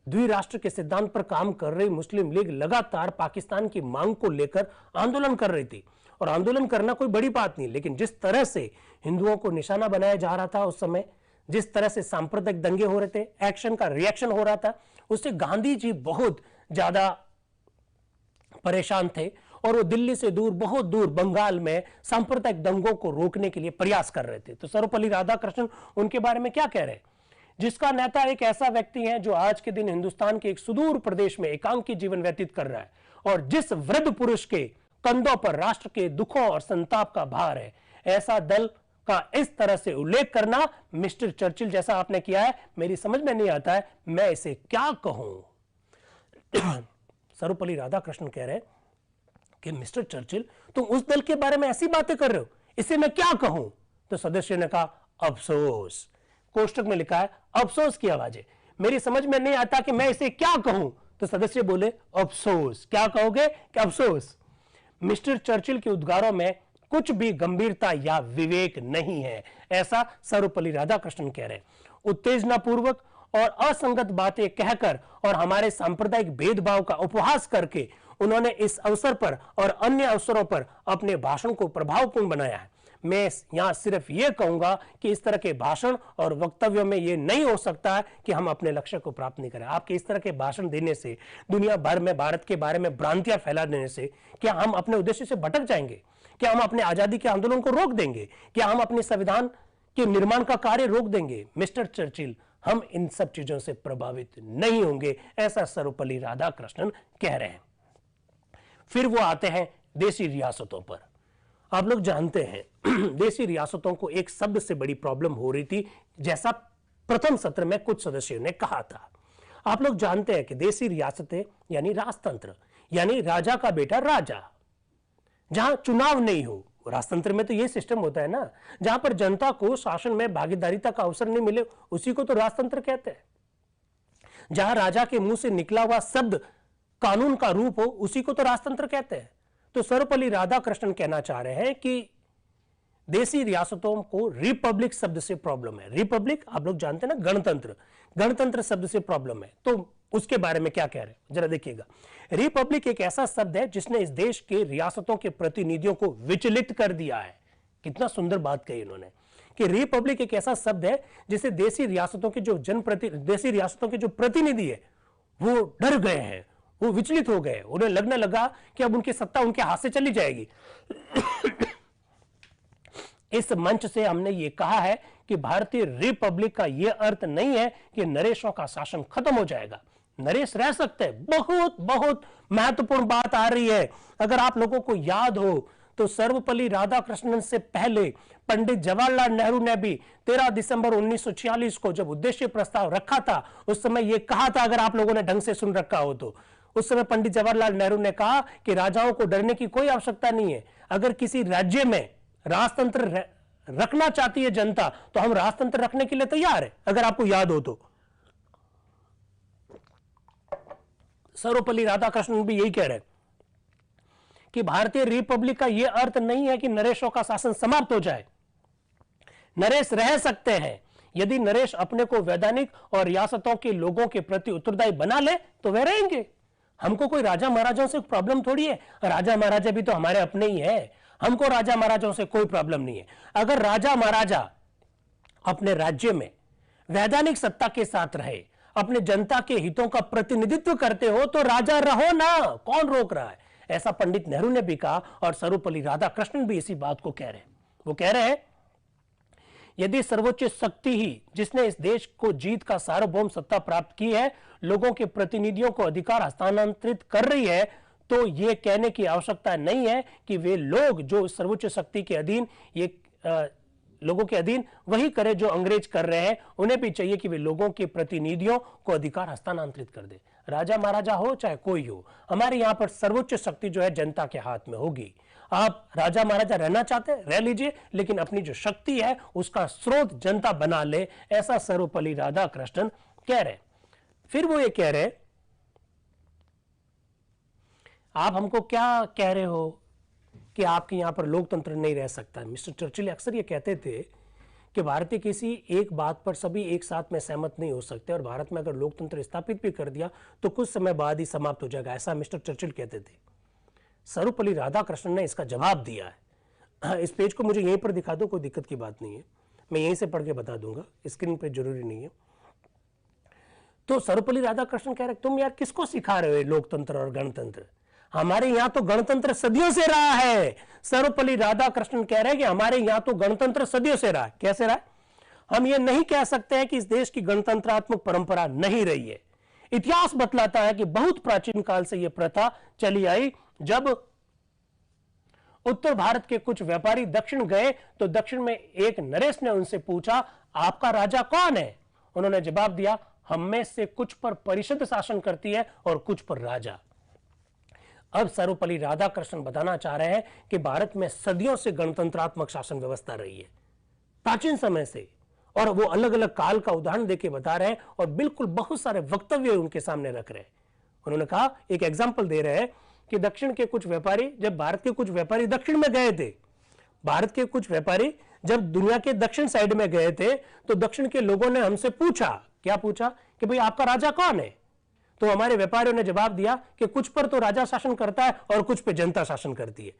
द्विराष्ट्र के सिद्धांत पर काम कर रही मुस्लिम लीग लगातार पाकिस्तान की मांग को लेकर आंदोलन कर रही थी और आंदोलन करना कोई बड़ी बात नहीं, लेकिन जिस तरह से हिंदुओं को निशाना बनाया जा रहा था उस समय, जिस तरह से सांप्रदायिक दंगे हो रहे थे, एक्शन का रिएक्शन हो रहा था, उससे गांधी जी बहुत ज्यादा परेशान थे और वो दिल्ली से दूर, बहुत दूर बंगाल में सांप्रदायिक दंगों को रोकने के लिए प्रयास कर रहे थे। तो सर्वपल्ली राधाकृष्णन उनके बारे में क्या कह रहे हैं? जिसका नेता एक ऐसा व्यक्ति है जो आज के दिन हिंदुस्तान के एक सुदूर प्रदेश में एकांकी जीवन व्यतीत कर रहा है, और जिस वृद्ध पुरुष के कंधों पर राष्ट्र के दुखों और संताप का भार है, ऐसा दल का इस तरह से उल्लेख करना मिस्टर चर्चिल जैसा आपने किया है, मेरी समझ में नहीं आता है, मैं इसे क्या कहूं। सर्वपल्ली राधाकृष्णन कह रहे हैं कि मिस्टर चर्चिल, तुम उस दल के बारे में ऐसी बातें कर रहे हो, इसे मैं क्या कहूं? तो सदस्य ने कहा अफसोस। कोष्टक में लिखा है अफसोस की आवाजें, मेरी समझ में नहीं आता कि मैं इसे क्या कहूं। तो सदस्य बोले अफसोस। क्या कहोगे? कि अफसोस। मिस्टर चर्चिल के उद्गारों में कुछ भी गंभीरता या विवेक नहीं है, ऐसा सर्वपल्ली राधाकृष्णन कह रहे हैं। उत्तेजनापूर्वक और असंगत बातें कहकर और हमारे सांप्रदायिक भेदभाव का उपहास करके उन्होंने इस अवसर पर और अन्य अवसरों पर अपने भाषण को प्रभावपूर्ण बनाया है। मैं यहां सिर्फ यह कहूंगा कि इस तरह के भाषण और वक्तव्यों में यह नहीं हो सकता है कि हम अपने लक्ष्य को प्राप्त नहीं करें। आपके इस तरह के भाषण देने से, दुनिया भर में भारत के बारे में भ्रांतियां फैला देने से क्या हम अपने उद्देश्य से भटक जाएंगे? क्या हम अपने आजादी के आंदोलन को रोक देंगे? क्या हम अपने संविधान के निर्माण का कार्य रोक देंगे? मिस्टर चर्चिल, हम इन सब चीजों से प्रभावित नहीं होंगे, ऐसा सर्वपल्ली राधाकृष्णन कह रहे हैं। फिर वो आते हैं देशी रियासतों पर। आप लोग जानते हैं देशी रियासतों को एक शब्द से बड़ी प्रॉब्लम हो रही थी, जैसा प्रथम सत्र में कुछ सदस्यों ने कहा था। आप लोग जानते हैं कि देशी रियासतें यानी राजतंत्र, यानी राजा का बेटा राजा, जहां चुनाव नहीं हो। राजतंत्र में तो यह सिस्टम होता है ना, जहां पर जनता को शासन में भागीदारिता का अवसर नहीं मिले, उसी को तो राजतंत्र कहते हैं। जहां राजा के मुंह से निकला हुआ शब्द कानून का रूप हो, उसी को तो राजतंत्र कहते हैं। तो सर्वपल्ली राधाकृष्णन कहना चाह रहे हैं कि देशी रियासतों को रिपब्लिक शब्द से प्रॉब्लम है। रिपब्लिक आप लोग जानते हैं ना, गणतंत्र, गणतंत्र शब्द से प्रॉब्लम है। तो उसके बारे में क्या कह रहे हैं जरा देखिएगा। रिपब्लिक एक ऐसा शब्द है जिसने इस देश के रियासतों के प्रतिनिधियों को विचलित कर दिया है। कितना सुंदर बात कही इन्होंने कि रिपब्लिक एक ऐसा शब्द है जिसे देशी रियासतों के जो देशी रियासतों के जो प्रतिनिधि है वो डर गए हैं, वो विचलित हो गए। उन्हें लगने लगा कि अब उनकी सत्ता उनके हाथ से चली जाएगी। इस मंच से हमने ये कहा है कि भारतीय रिपब्लिक का यह अर्थ नहीं है कि नरेशों का शासन खत्म हो जाएगा। नरेश रह सकते हैं। बहुत बहुत महत्वपूर्ण बात आ रही है। अगर आप लोगों को याद हो तो सर्वपल्ली राधाकृष्णन से पहले पंडित जवाहरलाल नेहरू ने भी 13 दिसंबर 1946 को जब उद्देश्य प्रस्ताव रखा था, उस समय यह कहा था, अगर आप लोगों ने ढंग से सुन रखा हो तो, उस समय पंडित जवाहरलाल नेहरू ने कहा कि राजाओं को डरने की कोई आवश्यकता नहीं है। अगर किसी राज्य में राजतंत्र रखना चाहती है जनता, तो हम राजतंत्र रखने के लिए तैयार है। अगर आपको याद हो तो सर्वपल्ली राधाकृष्णन भी यही कह रहे हैं कि भारतीय रिपब्लिक का यह अर्थ नहीं है कि नरेशों का शासन समाप्त हो जाए। नरेश रह सकते हैं। यदि नरेश अपने को वैधानिक और रियासतों के लोगों के प्रति उत्तरदायी बना ले तो वे रहेंगे। हमको कोई राजा महाराजाओं से प्रॉब्लम थोड़ी है। राजा महाराजा भी तो हमारे अपने ही है। हमको राजा महाराजाओं से कोई प्रॉब्लम नहीं है। अगर राजा महाराजा अपने राज्य में वैधानिक सत्ता के साथ रहे, अपने जनता के हितों का प्रतिनिधित्व करते हो, तो राजा रहो ना, कौन रोक रहा है? ऐसा पंडित नेहरू ने भी कहा और सर्वपल्ली राधाकृष्णन भी इसी बात को कह रहे हैं। वो कह रहे हैं यदि सर्वोच्च शक्ति ही जिसने इस देश को जीत का सार्वभौम सत्ता प्राप्त की है, लोगों के प्रतिनिधियों को अधिकार हस्तांतरित कर रही है, तो यह कहने की आवश्यकता नहीं है कि वे लोग जो सर्वोच्च शक्ति के अधीन, ये लोगों के अधीन वही करे जो अंग्रेज कर रहे हैं। उन्हें भी चाहिए कि वे लोगों के प्रतिनिधियों को अधिकार हस्तांतरित कर दे। राजा महाराजा हो चाहे कोई हो, हमारे यहां पर सर्वोच्च शक्ति जो है जनता के हाथ में होगी। आप राजा महाराजा रहना चाहते हैं, रह लीजिए, लेकिन अपनी जो शक्ति है उसका स्रोत जनता बना ले, ऐसा सर्वपल्ली राधाकृष्णन कह रहे हैं। फिर वो ये कह रहे, आप हमको क्या कह रहे हो कि आपके यहां पर लोकतंत्र नहीं रह सकता। मिस्टर चर्चिल अक्सर ये कहते थे कि भारतीय किसी एक बात पर सभी एक साथ में सहमत नहीं हो सकते, और भारत में अगर लोकतंत्र स्थापित भी कर दिया तो कुछ समय बाद ही समाप्त हो जाएगा, ऐसा मिस्टर चर्चिल कहते थे। सर्वपल्ली राधाकृष्णन ने इसका जवाब दिया है। इस पेज को मुझे यहीं पर दिखा दो, कोई दिक्कत की बात नहीं है, मैं यहीं से पढ़ के बता दूंगा, स्क्रीन पे जरूरी नहीं है। तो सर्वपल्ली राधाकृष्णन कह रहे तुम यार किसको सिखा रहे हो लोकतंत्र और गणतंत्र, हमारे यहां तो गणतंत्र सदियों से रहा है। सर्वपल्ली राधाकृष्णन कह रहे हैं कि हमारे यहां तो गणतंत्र सदियों से रहा है। कैसे रहा है? हम ये नहीं कह सकते हैं कि इस देश की गणतंत्रात्मक परंपरा नहीं रही है। इतिहास बतलाता है कि बहुत प्राचीन काल से यह प्रथा चली आई। जब उत्तर भारत के कुछ व्यापारी दक्षिण गए तो दक्षिण में एक नरेश ने उनसे पूछा, आपका राजा कौन है? उन्होंने जवाब दिया, हम में से कुछ पर परिषद शासन करती है और कुछ पर राजा। अब सर्वपल्ली राधाकृष्णन बताना चाह रहे हैं कि भारत में सदियों से गणतंत्रात्मक शासन व्यवस्था रही है, प्राचीन समय से, और वो अलग अलग काल का उदाहरण देके बता रहे हैं और बिल्कुल बहुत सारे वक्तव्य उनके सामने रख रहे हैं। उन्होंने कहा, एक एग्जाम्पल दे रहे हैं कि दक्षिण के कुछ व्यापारी, जब भारत के कुछ व्यापारी दक्षिण में गए थे, भारत के कुछ व्यापारी जब दुनिया के दक्षिण साइड में गए थे तो दक्षिण के लोगों ने हमसे पूछा, क्या पूछा कि भाई आपका राजा कौन है? तो हमारे व्यापारियों ने जवाब दिया कि कुछ पर तो राजा शासन करता है और कुछ पे जनता शासन करती है।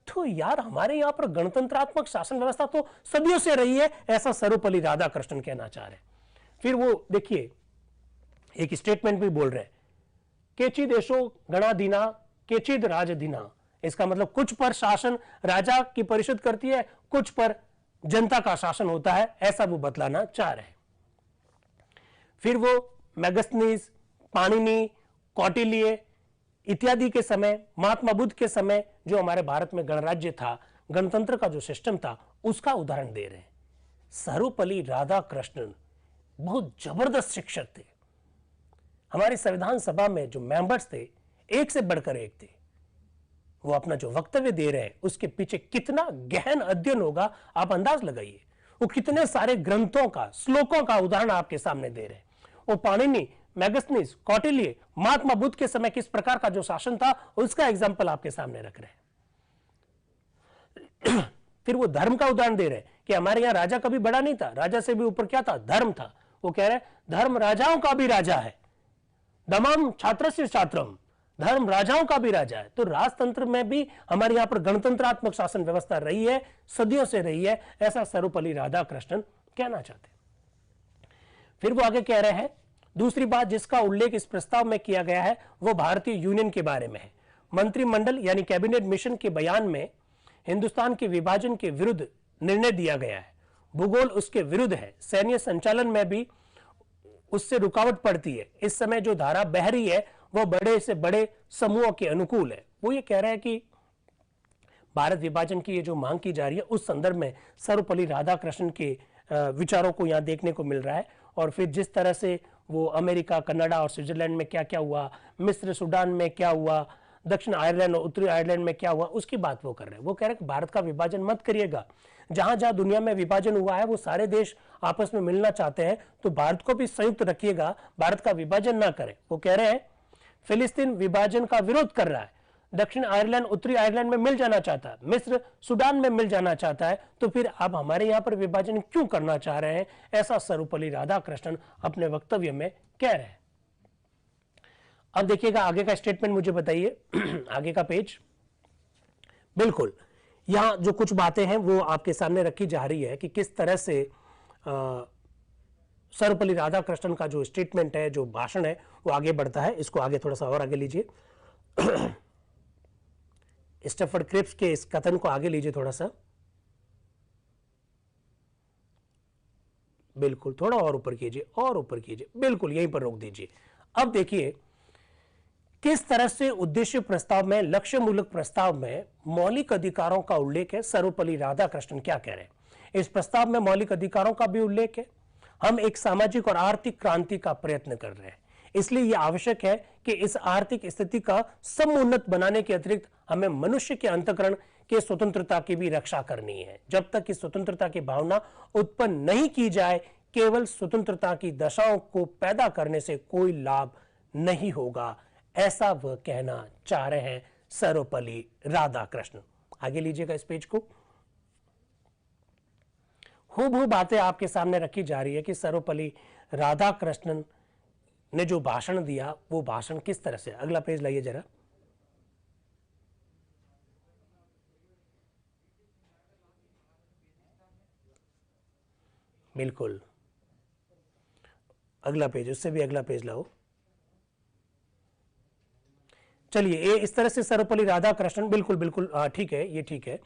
तो यार हमारे यहां पर गणतंत्रात्मक शासन व्यवस्था तो सदियों से रही है, ऐसा सर्वपल्ली राधाकृष्णन कहना चाह रहे हैं। फिर वो देखिए एक स्टेटमेंट भी बोल रहे हैं, केची देशो गणाधीना केचिद राजधीना। इसका मतलब कुछ पर शासन राजा की परिषद करती है, कुछ पर जनता का शासन होता है, ऐसा वो बतलाना चाह रहे हैं। फिर वो मैगस्थनीज, पाणिनि, कौटिल्य इत्यादि के समय, महात्मा बुद्ध के समय जो हमारे भारत में गणराज्य था, गणतंत्र का जो सिस्टम था, उसका उदाहरण दे रहे हैं। सर्वपल्ली राधाकृष्णन बहुत जबरदस्त शिक्षक थे। हमारी संविधान सभा में जो मेंबर्स थे, एक से बढ़कर एक थे। वो अपना जो वक्तव्य दे रहे हैं उसके पीछे कितना गहन अध्ययन होगा आप अंदाज लगाइए। वो कितने सारे ग्रंथों का, श्लोकों का उदाहरण आपके सामने दे रहे हैं। वो पाणिनि, मैगस्थनीज, कौटिल्य, महात्मा बुद्ध के समय किस प्रकार का जो शासन था उसका एग्जाम्पल आपके सामने रख रहे हैं। फिर वो धर्म का उदाहरण दे रहे हैं कि हमारे यहां राजा कभी बड़ा नहीं था, राजा से भी ऊपर क्या था? धर्म था। वो कह रहे हैं धर्म राजाओं का भी राजा है, दमम छात्रस्य छात्रम, धर्म राजाओं का भी राजा है। तो राजतंत्र में भी हमारे यहां पर गणतंत्रात्मक शासन व्यवस्था रही है, सदियों से रही है, ऐसा सर्वपल्ली राधाकृष्णन कहना चाहते हैं। फिर वो आगे कह रहे हैं, दूसरी बात जिसका उल्लेख इस प्रस्ताव में किया गया है वो भारतीय यूनियन के बारे में है। मंत्रिमंडल यानी कैबिनेट मिशन के बयान में हिंदुस्तान के विभाजन के विरुद्ध निर्णय दिया गया है। भूगोल उसके विरुद्ध है, सैन्य संचालन में भी उससे रुकावट पड़ती है। इस समय जो धारा बह रही है वो बड़े से बड़े समूहों के अनुकूल है। वो ये कह रहे हैं कि भारत विभाजन की ये जो मांग की जा रही है उस संदर्भ में सर्वपल्ली राधाकृष्णन के विचारों को यहाँ देखने को मिल रहा है। और फिर जिस तरह से वो अमेरिका, कनाडा और स्विट्जरलैंड में क्या क्या हुआ, मिस्र, सूडान में क्या हुआ, दक्षिण आयरलैंड और उत्तरी आयरलैंड में क्या हुआ, उसकी बात वो कर रहे हैं। वो कह रहे हैं कि भारत का विभाजन मत करिएगा। जहां जहां दुनिया में विभाजन हुआ है वो सारे देश आपस में मिलना चाहते हैं, तो भारत को भी संयुक्त रखिएगा, भारत का विभाजन ना करें। वो कह रहे हैं फिलिस्तीन विभाजन का विरोध कर रहा है, दक्षिण आयरलैंड उत्तरी आयरलैंड में मिल जाना चाहता है, मिस्र सूडान में मिल जाना चाहता है, तो फिर आप हमारे यहां पर विभाजन क्यों करना चाह रहे हैं? ऐसा सर्वपल्ली राधाकृष्णन अपने वक्तव्य में कह रहे हैं। अब देखिएगा आगे का स्टेटमेंट, मुझे बताइए आगे का पेज। बिल्कुल यहां जो कुछ बातें हैं वो आपके सामने रखी जा रही है कि किस तरह से सर्वपल्ली राधाकृष्णन का जो स्टेटमेंट है, जो भाषण है, वो आगे बढ़ता है। इसको आगे थोड़ा सा और आगे लीजिए। स्टैफर्ड क्रिप्स के इस कथन को आगे लीजिए थोड़ा सा, बिल्कुल थोड़ा और ऊपर कीजिए, और ऊपर कीजिए, बिल्कुल यहीं पर रोक दीजिए। अब देखिए किस तरह से उद्देश्य प्रस्ताव में, लक्ष्य मूलक प्रस्ताव में मौलिक अधिकारों का उल्लेख है। सर्वपल्ली राधाकृष्णन क्या कह रहे हैं? इस प्रस्ताव में मौलिक अधिकारों का भी उल्लेख है। हम एक सामाजिक और आर्थिक क्रांति का प्रयत्न कर रहे हैं, इसलिए यह आवश्यक है कि इस आर्थिक स्थिति का समुन्नत बनाने के अतिरिक्त हमें मनुष्य के अंतःकरण के स्वतंत्रता की भी रक्षा करनी है। जब तक इस स्वतंत्रता की भावना उत्पन्न नहीं की जाए, केवल स्वतंत्रता की दशाओं को पैदा करने से कोई लाभ नहीं होगा, ऐसा वह कहना चाह रहे हैं सर्वपल्ली राधाकृष्णन। आगे लीजिएगा इस पेज को। हूबहू बातें आपके सामने रखी जा रही है कि सर्वपल्ली राधाकृष्णन ने जो भाषण दिया वो भाषण किस तरह से। अगला पेज लाइए जरा। बिल्कुल, अगला पेज, उससे भी अगला पेज लाओ। चलिए, ये इस तरह से सर्वपल्ली राधाकृष्णन, बिल्कुल बिल्कुल ठीक है, ये ठीक है,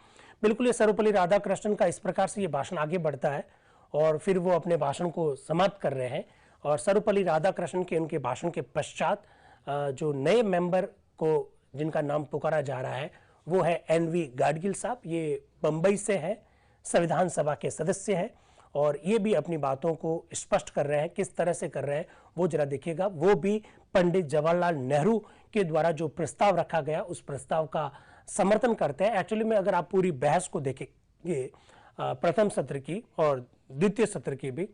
बिल्कुल ये सर्वपल्ली राधाकृष्णन का इस प्रकार से ये भाषण आगे बढ़ता है और फिर वो अपने भाषण को समाप्त कर रहे हैं। और सर्वपल्ली राधाकृष्णन के उनके भाषण के पश्चात जो नए मेंबर को जिनका नाम पुकारा जा रहा है वो है एनवी गाडगिल साहब। ये बंबई से है, संविधान सभा के सदस्य हैं और ये भी अपनी बातों को स्पष्ट कर रहे हैं। किस तरह से कर रहे हैं वो जरा देखिएगा। वो भी पंडित जवाहरलाल नेहरू के द्वारा जो प्रस्ताव रखा गया उस प्रस्ताव का समर्थन करते हैं। एक्चुअली में अगर आप पूरी बहस को देखेंगे प्रथम सत्र की और द्वितीय सत्र की भी,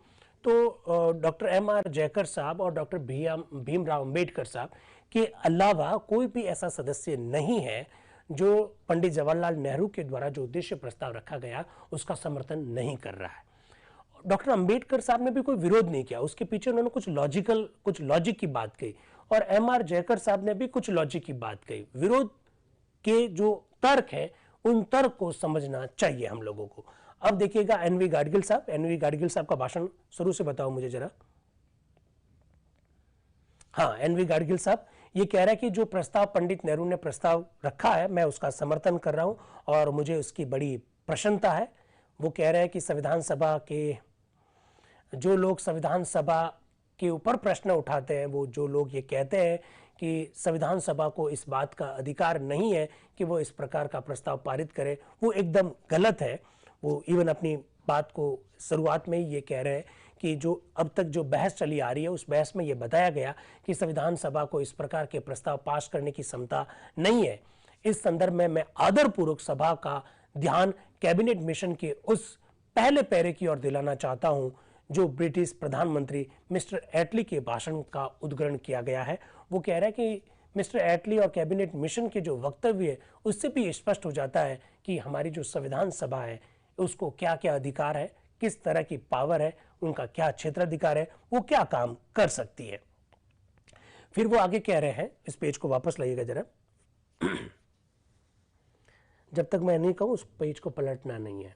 तो डॉक्टर एम.आर. जयकर साहब और डॉक्टर भीमराव अंबेडकर साहब के अलावा कोई भी ऐसा सदस्य नहीं है जो पंडित जवाहरलाल नेहरू के द्वारा जो उद्देश्य प्रस्ताव रखा गया उसका समर्थन नहीं कर रहा है। डॉक्टर अंबेडकर साहब ने भी कोई विरोध नहीं किया, उसके पीछे उन्होंने कुछ लॉजिक की बात कही और एम.आर. जयकर साहब ने भी कुछ लॉजिक की बात कही। विरोध के जो तर्क है उन तर्क को समझना चाहिए हम लोगों को। अब देखिएगा एनवी गाडगिल साहब, एनवी गाडगिल साहब का भाषण शुरू से बताओ मुझे जरा। हाँ, एनवी गाडगिल साहब ये कह रहा है कि जो प्रस्ताव पंडित नेहरू ने प्रस्ताव रखा है मैं उसका समर्थन कर रहा हूं और मुझे उसकी बड़ी प्रसन्नता है। वो कह रहे हैं कि संविधान सभा के जो लोग संविधान सभा के ऊपर प्रश्न उठाते हैं, वो जो लोग ये कहते हैं कि संविधान सभा को इस बात का अधिकार नहीं है कि वो इस प्रकार का प्रस्ताव पारित करे, वो एकदम गलत है। वो इवन अपनी बात को शुरुआत में ही ये कह रहे हैं कि जो अब तक जो बहस चली आ रही है उस बहस में ये बताया गया कि संविधान सभा को इस प्रकार के प्रस्ताव पास करने की क्षमता नहीं है। इस संदर्भ में मैं आदरपूर्वक सभा का ध्यान कैबिनेट मिशन के उस पहले पैरे की ओर दिलाना चाहता हूं जो ब्रिटिश प्रधानमंत्री मिस्टर एटली के भाषण का उद्धरण किया गया है। वो कह रहा है कि मिस्टर एटली और कैबिनेट मिशन के जो वक्तव्य है उससे भी स्पष्ट हो जाता है कि हमारी जो संविधान सभा है उसको क्या क्या अधिकार है, किस तरह की पावर है, उनका क्या क्षेत्राधिकार है, वो क्या काम कर सकती है। फिर वो आगे कह रहे हैं, इस पेज को वापस लाइएगा जरा। जब तक मैं नहीं कहूं उस पेज को पलटना नहीं है।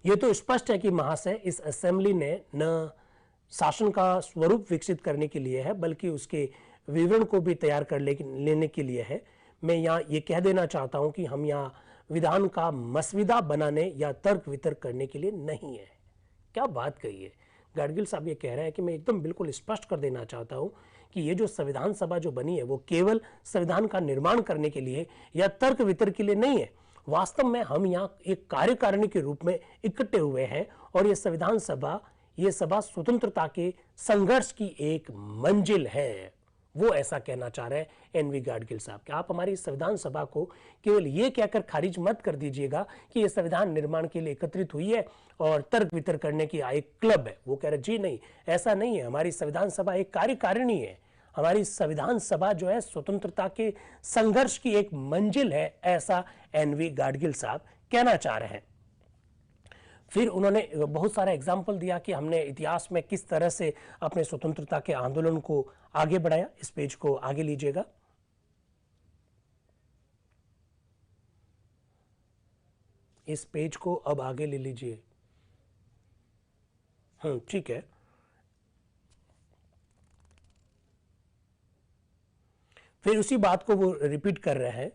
यह तो स्पष्ट है कि महाशय इस असेंबली ने न शासन का स्वरूप विकसित करने के लिए है बल्कि उसके विवरण को भी तैयार कर लेने के लिए है। मैं यहाँ ये कह देना चाहता हूं कि हम यहाँ विधान का मसविदा बनाने या तर्क वितर्क करने के लिए नहीं है। क्या बात कही है गाडगिल साहब, ये कह रहे हैं कि मैं एकदम बिल्कुल स्पष्ट कर देना चाहता हूं कि ये जो संविधान सभा जो बनी है वो केवल संविधान का निर्माण करने के लिए या तर्क वितर्क के लिए नहीं है। वास्तव में हम यहाँ एक कार्यकारिणी के रूप में इकट्ठे हुए हैं और ये संविधान सभा, ये सभा स्वतंत्रता के संघर्ष की एक मंजिल है। वो ऐसा कहना चाह रहे हैं एनवी गाडगिल साहब कि आप हमारी संविधान सभा को केवल ये कहकर खारिज मत कर दीजिएगा कि ये संविधान निर्माण के लिए एकत्रित हुई है और तर्क वितर्क करने की एक क्लब है। वो कह रहे जी नहीं, ऐसा नहीं है, हमारी संविधान सभा एक कार्यकारिणी है। हमारी संविधान सभा जो है स्वतंत्रता के संघर्ष की एक मंजिल है, ऐसा एनवी गाडगिल साहब कहना चाह रहे हैं। फिर उन्होंने बहुत सारा एग्जाम्पल दिया कि हमने इतिहास में किस तरह से अपने स्वतंत्रता के आंदोलन को आगे बढ़ाया। इस पेज को आगे लीजिएगा। इस पेज को अब आगे ले लीजिए। ठीक है। फिर उसी बात को वो रिपीट कर रहे हैं।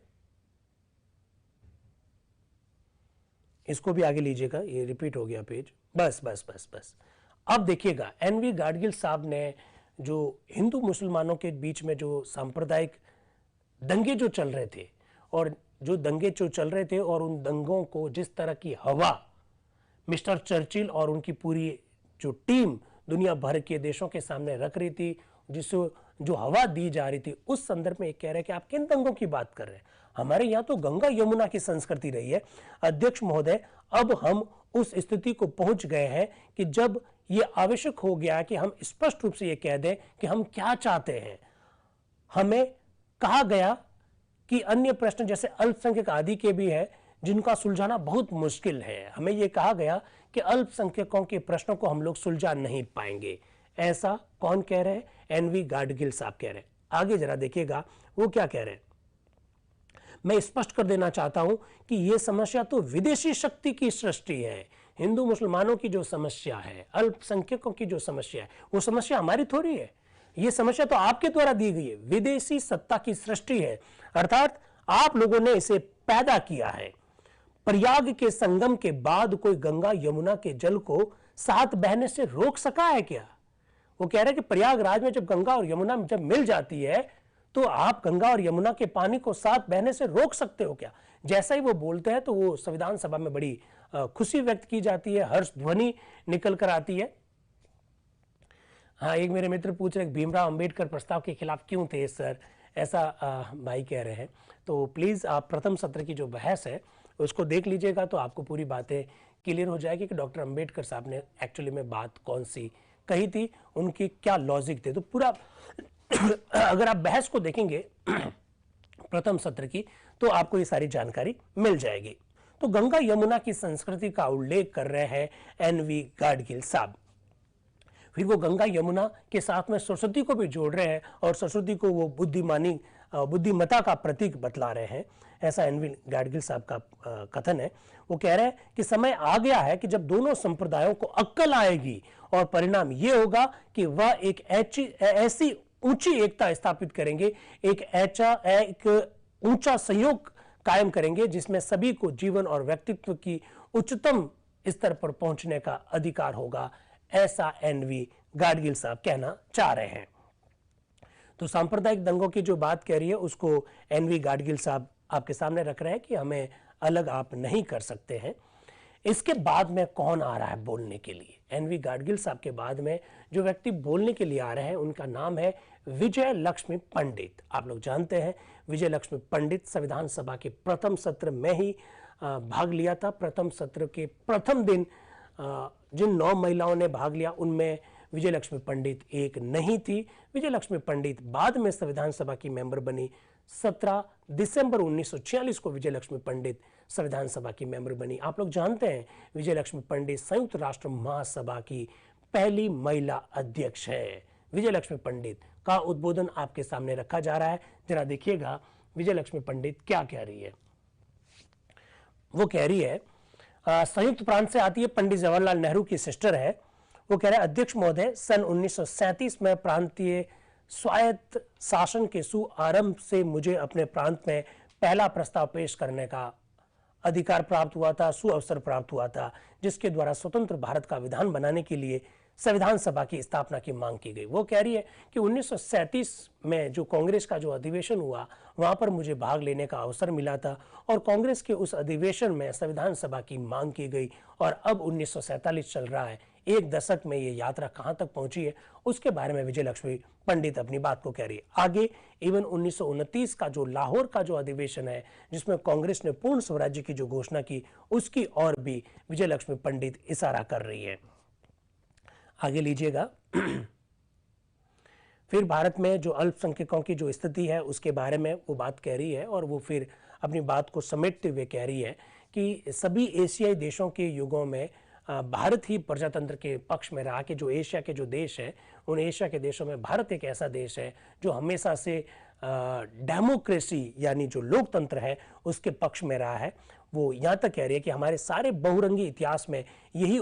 इसको भी आगे लीजिएगा, ये रिपीट हो गया पेज। बस बस बस बस। अब देखिएगा एनवी गाडगिल साहब ने जो हिंदू मुसलमानों के बीच में जो सांप्रदायिक दंगे जो चल रहे थे और जो दंगे जो चल रहे थे और उन दंगों को जिस तरह की हवा मिस्टर चर्चिल और उनकी पूरी जो टीम दुनिया भर के देशों के सामने रख रही थी, जिससे जो हवा दी जा रही थी, उस संदर्भ में कह रहे हैं कि आप किन दंगों की बात कर रहे हैं। हमारे यहाँ तो गंगा यमुना की संस्कृति रही है। अध्यक्ष महोदय, अब हम उस स्थिति को पहुंच गए हैं कि जब ये आवश्यक हो गया कि हम स्पष्ट रूप से ये कह दें कि हम क्या चाहते हैं। हमें कहा गया कि अन्य प्रश्न जैसे अल्पसंख्यक आदि के भी है जिनका सुलझाना बहुत मुश्किल है। हमें यह कहा गया कि अल्पसंख्यकों के प्रश्नों को हम लोग सुलझा नहीं पाएंगे। ऐसा कौन कह रहे हैं? एनवी गाडगिल साहब कह रहे हैं। आगे जरा देखिएगा वो क्या कह रहे हैं। मैं स्पष्ट कर देना चाहता हूं कि यह समस्या तो विदेशी शक्ति की सृष्टि है। हिंदू मुसलमानों की जो समस्या है, अल्पसंख्यकों की जो समस्या है, वो समस्या हमारी थोड़ी है। ये समस्या तो आपके द्वारा दी गई है, विदेशी सत्ता की सृष्टि है, अर्थात आप लोगों ने इसे पैदा किया है। प्रयाग के संगम के बाद कोई गंगा यमुना के जल को साथ बहने से रोक सका है क्या? वो कह रहे हैं कि प्रयागराज में जब गंगा और यमुना जब मिल जाती है तो आप गंगा और यमुना के पानी को साथ बहने से रोक सकते हो क्या? जैसा ही वो बोलते हैं तो वो संविधान सभा में बड़ी खुशी व्यक्त की जाती है, हर्ष ध्वनि निकल कर आती है। हाँ, एक मेरे मित्र पूछ रहे भीमराव अंबेडकर प्रस्ताव के खिलाफ क्यों थे सर, ऐसा भाई कह रहे हैं। तो प्लीज़ आप प्रथम सत्र की जो बहस है उसको देख लीजिएगा तो आपको पूरी बातें क्लियर हो जाएगी कि डॉक्टर अंबेडकर साहब ने एक्चुअली में बात कौन सी कही थी, उनकी क्या लॉजिक थे। तो पूरा अगर आप बहस को देखेंगे प्रथम सत्र की तो आपको ये सारी जानकारी मिल जाएगी। तो गंगा यमुना की संस्कृति का उल्लेख कर रहे हैं एनवी गाडगिल साहब। फिर वो गंगा यमुना के साथ में सरस्वती को भी जोड़ रहे हैं और सरस्वती को वो बुद्धिमता का प्रतीक बतला रहे हैं, ऐसा एनवी गाडगिल साहब का कथन है। वो कह रहे हैं कि समय आ गया है कि जब दोनों संप्रदायों को अक्ल आएगी और परिणाम ये होगा कि वह एक ऐसी ऊंची एकता स्थापित करेंगे, एक ऊंचा सहयोग कायम करेंगे जिसमें सभी को जीवन और व्यक्तित्व की उच्चतम स्तर पर पहुंचने का अधिकार होगा, ऐसा एनवी गाडगिल साहब कहना चाह रहे हैं। तो सांप्रदायिक दंगों की जो बात कह रही है उसको एनवी गाडगिल साहब आपके सामने रख रहे हैं कि हमें अलग आप नहीं कर सकते हैं। इसके बाद में कौन आ रहा है बोलने के लिए? एनवी गाडगिल साहब के बाद में जो व्यक्ति बोलने के लिए आ रहे हैं उनका नाम है विजय लक्ष्मी पंडित। आप लोग जानते हैं विजय लक्ष्मी पंडित संविधान सभा के प्रथम सत्र में ही भाग लिया था। प्रथम सत्र के प्रथम दिन जिन 9 महिलाओं ने भाग लिया उनमें विजय लक्ष्मी पंडित एक नहीं थी। विजय लक्ष्मी पंडित बाद में संविधान सभा की मेंबर बनी। 17 दिसंबर 1946 को विजय लक्ष्मी पंडित संविधान सभा की मेंबर बनी। आप लोग जानते हैं विजय लक्ष्मी पंडित संयुक्त राष्ट्र महासभा की पहली महिला अध्यक्ष है। विजय लक्ष्मी पंडित का उद्बोधन आपके सामने रखा जा रहा है, जरा देखिएगा विजय लक्ष्मी पंडित क्या कह रही है। वो कह रही है संयुक्त प्रांत से आती है, पंडित जवाहरलाल नेहरू की सिस्टर है। वो कह रहे हैं अध्यक्ष महोदय, सन 1937 में प्रांतीय स्वायत्त शासन के शुभारंभ से मुझे अपने प्रांत में पहला प्रस्ताव पेश करने का अधिकार प्राप्त हुआ था, सुअवसर प्राप्त हुआ था, जिसके द्वारा स्वतंत्र भारत का विधान बनाने के लिए संविधान सभा की स्थापना की मांग की गई। वो कह रही है कि 1937 में जो कांग्रेस का जो अधिवेशन हुआ वहां पर मुझे भाग लेने का अवसर मिला था और कांग्रेस के उस अधिवेशन में संविधान सभा की मांग की गई और अब 1947 चल रहा है। एक दशक में ये यात्रा कहां तक पहुंची है उसके बारे में विजय लक्ष्मी पंडित अपनी बात को कह रही है। आगे इवन 1929 का जो लाहौर का जो अधिवेशन है जिसमें कांग्रेस ने पूर्ण स्वराज्य की जो घोषणा की उसकी और भी विजय लक्ष्मी पंडित इशारा कर रही है। आगे लीजिएगा। फिर भारत में जो अल्पसंख्यकों की जो स्थिति है उसके बारे में वो बात कह रही है और वो फिर अपनी बात को समेटते हुए कह रही है कि सभी एशियाई देशों के युगों में भारत ही प्रजातंत्र के पक्ष में रहा कि जो एशिया के जो देश है उन एशिया के देशों में भारत एक ऐसा देश है जो हमेशा से डेमोक्रेसी यानी जो लोकतंत्र है उसके पक्ष में रहा है। वो यहाँ तक कह रही है कि हमारे सारे बहुरंगी इतिहास में यही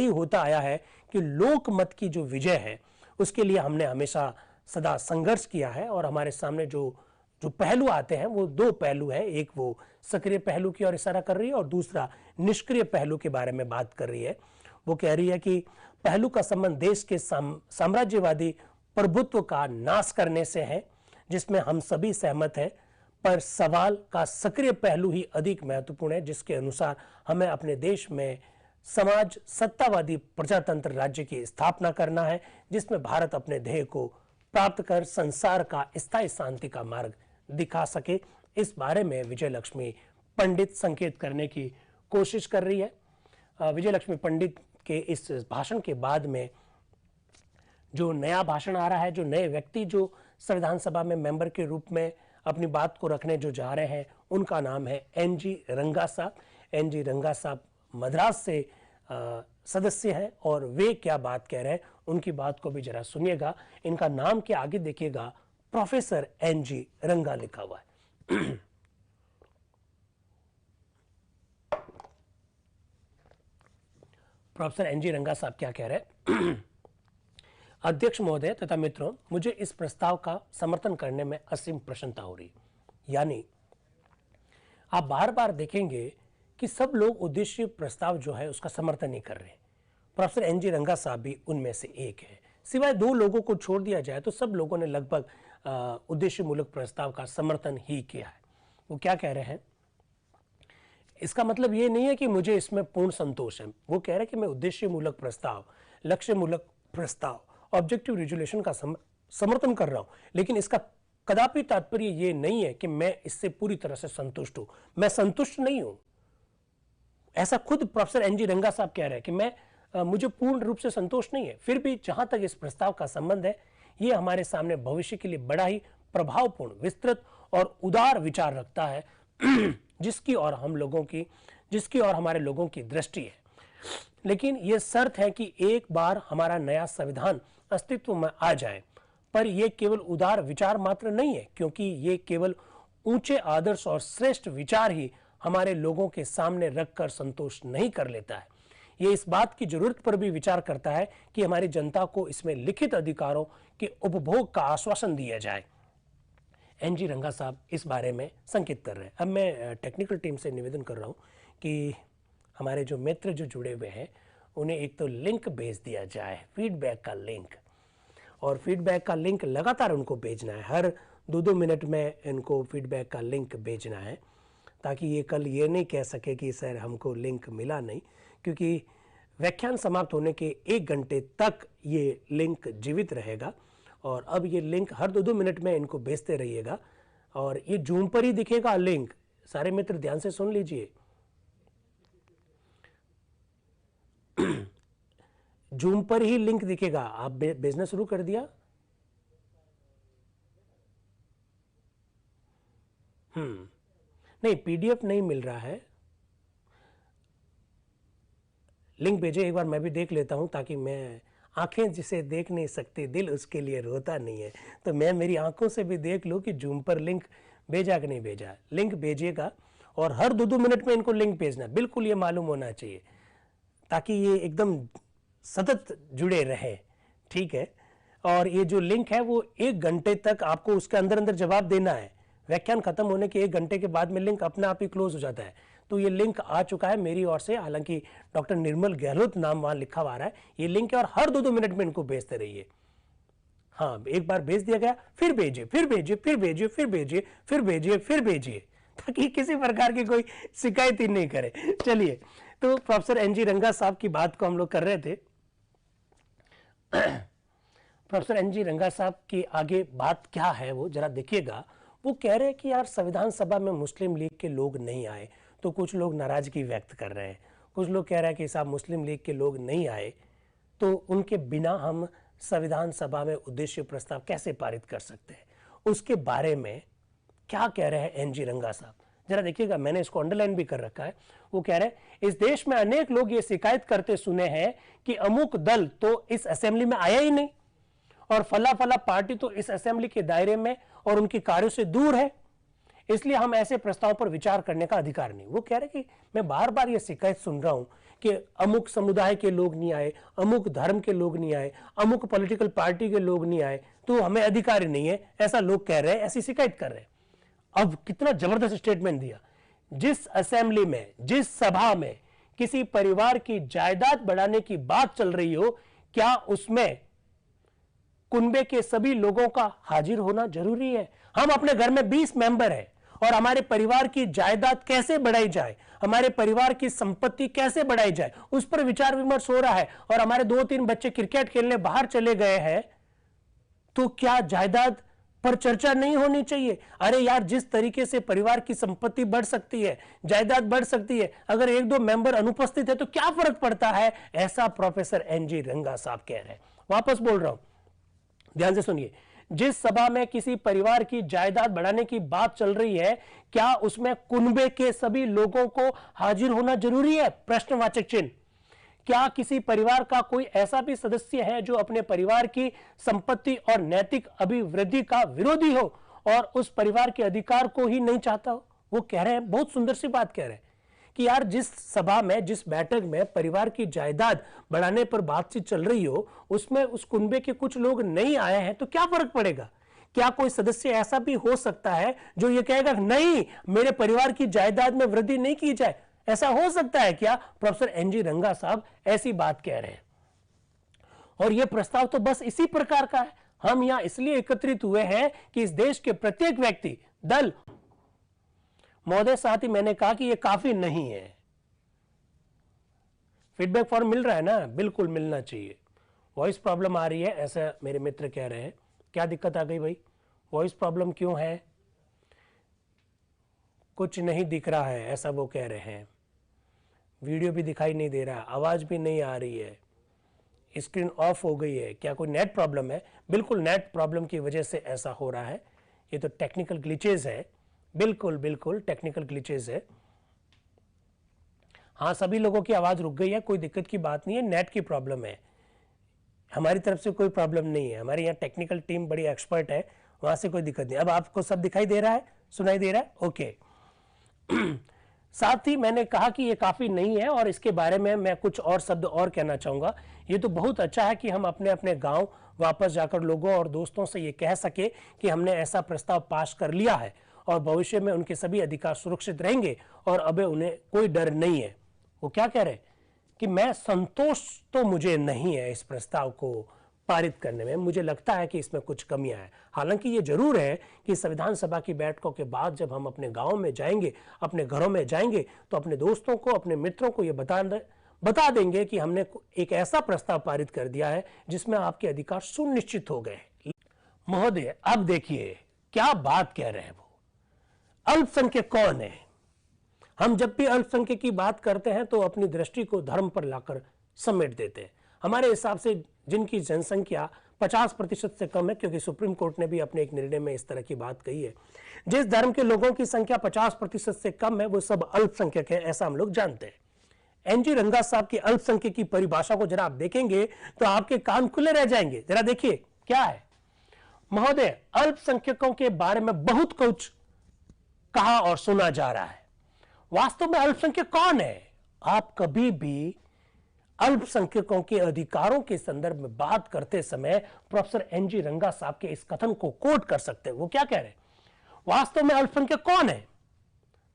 होता आया है कि लोकमत की जो विजय है उसके लिए हमने हमेशा सदा संघर्ष किया है और हमारे सामने जो पहलू आते हैं वो 2 पहलू है, एक वो सक्रिय पहलू की ओर इशारा कर रही है और दूसरा निष्क्रिय पहलू के बारे में बात कर रही है। वो कह रही है कि पहलू का संबंध देश के साम्राज्यवादी प्रभुत्व का नाश करने से है जिसमें हम सभी सहमत हैं, पर सवाल का सक्रिय पहलू ही अधिक महत्वपूर्ण है जिसके अनुसार हमें अपने देश में समाज सत्तावादी प्रजातंत्र राज्य की स्थापना करना है जिसमें भारत अपने ध्येय को प्राप्त कर संसार का स्थायी शांति का मार्ग दिखा सके। इस बारे में विजय लक्ष्मी पंडित संकेत करने की कोशिश कर रही है। विजय लक्ष्मी पंडित के इस भाषण के बाद में जो नया भाषण आ रहा है, जो नए व्यक्ति जो संविधान सभा में मेंबर के रूप में अपनी बात को रखने जो जा रहे हैं उनका नाम है एनजी रंगा साहब। एनजी रंगा साहब मद्रास से सदस्य हैं और वे क्या बात कह रहे हैं उनकी बात को भी जरा सुनिएगा। इनका नाम के आगे देखिएगा प्रोफेसर एनजी रंगा लिखा हुआ है। प्रोफेसर एनजी रंगा साहब क्या कह रहे हैं? अध्यक्ष महोदय तथा मित्रों, मुझे इस प्रस्ताव का समर्थन करने में असीम प्रसन्नता हो रही। यानी आप बार बार देखेंगे कि सब लोग उद्देश्य प्रस्ताव जो है उसका समर्थन नहीं कर रहे। प्रोफेसर एनजी रंगा साहब भी उनमें से एक है। सिवाय 2 लोगों को छोड़ दिया जाए तो सब लोगों ने लगभग उद्देश्य मूलक प्रस्ताव का समर्थन ही किया है। वो क्या कह रहे हैं? इसका मतलब ये नहीं है कि मुझे इसमें पूर्ण संतोष है। वो कह रहे हैं कि मैं उद्देश्य मूलक प्रस्ताव, लक्ष्य मूलक प्रस्ताव, ऑब्जेक्टिव रिजोल्यूशन का समर्थन कर रहा हूं, लेकिन इसका कदापि तात्पर्य ये नहीं है कि मैं इससे पूरी तरह से संतुष्ट हूं। मैं संतुष्ट नहीं हूं, ऐसा खुद प्रोफेसर एनजी रंगा साहब कह रहे हैं कि मुझे पूर्ण रूप से संतोष नहीं है। फिर भी जहां तक इस प्रस्ताव का संबंध है, ये हमारे सामने भविष्य के लिए बड़ा ही प्रभावपूर्ण, विस्तृत और उदार विचार रखता है जिसकी और हमारे लोगों की दृष्टि है। लेकिन यह शर्त है कि एक बार हमारा नया संविधान अस्तित्व में आ जाए, पर यह केवल उदार विचार मात्र नहीं है, क्योंकि ये केवल ऊंचे आदर्श और श्रेष्ठ विचार ही हमारे लोगों के सामने रखकर संतोष नहीं कर लेता है। ये इस बात की जरूरत पर भी विचार करता है कि हमारी जनता को इसमें लिखित अधिकारों के उपभोग का आश्वासन दिया जाए। एनजी रंगा साहब इस बारे में संकेत कर रहे हैं। अब मैं टेक्निकल टीम से निवेदन कर रहा हूं कि हमारे जो मित्र जो जुड़े हुए हैं उन्हें एक तो लिंक भेज दिया जाए, फीडबैक का लिंक, और फीडबैक का लिंक लगातार उनको भेजना है। हर 2-2 मिनट में इनको फीडबैक का लिंक भेजना है, ताकि ये कल ये नहीं कह सके कि सर हमको लिंक मिला नहीं, क्योंकि व्याख्यान समाप्त होने के 1 घंटे तक ये लिंक जीवित रहेगा। और अब ये लिंक हर 2-2 मिनट में इनको भेजते रहिएगा, और ये जूम पर ही दिखेगा लिंक। सारे मित्र ध्यान से सुन लीजिए, जूम पर ही लिंक दिखेगा। आप भेजना शुरू कर दिया? नहीं, पीडीएफ नहीं मिल रहा है। लिंक भेजे, एक बार मैं भी देख लेता हूं, ताकि मैं, आंखें जिसे देख नहीं सकती दिल उसके लिए रोता नहीं है, तो मैं मेरी आंखों से भी देख लूं कि जूम पर लिंक भेजा कि नहीं भेजा। लिंक भेजिएगा, और हर 2-2 मिनट में इनको लिंक भेजना, बिल्कुल ये मालूम होना चाहिए, ताकि ये एकदम सतत जुड़े रहे। ठीक है? और ये जो लिंक है वो 1 घंटे तक आपको उसके अंदर अंदर जवाब देना है। व्याख्यान खत्म होने के 1 घंटे के बाद में लिंक अपने आप ही क्लोज हो जाता है। तो ये लिंक आ चुका है मेरी ओर से, हालांकि डॉक्टर निर्मल गहलोत नाम वहां लिखा हुआ आ रहा है। ये लिंक है, और हर 2-2 मिनट में इनको भेजते रहिए। हाँ, एक बार भेज दिया गया, फिर भेजिए, फिर भेजिए, फिर भेजिए, फिर भेजिए, फिर भेजिए, फिर भेजिए, ताकि किसी प्रकार की कोई शिकायत ही नहीं करे। चलिए, तो प्रोफेसर एनजी रंगा साहब की बात को हम लोग कर रहे थे। प्रोफेसर एनजी रंगा साहब की आगे बात क्या है वो जरा देखिएगा। वो कह रहे हैं कि यार संविधान सभा में मुस्लिम लीग के लोग नहीं आए, तो कुछ लोग नाराजगी व्यक्त कर रहे हैं। कुछ लोग कह रहे हैं कि साहब मुस्लिम लीग के लोग नहीं आए तो उनके बिना हम संविधान सभा में उद्देश्य प्रस्ताव कैसे पारित कर सकते हैं। उसके बारे में क्या कह रहे हैं एनजी रंगा साहब, जरा देखिएगा। मैंने इसको अंडरलाइन भी कर रखा है। वो कह रहे हैं, इस देश में अनेक लोग ये शिकायत करते सुने हैं कि अमुक दल तो इस असेंबली में आया ही नहीं, और फला फला पार्टी तो इस असेंबली के दायरे में और उनके कार्यों से दूर है, इसलिए हम ऐसे प्रस्ताव पर विचार करने का अधिकार नहीं। वो कह रहे कि मैं बार बार ये शिकायत सुन रहा हूं कि अमुक समुदाय के लोग नहीं आए, अमुक धर्म के लोग नहीं आए, अमुक पॉलिटिकल पार्टी के लोग नहीं आए, तो हमें अधिकार नहीं है, ऐसा लोग कह रहे हैं, ऐसी शिकायत कर रहे हैं। अब कितना जबरदस्त स्टेटमेंट दिया। जिस असेंबली में, जिस सभा में किसी परिवार की जायदाद बढ़ाने की बात चल रही हो, क्या उसमें कुनबे के सभी लोगों का हाजिर होना जरूरी है? हम अपने घर में 20 मेंबर हैं, और हमारे परिवार की जायदाद कैसे बढ़ाई जाए, हमारे परिवार की संपत्ति कैसे बढ़ाई जाए, उस पर विचार विमर्श हो रहा है। और हमारे 2-3 बच्चे क्रिकेट खेलने बाहर चले गए हैं, तो क्या जायदाद पर चर्चा नहीं होनी चाहिए? अरे यार, जिस तरीके से परिवार की संपत्ति बढ़ सकती है, जायदाद बढ़ सकती है, अगर 1-2 मेंबर अनुपस्थित है तो क्या फर्क पड़ता है? ऐसा प्रोफेसर एनजी रंगा साहब कह रहे हैं। वापस बोल रहा हूं, ध्यान से सुनिए। जिस सभा में किसी परिवार की जायदाद बढ़ाने की बात चल रही है, क्या उसमें कुनबे के सभी लोगों को हाजिर होना जरूरी है? प्रश्नवाचक चिन्ह। क्या किसी परिवार का कोई ऐसा भी सदस्य है जो अपने परिवार की संपत्ति और नैतिक अभिवृद्धि का विरोधी हो और उस परिवार के अधिकार को ही नहीं चाहता हो? वो कह रहे हैं, बहुत सुंदर सी बात कह रहे हैं कि यार जिस सभा में, जिस बैठक में परिवार की जायदाद बढ़ाने पर बातचीत चल रही हो, उसमें उस कुनबे के कुछ लोग नहीं आए हैं तो क्या फर्क पड़ेगा? क्या कोई सदस्य ऐसा भी हो सकता है जो ये कहेगा नहीं, मेरे परिवार की जायदाद में वृद्धि नहीं की जाए? ऐसा हो सकता है क्या? प्रोफेसर एनजी रंगा साहब ऐसी बात कह रहे हैं। और यह प्रस्ताव तो बस इसी प्रकार का है। हम यहां इसलिए एकत्रित हुए हैं कि इस देश के प्रत्येक व्यक्ति, दल, महोदय साथ ही मैंने कहा कि यह काफी नहीं है। फीडबैक फॉर्म मिल रहा है ना? बिल्कुल मिलना चाहिए। वॉइस प्रॉब्लम आ रही है ऐसा मेरे मित्र कह रहे हैं। क्या दिक्कत आ गई भाई? वॉइस प्रॉब्लम क्यों है? कुछ नहीं दिख रहा है ऐसा वो कह रहे हैं। वीडियो भी दिखाई नहीं दे रहा, आवाज भी नहीं आ रही है, स्क्रीन ऑफ हो गई है। क्या कोई नेट प्रॉब्लम है? बिल्कुल नेट प्रॉब्लम की वजह से ऐसा हो रहा है। ये तो टेक्निकल ग्लिचेज है, बिल्कुल बिल्कुल टेक्निकल ग्लिचेज है। हाँ, सभी लोगों की आवाज रुक गई है, कोई दिक्कत की बात नहीं है, नेट की प्रॉब्लम है। हमारी तरफ से कोई प्रॉब्लम नहीं है, हमारी यहाँ टेक्निकल टीम बड़ी एक्सपर्ट है, वहां से कोई दिक्कत नहीं। अब आपको सब दिखाई दे रहा है, सुनाई दे रहा है? ओके। साथ ही मैंने कहा कि ये काफी नहीं है और इसके बारे में मैं कुछ और शब्द और कहना चाहूंगा। ये तो बहुत अच्छा है कि हम अपने अपने गांव वापस जाकर लोगों और दोस्तों से ये कह सके कि हमने ऐसा प्रस्ताव पास कर लिया है और भविष्य में उनके सभी अधिकार सुरक्षित रहेंगे और अब उन्हें कोई डर नहीं है। वो क्या कह रहे कि मैं संतोष तो मुझे नहीं है इस प्रस्ताव को पारित करने में, मुझे लगता है कि इसमें कुछ कमियां हैं। हालांकि ये जरूर है कि संविधान सभा की बैठकों के बाद जब हम अपने गांव में जाएंगे, अपने घरों में जाएंगे, तो अपने दोस्तों को, अपने मित्रों को ये बता देंगे कि हमने एक ऐसा प्रस्ताव पारित कर दिया है जिसमें आपके अधिकार सुनिश्चित हो गए। महोदय, अब देखिए क्या बात कह रहे हैं वो। अल्पसंख्यक कौन है? हम जब भी अल्पसंख्यक की बात करते हैं तो अपनी दृष्टि को धर्म पर लाकर समेट देते हैं। हमारे हिसाब से जिनकी जनसंख्या 50% से कम है, क्योंकि सुप्रीम कोर्ट ने भी अपने एक निर्णय में इस तरह की बात कही है, जिस धर्म के लोगों की संख्या 50% से कम है वो सब अल्पसंख्यक है, ऐसा हम लोग जानते हैं। एनजी रंगा साहब की अल्पसंख्यक की परिभाषा को जरा आप देखेंगे तो आपके कान खुले रह जाएंगे। जरा देखिए क्या है। महोदय, अल्पसंख्यकों के बारे में बहुत कुछ कहा और सुना जा रहा है। वास्तव में अल्पसंख्यक कौन है? आप कभी भी अल्पसंख्यकों के अधिकारों के संदर्भ में बात करते समय प्रोफेसर एनजी रंगा साहब के इस कथन को कोट कर सकते हैं। वो क्या कह रहे हैं? वास्तव में अल्पसंख्यक कौन है?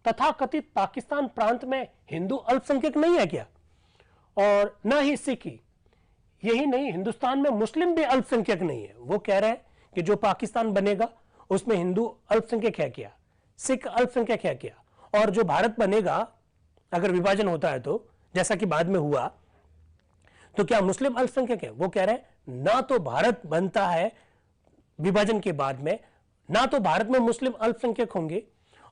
तथाकथित पाकिस्तान प्रांत में हिंदू अल्पसंख्यक नहीं है क्या? और न ही सिख ही, यही नहीं, हिंदुस्तान में मुस्लिम भी अल्पसंख्यक नहीं है। वो कह रहे हैं कि जो पाकिस्तान बनेगा उसमें हिंदू अल्पसंख्यक है क्या, सिख अल्पसंख्यक है क्या, और जो भारत बनेगा अगर विभाजन होता है तो, जैसा कि बाद में हुआ, तो क्या मुस्लिम अल्पसंख्यक है? वो कह रहे हैं ना तो भारत बनता है विभाजन के बाद में, ना तो भारत में मुस्लिम अल्पसंख्यक होंगे,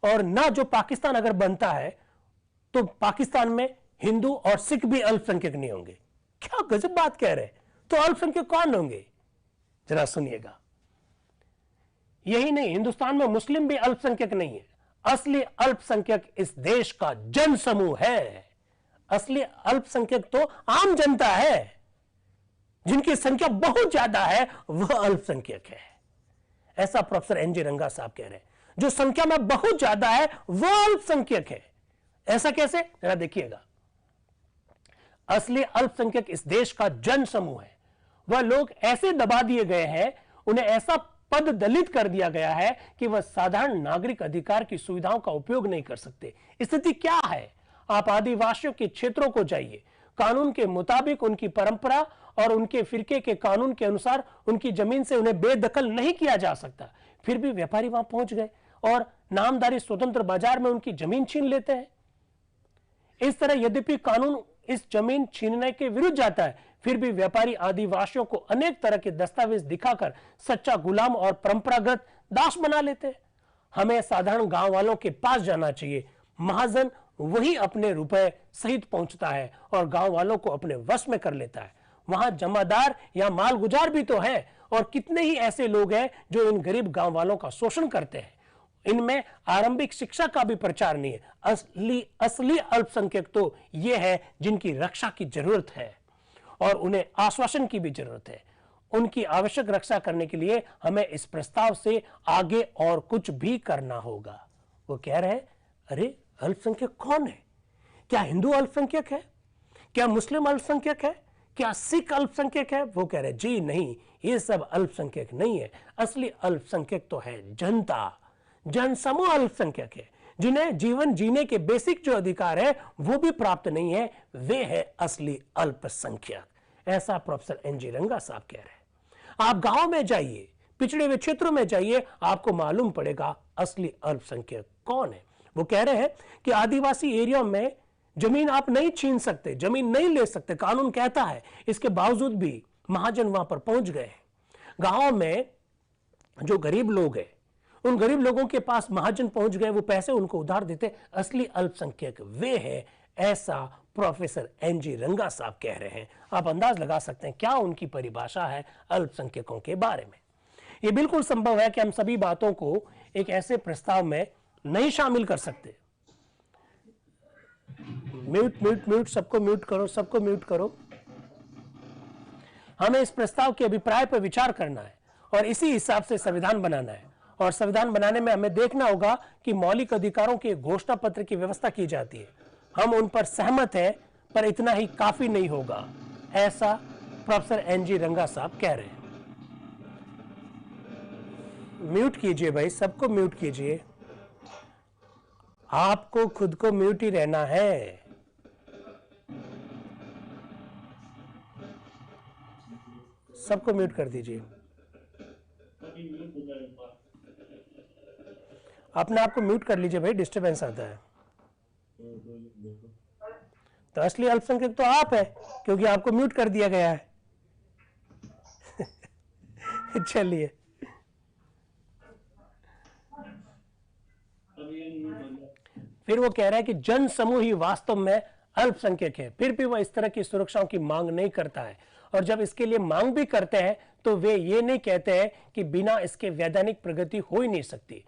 और ना जो पाकिस्तान अगर बनता है तो पाकिस्तान में हिंदू और सिख भी अल्पसंख्यक नहीं होंगे। क्या गजब बात कह रहे हैं। तो अल्पसंख्यक कौन होंगे? जरा सुनिएगा। यही नहीं, हिंदुस्तान में मुस्लिम भी अल्पसंख्यक नहीं है। असली अल्पसंख्यक इस देश का जन समूह है। असली अल्पसंख्यक तो आम जनता है, जिनकी संख्या बहुत ज्यादा है, वह अल्पसंख्यक है। ऐसा प्रोफेसर एनजी रंगा साहब कह रहे हैं। जो संख्या में बहुत ज्यादा है वह अल्पसंख्यक है। ऐसा कैसे? जरा देखिएगा। असली अल्पसंख्यक इस देश का जन समूह है। वह लोग ऐसे दबा दिए गए हैं, उन्हें ऐसा पद दलित कर दिया गया है कि वह साधारण नागरिक अधिकार की सुविधाओं का उपयोग नहीं कर सकते। स्थिति क्या है? आप आदिवासियों के क्षेत्रों को जाइए, कानून के मुताबिक उनकी परंपरा और उनके फिरके के कानून के अनुसार उनकी जमीन से उन्हें बेदखल नहीं किया जा सकता, फिर भी व्यापारी वहां पहुंच गए और नामदारी स्वतंत्र बाजार में उनकी जमीन छीन लेते हैं। इस तरह यद्यपि कानून इस जमीन छीनने के विरुद्ध जाता है, फिर भी व्यापारी आदिवासियों को अनेक तरह के दस्तावेज दिखाकर सच्चा गुलाम और परंपरागत दास बना लेते हैं। हमें साधारण गांव वालों के पास जाना चाहिए। महाजन वही अपने रुपए सहित पहुंचता है और गांव वालों को अपने वश में कर लेता है। वहां जमादार या मालगुजार भी तो है, और कितने ही ऐसे लोग हैं जो इन गरीब गांव वालों का शोषण करते हैं। इनमें आरंभिक शिक्षा का भी प्रचार नहीं है। असली अल्पसंख्यक तो ये है जिनकी रक्षा की जरूरत है और उन्हें आश्वासन की भी जरूरत है। उनकी आवश्यक रक्षा करने के लिए हमें इस प्रस्ताव से आगे और कुछ भी करना होगा। वो कह रहे हैं, अरे अल्पसंख्यक कौन है? क्या हिंदू अल्पसंख्यक है, क्या मुस्लिम अल्पसंख्यक है, क्या सिख अल्पसंख्यक है? वो कह रहे जी नहीं, ये सब अल्पसंख्यक नहीं है, असली अल्पसंख्यक तो है जनता, जनसमूह अल्पसंख्यक है, जिन्हें जीवन जीने के बेसिक जो अधिकार है वो भी प्राप्त नहीं है, वे है असली अल्पसंख्यक। ऐसा प्रोफेसर एनजी रंगा साहब कह रहे हैं। आप गांव में जाइए, पिछड़े हुए क्षेत्रों में जाइए, आपको मालूम पड़ेगा असली अल्पसंख्यक कौन है। वो कह रहे हैं कि आदिवासी एरिया में जमीन आप नहीं छीन सकते, जमीन नहीं ले सकते, कानून कहता है, इसके बावजूद भी महाजन वहां पर पहुंच गए। गांव में जो गरीब लोग हैं, उन गरीब लोगों के पास महाजन पहुंच गए, वो पैसे उनको उधार देते, असली अल्पसंख्यक वे है, ऐसा प्रोफेसर एनजी रंगा साहब कह रहे हैं। आप अंदाज लगा सकते हैं क्या उनकी परिभाषा है अल्पसंख्यकों के बारे में। यह बिल्कुल संभव है कि हम सभी बातों को एक ऐसे प्रस्ताव में नहीं शामिल कर सकते। म्यूट म्यूट म्यूट, सबको म्यूट करो, सबको म्यूट करो। हमें इस प्रस्ताव के अभिप्राय पर विचार करना है और इसी हिसाब से संविधान बनाना है, और संविधान बनाने में हमें देखना होगा कि मौलिक अधिकारों के घोषणा पत्र की व्यवस्था की जाती है। हम उन पर सहमत हैं, पर इतना ही काफी नहीं होगा, ऐसा प्रोफेसर एनजी रंगा साहब कह रहे हैं। म्यूट कीजिए भाई, सबको म्यूट कीजिए, आपको खुद को म्यूट ही रहना है। सबको म्यूट कर दीजिए, अपने आप को म्यूट कर लीजिए भाई, डिस्टरबेंस आता है। तो असली अल्पसंख्यक तो आप है, क्योंकि आपको म्यूट कर दिया गया है। चलिए, फिर वो कह रहा है कि जन समूह ही वास्तव में अल्पसंख्यक है, फिर भी वह इस तरह की सुरक्षाओं की मांग नहीं करता है, और जब इसके लिए मांग भी करते हैं तो वे ये नहीं कहते हैं कि बिना इसके वैधानिक प्रगति हो ही नहीं सकती।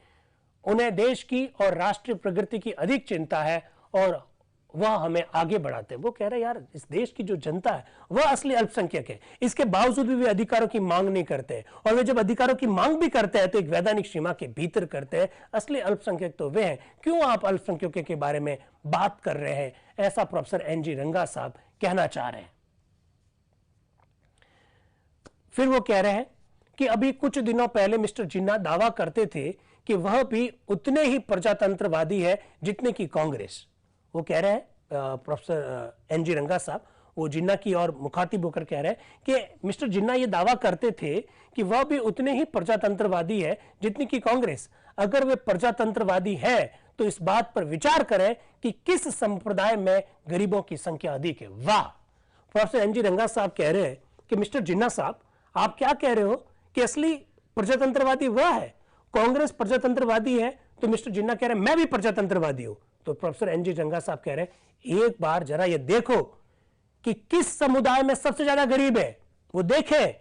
उन्हें देश की और राष्ट्रीय प्रगति की अधिक चिंता है और वह हमें आगे बढ़ाते हैं। वो कह रहे हैं यार, इस देश की जो जनता है वह असली अल्पसंख्यक है, इसके बावजूद भी वे अधिकारों की मांग नहीं करते, और वे जब अधिकारों की मांग भी करते हैं तो एक वैधानिक सीमा के भीतर करते हैं। असली अल्पसंख्यक तो वे हैं, क्यों आप अल्पसंख्यकों के बारे में बात कर रहे हैं, ऐसा प्रोफेसर एनजी रंगा साहब कहना चाह रहे हैं। फिर वो कह रहे हैं कि अभी कुछ दिनों पहले मिस्टर जिन्ना दावा करते थे कि वह भी उतने ही प्रजातंत्रवादी है जितने की कांग्रेस। वो कह रहे हैं प्रोफेसर एनजी रंगा साहब, वो जिन्ना की और मुखातिब होकर कह रहे हैं कि मिस्टर जिन्ना ये दावा करते थे कि वह भी उतने ही प्रजातंत्रवादी है जितनी की कांग्रेस। अगर वे प्रजातंत्रवादी है तो इस बात पर विचार करें कि किस संप्रदाय में गरीबों की संख्या अधिक है। वाह, प्रोफेसर एनजी रंगा साहब कह रहे हैं कि मिस्टर जिन्ना साहब, आप क्या कह रहे हो कि असली प्रजातंत्रवादी वह है, कांग्रेस प्रजातंत्रवादी है, तो मिस्टर जिन्ना कह रहे हैं मैं भी प्रजातंत्रवादी हूं। तो प्रोफेसर एनजी रंगा साहब कह रहे हैं एक बार जरा ये देखो कि किस समुदाय में सबसे ज्यादा गरीब है, वो देखें।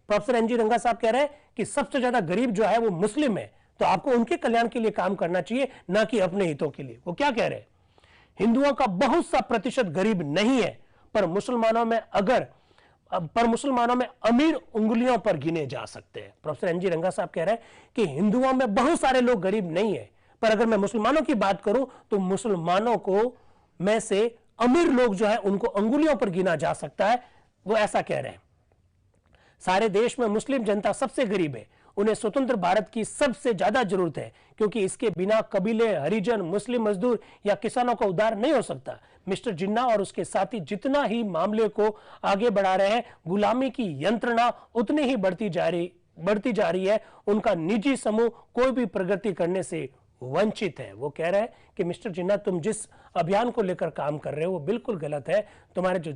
प्रोफेसर एनजी रंगा साहब कह रहे हैं कि सबसे ज्यादा गरीब जो है वो मुस्लिम है, तो आपको उनके कल्याण के लिए काम करना चाहिए, ना कि अपने हितों के लिए। वो क्या कह रहे हैं, हिंदुओं का बहुत सा प्रतिशत गरीब नहीं है, पर मुसलमानों में अमीर उंगलियों पर गिने जा सकते हैं। प्रोफेसर एनजी रंगा साहब कह रहे हैं कि हिंदुओं में बहुत सारे लोग गरीब नहीं है, पर अगर मैं मुसलमानों की बात करूं तो मुसलमानों को में से अमीर लोग जो है उनको अंगुलियों पर गिना जा सकता है। वो ऐसा कह रहे हैं। सारे देश में मुस्लिम जनता सबसे गरीब है, उन्हें स्वतंत्र भारत की सबसे ज्यादा जरूरत है, क्योंकि इसके बिना कबीले, हरिजन, मुस्लिम मजदूर या किसानों का उद्धार नहीं हो सकता। मिस्टर जिन्ना और उसके साथी जितना ही मामले को आगे बढ़ा रहे हैं, गुलामी की यंत्रणा उतनी ही बढ़ती जा रही है। उनका निजी समूह कोई भी प्रगति करने से वंचित है। वो कह रहे हैं कि मिस्टर जिन्ना, तुम जिस अभियान को लेकर काम कर रहे हो वो बिल्कुल गलत है। तुम्हारे जो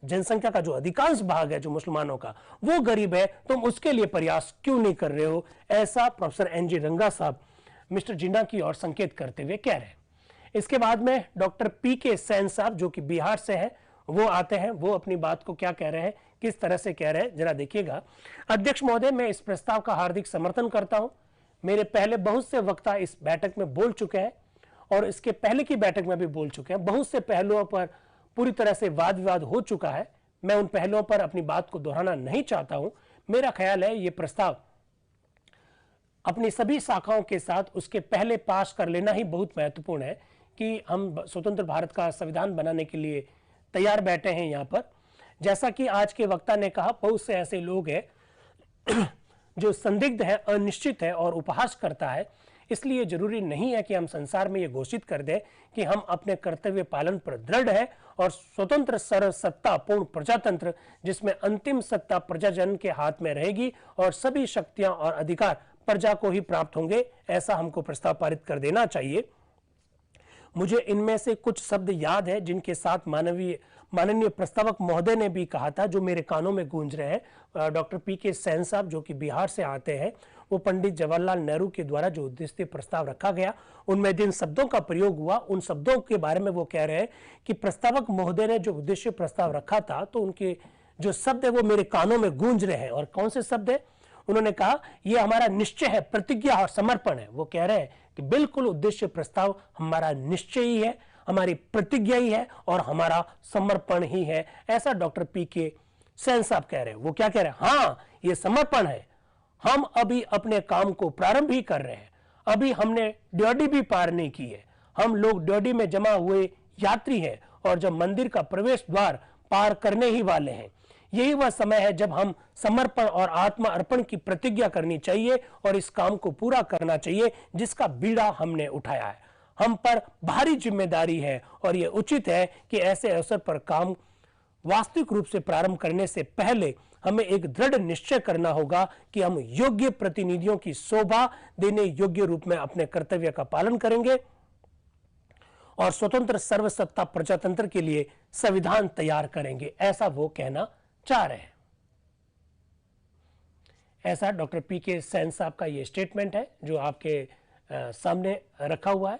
जनसंख्या का जो अधिकांश भाग है जो मुसलमानों का, वो गरीब है, तुम उसके लिए प्रयास क्यों नहीं कर रहे हो, ऐसा प्रोफेसर एनजी रंगा साहब मिस्टर जिन्ना की ओर संकेत करते हुए कह रहे हैं। इसके बाद में डॉक्टर पीके सेन साहब जो कि बिहार से हैं, वो आते हैं। वो अपनी बात को क्या कह रहे हैं, किस तरह से कह रहे हैं, जरा देखिएगा। अध्यक्ष महोदय, मैं इस प्रस्ताव का हार्दिक समर्थन करता हूं। मेरे पहले बहुत से वक्ता इस बैठक में बोल चुके हैं और इसके पहले की बैठक में भी बोल चुके हैं। बहुत से पहलुओं पर पूरी तरह से वाद विवाद हो चुका है। मैं उन पहलुओं पर अपनी बात को दोहराना नहीं चाहता हूं। मेरा ख्याल है ये प्रस्ताव अपनी सभी शाखाओं के साथ उसके पहले पास कर लेना ही बहुत महत्वपूर्ण है। कि हम स्वतंत्र भारत का संविधान बनाने के लिए तैयार बैठे हैं यहाँ पर। जैसा कि आज के वक्ता ने कहा, बहुत से ऐसे लोग हैं जो संदिग्ध है, अनिश्चित है और उपहास करता है। इसलिए जरूरी नहीं है कि हम संसार में ये घोषित कर दें कि हम अपने कर्तव्य पालन पर दृढ़ है और स्वतंत्र सर्वसत्ता पूर्ण प्रजातंत्र जिसमें अंतिम सत्ता प्रजाजन के हाथ में रहेगी और सभी शक्तियां और अधिकार प्रजा को ही प्राप्त होंगे, ऐसा हमको प्रस्ताव पारित कर देना चाहिए। मुझे इनमें से कुछ शब्द याद है जिनके साथ माननीय प्रस्तावक महोदय ने भी कहा था, जो मेरे कानों में गूंज रहे हैं। Doctor PK. सेन साहब जो कि बिहार से आते हैं, वो पंडित जवाहरलाल नेहरू के द्वारा जो उद्देश्य प्रस्ताव रखा गया उनमें जिन शब्दों का प्रयोग हुआ, उन शब्दों के बारे में वो कह रहे हैं कि प्रस्तावक महोदय ने जो उद्देश्य प्रस्ताव रखा था तो उनके जो शब्द है वो मेरे कानों में गूंज रहे हैं। और कौन से शब्द है? उन्होंने कहा ये हमारा निश्चय है, प्रतिज्ञा और समर्पण है। वो कह रहे हैं कि बिल्कुल उद्देश्य प्रस्ताव हमारा निश्चय ही है, हमारी प्रतिज्ञा ही है और हमारा समर्पण ही है, ऐसा डॉक्टर पी.के. सेन साहब कह रहे हैं। वो क्या कह रहे हैं? हाँ, ये समर्पण है। हम अभी अपने काम को प्रारंभ ही कर रहे हैं, अभी हमने ड्योढ़ी भी पार नहीं की है। हम लोग ड्योढ़ी में जमा हुए यात्री हैं और जब मंदिर का प्रवेश द्वार पार करने ही वाले हैं। यही वह समय है जब हम समर्पण और आत्मा अर्पण की प्रतिज्ञा करनी चाहिए और इस काम को पूरा करना चाहिए जिसका बीड़ा हमने उठाया है। हम पर भारी जिम्मेदारी है और यह उचित है कि ऐसे अवसर पर काम वास्तविक रूप से प्रारंभ करने से पहले हमें एक दृढ़ निश्चय करना होगा कि हम योग्य प्रतिनिधियों की शोभा देने योग्य रूप में अपने कर्तव्य का पालन करेंगे और स्वतंत्र सर्वसत्ता प्रजातंत्र के लिए संविधान तैयार करेंगे, ऐसा वो कहना चाह रहे हैं। ऐसा डॉक्टर पी.के. सेन साहब का ये स्टेटमेंट है जो आपके सामने रखा हुआ है।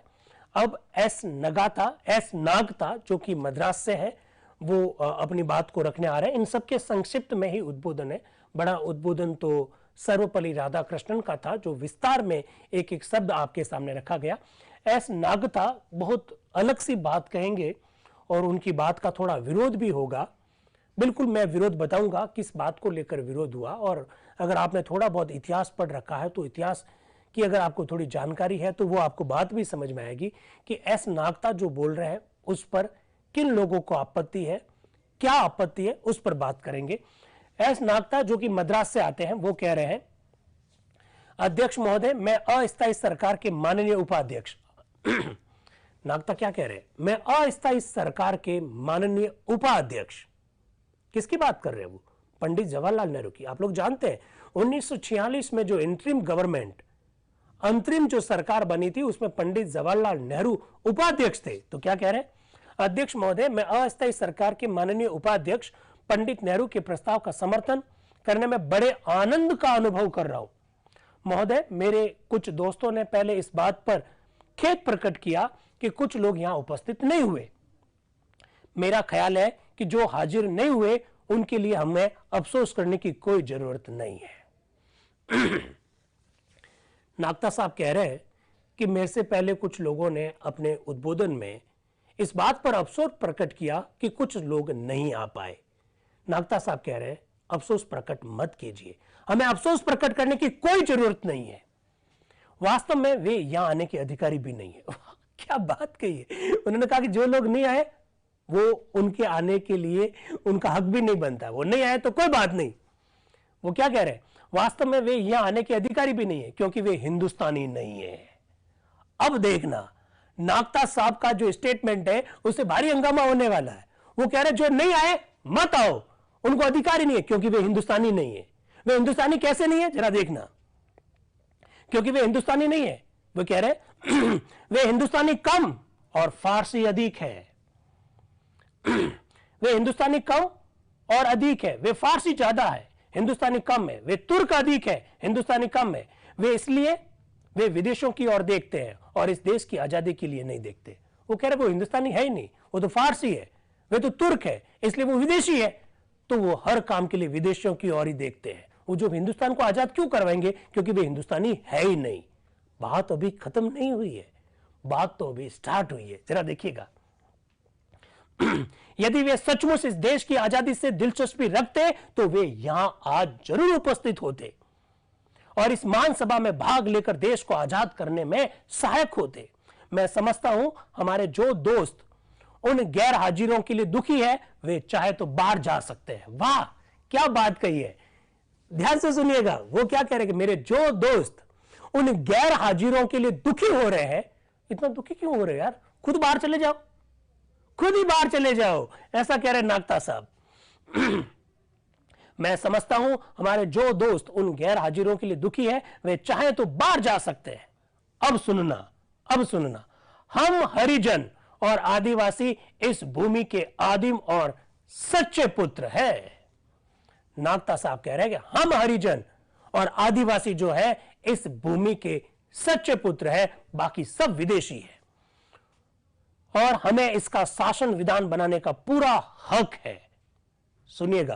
अब एस नागता जो कि मद्रास से है, वो अपनी बात को रखने आ रहे हैं। इन सबके संक्षिप्त में ही उद्बोधन है। बड़ा उद्बोधन तो सर्वपल्ली राधाकृष्णन का था, जो विस्तार में एक एक शब्द आपके सामने रखा गया। एस नागता बहुत अलग सी बात कहेंगे और उनकी बात का थोड़ा विरोध भी होगा। बिल्कुल मैं विरोध बताऊंगा किस बात को लेकर विरोध हुआ, और अगर आपने थोड़ा बहुत इतिहास पढ़ रखा है तो इतिहास की अगर आपको थोड़ी जानकारी है तो वो आपको बात भी समझ में आएगी कि एस नागता जो बोल रहे हैं उस पर किन लोगों को आपत्ति है, क्या आपत्ति है, उस पर बात करेंगे। एस नागता जो कि मद्रास से आते हैं, वो कह रहे हैं, अध्यक्ष महोदय, मैं अस्थायी सरकार के माननीय उपाध्यक्ष नागता क्या कह रहे हैं? मैं अस्थायी सरकार के माननीय उपाध्यक्ष, किसकी बात कर रहे हैं? वो पंडित जवाहरलाल नेहरू की। आप लोग जानते हैं 1946 में जो इंटरिम गवर्नमेंट, अंतरिम जो सरकार बनी थी, उसमें पंडित जवाहरलाल नेहरू उपाध्यक्ष थे। तो क्या कह रहे हैं? अध्यक्ष महोदय, मैं अस्थायी सरकार के माननीय उपाध्यक्ष पंडित नेहरू के प्रस्ताव का समर्थन करने में बड़े आनंद का अनुभव कर रहा हूं। महोदय, मेरे कुछ दोस्तों ने पहले इस बात पर खेद प्रकट किया कि कुछ लोग यहां उपस्थित नहीं हुए। मेरा ख्याल है कि जो हाजिर नहीं हुए उनके लिए हमें अफसोस करने की कोई जरूरत नहीं है। नागता साहब कह रहे हैं कि मेरे से पहले कुछ लोगों ने अपने उद्बोधन में इस बात पर अफसोस प्रकट किया कि कुछ लोग नहीं आ पाए। नागता साहब कह रहे हैं, अफसोस प्रकट मत कीजिए, हमें अफसोस प्रकट करने की कोई जरूरत नहीं है। वास्तव में वे यहां आने के अधिकारी भी नहीं है। क्या बात कही है। उन्होंने कहा कि जो लोग नहीं आए वो उनके आने के लिए उनका हक भी नहीं बनता, वो नहीं आए तो कोई बात नहीं। वो क्या कह रहे हैं? वास्तव में वे यहां आने के अधिकारी भी नहीं है क्योंकि वे हिंदुस्तानी नहीं है। अब देखना, नागता साहब का जो स्टेटमेंट है उससे भारी हंगामा होने वाला है। वो कह रहे जो नहीं आए मत आओ, उनको अधिकारी नहीं है क्योंकि वे हिंदुस्तानी नहीं है। वे हिंदुस्तानी कैसे नहीं है जरा देखना, क्योंकि वे हिंदुस्तानी नहीं है। वो कह रहे वे हिंदुस्तानी कम और फारसी अधिक है। वे हिंदुस्तानी कम और अधिक है, वे फारसी ज्यादा है, हिंदुस्तानी कम है। वे तुर्क अधिक है, हिंदुस्तानी कम है। वे इसलिए वे विदेशों की ओर देखते हैं और इस देश की आजादी के लिए नहीं देखते। वो कह रहे वो हिंदुस्तानी है ही नहीं, वो तो फारसी है, वे तो तुर्क है, इसलिए वो विदेशी है। तो वो हर काम के लिए विदेशों की ओर ही देखते हैं। वो जो हिंदुस्तान को आजाद क्यों करवाएंगे? क्योंकि वे हिंदुस्तानी है ही नहीं। बात अभी खत्म नहीं हुई है, बात तो अभी स्टार्ट हुई है। जरा देखिएगा, यदि वे सचमुच इस देश की आजादी से दिलचस्पी रखते तो वे यहां आज जरूर उपस्थित होते और इस महान सभा में भाग लेकर देश को आजाद करने में सहायक होते। मैं समझता हूं हमारे जो दोस्त उन गैर हाजिरों के लिए दुखी है वे चाहे तो बाहर जा सकते हैं। वाह, क्या बात कही है, ध्यान से सुनिएगा। वो क्या कह रहे हैं कि मेरे जो दोस्त उन गैर हाजिरों के लिए दुखी हो रहे हैं, इतना दुखी क्यों हो रहे हैं यार, खुद बाहर चले जाओ, खुद ही बाहर चले जाओ, ऐसा कह रहे नागता साहब। मैं समझता हूं हमारे जो दोस्त उन गैर हाजिरों के लिए दुखी है वे चाहे तो बाहर जा सकते हैं। अब सुनना, अब सुनना, हम हरिजन और आदिवासी इस भूमि के आदिम और सच्चे पुत्र है। नागता साहब कह रहे हैं कि हम हरिजन और आदिवासी जो है इस भूमि के सच्चे पुत्र है, बाकी सब विदेशी है और हमें इसका शासन विधान बनाने का पूरा हक है। सुनिएगा,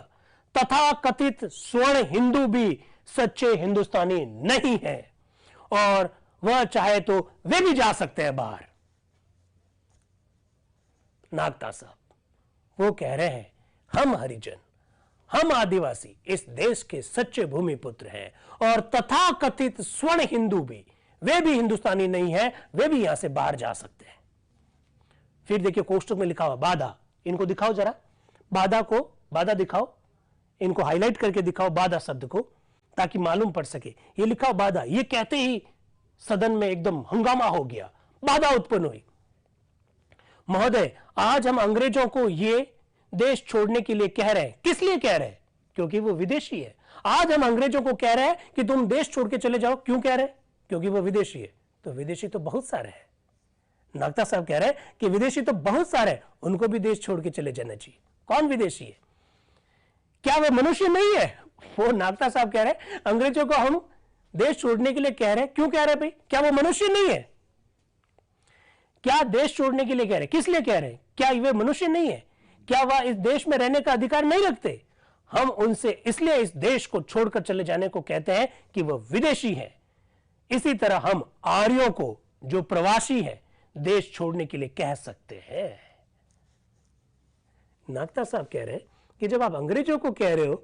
तथा कथित स्वर्ण हिंदू भी सच्चे हिंदुस्तानी नहीं है और वह चाहे तो वे भी जा सकते हैं बाहर। नागता साहब वो कह रहे हैं हम हरिजन, हम आदिवासी इस देश के सच्चे भूमिपुत्र हैं और तथा कथित स्वर्ण हिंदू भी, वे भी हिंदुस्तानी नहीं है, वे भी यहां से बाहर जा सकते हैं। फिर देखिए कोष्टक में लिखा हुआ बाधा, इनको दिखाओ जरा, बाधा को, बाधा दिखाओ, इनको हाईलाइट करके दिखाओ बाधा शब्द को, ताकि मालूम पड़ सके। ये लिखा बाधा, ये कहते ही सदन में एकदम हंगामा हो गया, बाधा उत्पन्न हुई। महोदय, आज हम अंग्रेजों को ये देश छोड़ने के लिए कह रहे हैं, किस लिए कह रहे हैं? क्योंकि वो विदेशी है। आज हम अंग्रेजों को कह रहे हैं कि तुम देश छोड़ के चले जाओ, क्यों कह रहे हैं? क्योंकि वो विदेशी है। तो विदेशी तो बहुत सारे हैं। नागता साहब कह रहे हैं कि विदेशी तो बहुत सारे हैं, उनको भी देश छोड़ के चले जाना चाहिए। कौन विदेशी है? क्या वो मनुष्य नहीं है? वो नागता साहब कह रहे हैं अंग्रेजों को हम देश छोड़ने के लिए कह रहे हैं, क्यों कह रहे हैं भाई? क्या वो मनुष्य नहीं है? क्या देश छोड़ने के लिए कह रहे हैं? किस लिए कह रहे हैं? क्या वे मनुष्य नहीं है? क्या वह इस देश में रहने का अधिकार नहीं रखते? हम उनसे इसलिए इस देश को छोड़कर चले जाने को कहते हैं कि वह विदेशी है। इसी तरह हम आर्यों को, जो प्रवासी है, देश छोड़ने के लिए कह सकते हैं। नागता साहब कह रहे हैं कि जब आप अंग्रेजों को कह रहे हो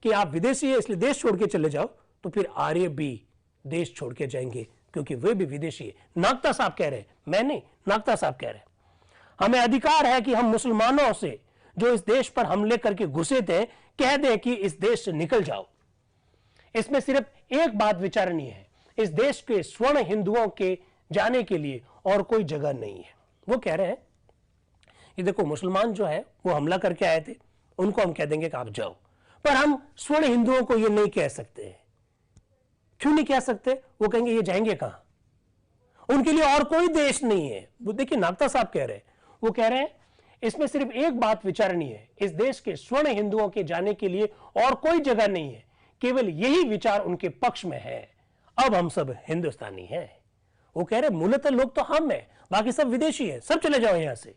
कि आप विदेशी है इसलिए देश छोड़ के चले जाओ, तो फिर आर्य भी देश छोड़ के जाएंगे क्योंकि वे भी विदेशी है। नागता साहब कह रहे हैं, मैं नहीं, नागता साहब कह रहे हैं हमें अधिकार है कि हम मुसलमानों से जो इस देश पर हमले करके घुसे थे कह दें कि इस देश से निकल जाओ। इसमें सिर्फ एक बात विचारणीय है, इस देश के स्वर्ण हिंदुओं के जाने के लिए और कोई जगह नहीं है। वो कह रहे हैं कि देखो मुसलमान जो है वो हमला करके आए थे, उनको हम कह देंगे कि आप जाओ, पर हम स्वर्ण हिंदुओं को ये नहीं कह सकते हैं। क्यों नहीं कह सकते? वो कहेंगे ये जाएंगे कहां, उनके लिए और कोई देश नहीं है। वो देखिए नागता साहब कह रहे हैं, वो कह रहे हैं इसमें सिर्फ एक बात विचारणीय है, इस देश के स्वर्ण हिंदुओं के जाने के लिए और कोई जगह नहीं है, केवल यही विचार उनके पक्ष में है। अब हम सब हिंदुस्तानी हैं। वो कह रहे मूलतः लोग तो हम हैं, बाकी सब विदेशी है, सब चले जाओ यहां से।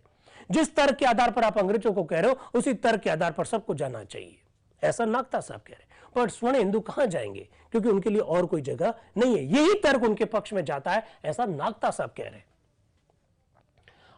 जिस तर्क के आधार पर आप अंग्रेजों को कह रहे हो उसी तर्क के आधार पर सबको जाना चाहिए, ऐसा नागता साहब कह रहे हैं। पर स्वर्ण हिंदू कहां जाएंगे क्योंकि उनके लिए और कोई जगह नहीं है। यही तर्क उनके पक्ष में जाता है, ऐसा नागता साहब कह रहे हैं।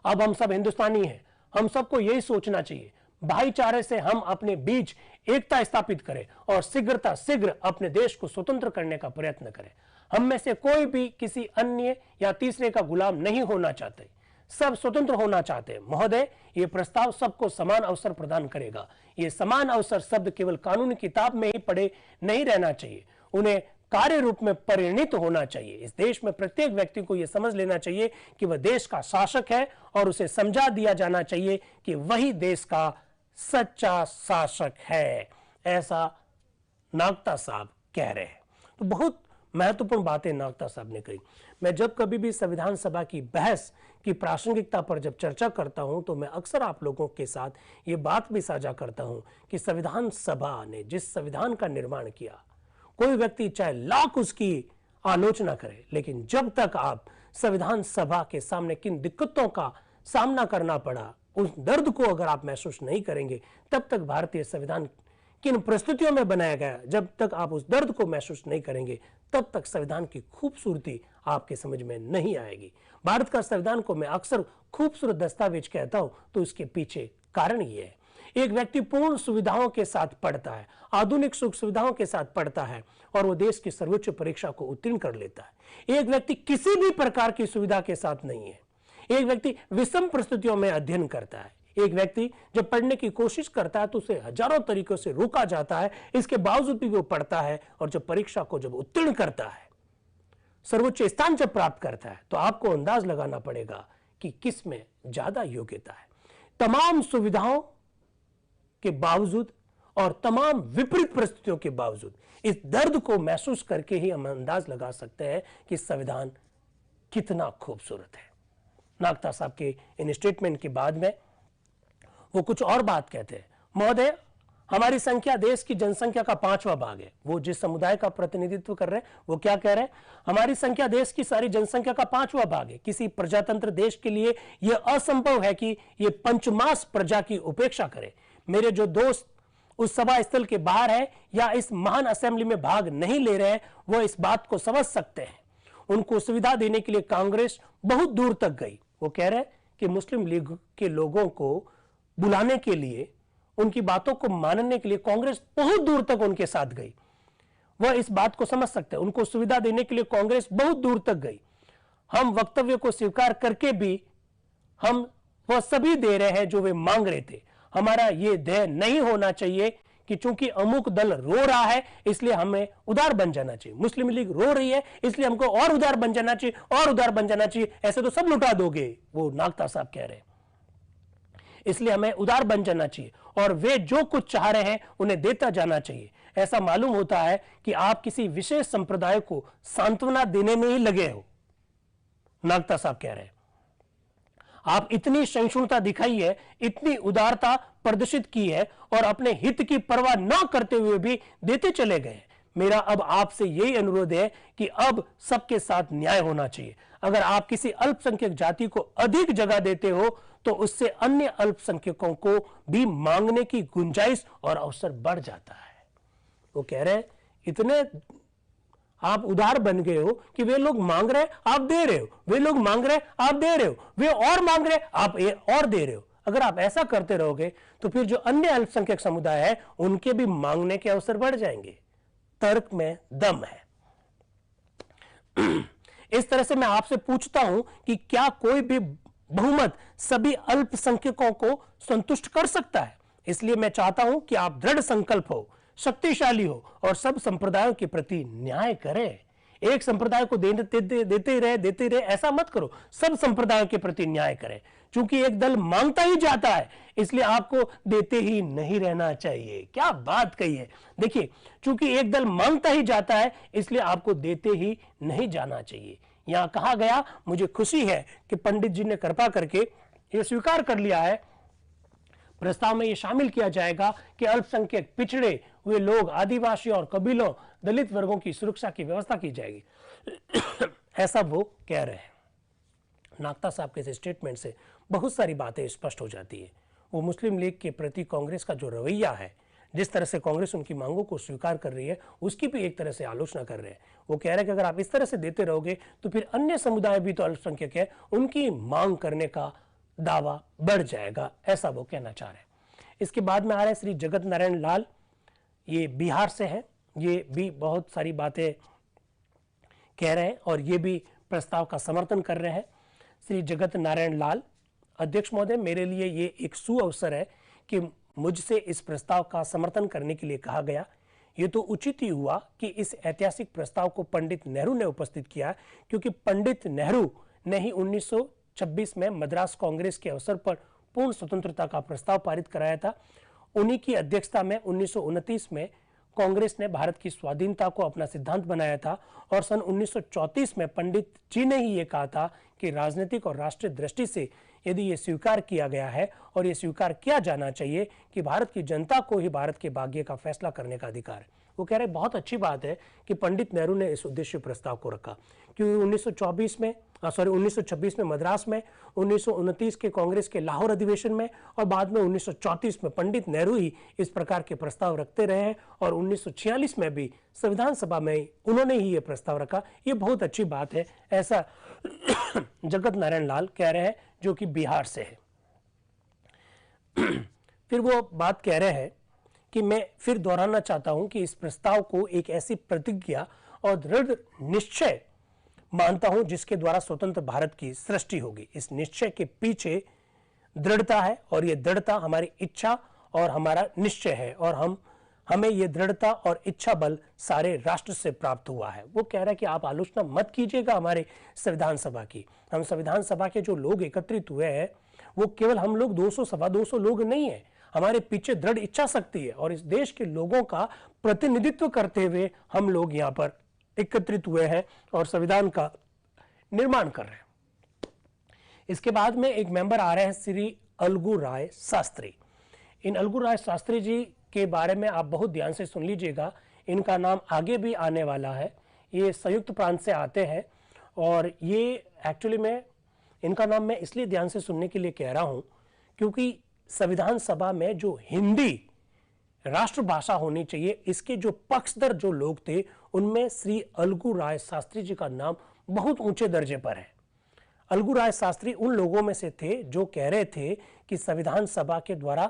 अब हम सब हिंदुस्तानी हैं, हम सबको यही सोचना चाहिए, भाईचारे से हम अपने बीच एकता स्थापित करें और शीघ्र अपने देश को स्वतंत्र करने का प्रयत्न करें। हम में से कोई भी किसी अन्य या तीसरे का गुलाम नहीं होना चाहते, सब स्वतंत्र होना चाहते हैं। महोदय, यह प्रस्ताव सबको समान अवसर प्रदान करेगा। यह समान अवसर शब्द केवल कानूनी किताब में ही पढ़े नहीं रहना चाहिए, उन्हें कार्य रूप में परिणित होना चाहिए। इस देश में प्रत्येक व्यक्ति को यह समझ लेना चाहिए कि वह देश का शासक है और उसे समझा दिया जाना चाहिए कि वही देश का सच्चा शासक है, ऐसा नागता साहब कह रहे हैं। तो बहुत महत्वपूर्ण बातें नागता साहब ने कही। मैं जब कभी भी संविधान सभा की बहस की प्रासंगिकता पर जब चर्चा करता हूं तो मैं अक्सर आप लोगों के साथ ये बात भी साझा करता हूं कि संविधान सभा ने जिस संविधान का निर्माण किया, कोई व्यक्ति चाहे लाख उसकी आलोचना करे, लेकिन जब तक आप संविधान सभा के सामने किन दिक्कतों का सामना करना पड़ा, उस दर्द को अगर आप महसूस नहीं करेंगे, तब तक भारतीय संविधान किन परिस्थितियों में बनाया गया, जब तक आप उस दर्द को महसूस नहीं करेंगे, तब तक संविधान की खूबसूरती आपके समझ में नहीं आएगी। भारत का संविधान को मैं अक्सर खूबसूरत दस्तावेज कहता हूं, तो इसके पीछे कारण ये है, एक व्यक्ति पूर्ण सुविधाओं के साथ पढ़ता है, आधुनिक सुख सुविधाओं के साथ पढ़ता है और वो देश की सर्वोच्च परीक्षा को उत्तीर्ण कर लेता है। एक व्यक्ति किसी भी प्रकार की सुविधा के साथ नहीं है, एक व्यक्ति विषम परिस्थितियों में अध्ययन करता है, एक व्यक्ति जब पढ़ने की कोशिश करता है तो उसे हजारों तरीकों से रोका जाता है, इसके बावजूद भी वो पढ़ता है, और जब परीक्षा को जब उत्तीर्ण करता है, सर्वोच्च स्थान जब प्राप्त करता है, तो आपको अंदाज लगाना पड़ेगा कि किस में ज्यादा योग्यता है। तमाम सुविधाओं के बावजूद और तमाम विपरीत परिस्थितियों के बावजूद इस दर्द को महसूस करके ही हम अंदाज लगा सकते हैं कि संविधान कितना खूबसूरत है। नागता साहब के इन स्टेटमेंट के बाद में वो कुछ और बात कहते हैं। महोदय, हमारी संख्या देश की जनसंख्या का 5वां भाग है। वो जिस समुदाय का प्रतिनिधित्व कर रहे हैं वो क्या कह रहे हैं? हमारी संख्या देश की सारी जनसंख्या का 5वां भाग है। किसी प्रजातंत्र देश के लिए यह असंभव है कि यह पंचमास प्रजा की उपेक्षा करे। मेरे जो दोस्त उस सभा स्थल के बाहर है या इस महान असेंबली में भाग नहीं ले रहे हैं, वो इस बात को समझ सकते हैं। उनको सुविधा देने के लिए कांग्रेस बहुत दूर तक गई। वो कह रहे हैं कि मुस्लिम लीग के लोगों को बुलाने के लिए, उनकी बातों को मानने के लिए कांग्रेस बहुत दूर तक उनके साथ गई। वह इस बात को समझ सकते हैं। उनको सुविधा देने के लिए कांग्रेस बहुत दूर तक गई। हम वक्तव्य को स्वीकार करके भी हम वह सभी दे रहे हैं जो वे मांग रहे थे। हमारा यह ध्येय नहीं होना चाहिए कि चूंकि अमुक दल रो रहा है इसलिए हमें उदार बन जाना चाहिए, मुस्लिम लीग रो रही है इसलिए हमको और उदार बन जाना चाहिए और उदार बन जाना चाहिए, ऐसे तो सब लुटा दोगे। वो नागता साहब कह रहे हैं, इसलिए हमें उदार बन जाना चाहिए और वे जो कुछ चाह रहे हैं उन्हें देता जाना चाहिए। ऐसा मालूम होता है कि आप किसी विशेष संप्रदाय को सांत्वना देने में ही लगे हो। नागता साहब कह रहे हैं आप इतनी सहिष्णुता दिखाई है, इतनी उदारता प्रदर्शित की है और अपने हित की परवाह न करते हुए भी देते चले गए। मेरा अब आपसे यही अनुरोध है कि अब सबके साथ न्याय होना चाहिए। अगर आप किसी अल्पसंख्यक जाति को अधिक जगह देते हो तो उससे अन्य अल्पसंख्यकों को भी मांगने की गुंजाइश और अवसर बढ़ जाता है। वो कह रहे हैं इतने आप उदार बन गए हो कि वे लोग मांग रहे आप दे रहे हो, वे लोग मांग रहे आप दे रहे हो, वे और मांग रहे आप और दे रहे हो। अगर आप ऐसा करते रहोगे तो फिर जो अन्य अल्पसंख्यक समुदाय है उनके भी मांगने के अवसर बढ़ जाएंगे। तर्क में दम है। इस तरह से मैं आपसे पूछता हूं कि क्या कोई भी बहुमत सभी अल्पसंख्यकों को संतुष्ट कर सकता है? इसलिए मैं चाहता हूं कि आप दृढ़ संकल्प हो, शक्तिशाली हो और सब संप्रदायों के प्रति न्याय करें। एक संप्रदाय को देते ही रहे ऐसा मत करो। सब संप्रदायों के प्रति न्याय करें। चूंकि एक दल मांगता ही जाता है इसलिए आपको देते ही नहीं रहना चाहिए। क्या बात कही है। देखिए, चूंकि एक दल मांगता ही जाता है इसलिए आपको देते ही नहीं जाना चाहिए। यहां कहा गया, मुझे खुशी है कि पंडित जी ने कृपा करके यह स्वीकार कर लिया है, प्रस्ताव में यह शामिल किया जाएगा कि अल्पसंख्यक, पिछड़े हुए लोग, आदिवासी और कबीलों, दलित वर्गों की सुरक्षा की व्यवस्था की जाएगी। ऐसा वो कह रहे हैं। नागता साहब के स्टेटमेंट से बहुत सारी बातें स्पष्ट हो जाती है। वो मुस्लिम लीग के प्रति कांग्रेस का जो रवैया है, जिस तरह से कांग्रेस उनकी मांगों को स्वीकार कर रही है, उसकी भी एक तरह से आलोचना कर रहे हैं। वो कह रहे हैं कि अगर आप इस तरह से देते रहोगे तो फिर अन्य समुदाय भी तो अल्पसंख्यक है, उनकी मांग करने का दावा बढ़ जाएगा, ऐसा वो कहना चाह रहे हैं। इसके बाद में आ रहे हैं श्री जगत नारायण लाल, ये बिहार से हैं। ये भी बहुत सारी बातें कह रहे हैं और ये भी प्रस्ताव का समर्थन कर रहे हैं। श्री जगत नारायण लाल, अध्यक्ष महोदय, मेरे लिए ये एक सुअवसर है कि मुझसे इस प्रस्ताव का समर्थन करने के लिए कहा गया। ये तो उचित ही हुआ कि इस ऐतिहासिक प्रस्ताव को पंडित नेहरू ने उपस्थित किया, क्योंकि पंडित नेहरू ने ही 1926 में मद्रास कांग्रेस के अवसर पर पूर्ण स्वतंत्रता का प्रस्ताव पारित कराया था। उन्हीं की अध्यक्षता में 1929 में कांग्रेस ने भारत की स्वाधीनता को अपना सिद्धांत बनाया था और सन 1934 में पंडित जी ने ही ये कहा था कि राजनीतिक और राष्ट्रीय दृष्टि से यदि ये स्वीकार किया गया है और ये स्वीकार किया जाना चाहिए कि भारत की जनता को ही भारत के भाग्य का फैसला करने का अधिकार है। वो कह रहे बहुत अच्छी बात है कि पंडित नेहरू ने इस उद्देश्य प्रस्ताव को रखा, क्योंकि 1926 में मद्रास में, 1929 के कांग्रेस के लाहौर अधिवेशन में और बाद में 1934 में पंडित नेहरू ही इस प्रकार के प्रस्ताव रखते रहे हैं और 1946 में भी संविधान सभा में उन्होंने ही ये प्रस्ताव रखा। ये बहुत अच्छी बात है, ऐसा जगत नारायण लाल कह रहे हैं, जो कि बिहार से है। फिर वो बात कह रहे हैं कि मैं फिर दोहराना चाहता हूं कि इस प्रस्ताव को एक ऐसी प्रतिज्ञा और दृढ़ निश्चय मानता हूं जिसके द्वारा स्वतंत्र भारत की सृष्टि होगी। इस निश्चय के पीछे दृढ़ता है और यह दृढ़ता हमारी इच्छा और हमारा निश्चय है, और हमें यह दृढ़ता और इच्छा बल सारे राष्ट्र से प्राप्त हुआ है। वो कह रहा है कि आप आलोचना मत कीजिएगा हमारे संविधान सभा की। हम संविधान सभा के जो लोग एकत्रित हुए हैं वो केवल हम लोग 200 सवा 200 लोग नहीं है, हमारे पीछे दृढ़ इच्छा शक्ति है, और इस देश के लोगों का प्रतिनिधित्व करते हुए हम लोग यहाँ पर एकत्रित हुए हैं और संविधान का निर्माण कर रहे हैं। इसके बाद में एक मेंबर आ रहे हैं श्री अलगू राय शास्त्री। इन अलगू राय शास्त्री जी के बारे में आप बहुत ध्यान से सुन लीजिएगा, इनका नाम आगे भी आने वाला है। ये संयुक्त प्रांत से आते हैं, और ये एक्चुअली में इनका नाम मैं इसलिए ध्यान से सुनने के लिए कह रहा हूं क्योंकि संविधान सभा में जो हिंदी राष्ट्रभाषा होनी चाहिए, इसके जो पक्षधर जो लोग थे उनमें श्री अलगू राय शास्त्री जी का नाम बहुत ऊंचे दर्जे पर है। अलगू राय शास्त्री उन लोगों में से थे जो कह रहे थे कि संविधान सभा के द्वारा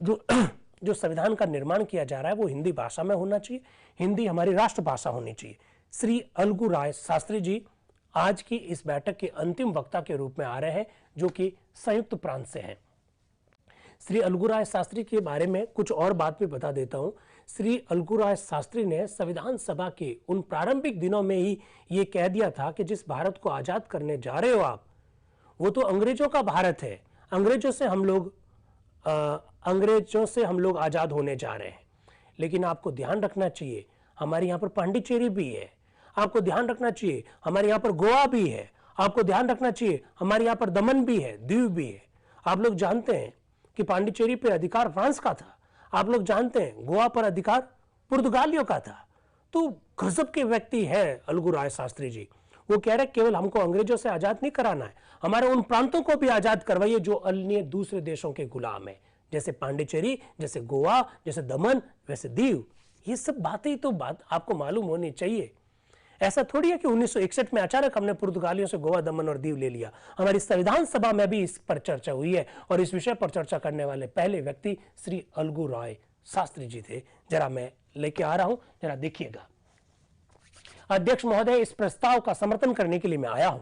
जो संविधान का निर्माण किया जा रहा है वो हिंदी भाषा में होना चाहिए, हिंदी हमारी राष्ट्रभाषा होनी चाहिए। श्री अलगू राय शास्त्री जी आज की इस बैठक के अंतिम वक्ता के रूप में आ रहे हैं, जो कि संयुक्त प्रांत से हैं। श्री अलगू राय शास्त्री के बारे में कुछ और बात भी बता देता हूं। श्री अलगू राय शास्त्री ने संविधान सभा के उन प्रारंभिक दिनों में ही ये कह दिया था कि जिस भारत को आजाद करने जा रहे हो आप, वो तो अंग्रेजों का भारत है, अंग्रेजों से हम लोग आजाद होने जा रहे हैं। लेकिन आपको ध्यान रखना चाहिए हमारे यहाँ पर पांडिचेरी भी है, आपको ध्यान रखना चाहिए हमारे यहाँ पर गोवा भी है, आपको ध्यान रखना चाहिए हमारे यहाँ पर दमन भी है, दीव भी है। आप लोग जानते हैं कि पांडिचेरी पर अधिकार फ्रांस का था, आप लोग जानते हैं गोवा पर अधिकार पुर्तगालियों का था। तो गजब के व्यक्ति है अलगू राय शास्त्री जी। वो कह रहे केवल हमको अंग्रेजों से आजाद नहीं कराना है, हमारे उन प्रांतों को भी आजाद करवाइए जो अन्य दूसरे देशों के गुलाम है, जैसे पांडिचेरी, जैसे गोवा, जैसे दमन, वैसे दीव। ये सब बातें तो बात आपको मालूम होनी चाहिए। ऐसा थोड़ी है कि 1961 में अचानक हमने पुर्तगालियों से गोवा, दमन और दीव ले लिया। हमारी संविधान सभा में भी इस पर चर्चा हुई है, और इस विषय पर चर्चा करने वाले पहले व्यक्ति श्री अलगू राय शास्त्री जी थे। जरा मैं लेके आ रहा हूं, जरा देखिएगा। अध्यक्ष महोदय, इस प्रस्ताव का समर्थन करने के लिए मैं आया हूं,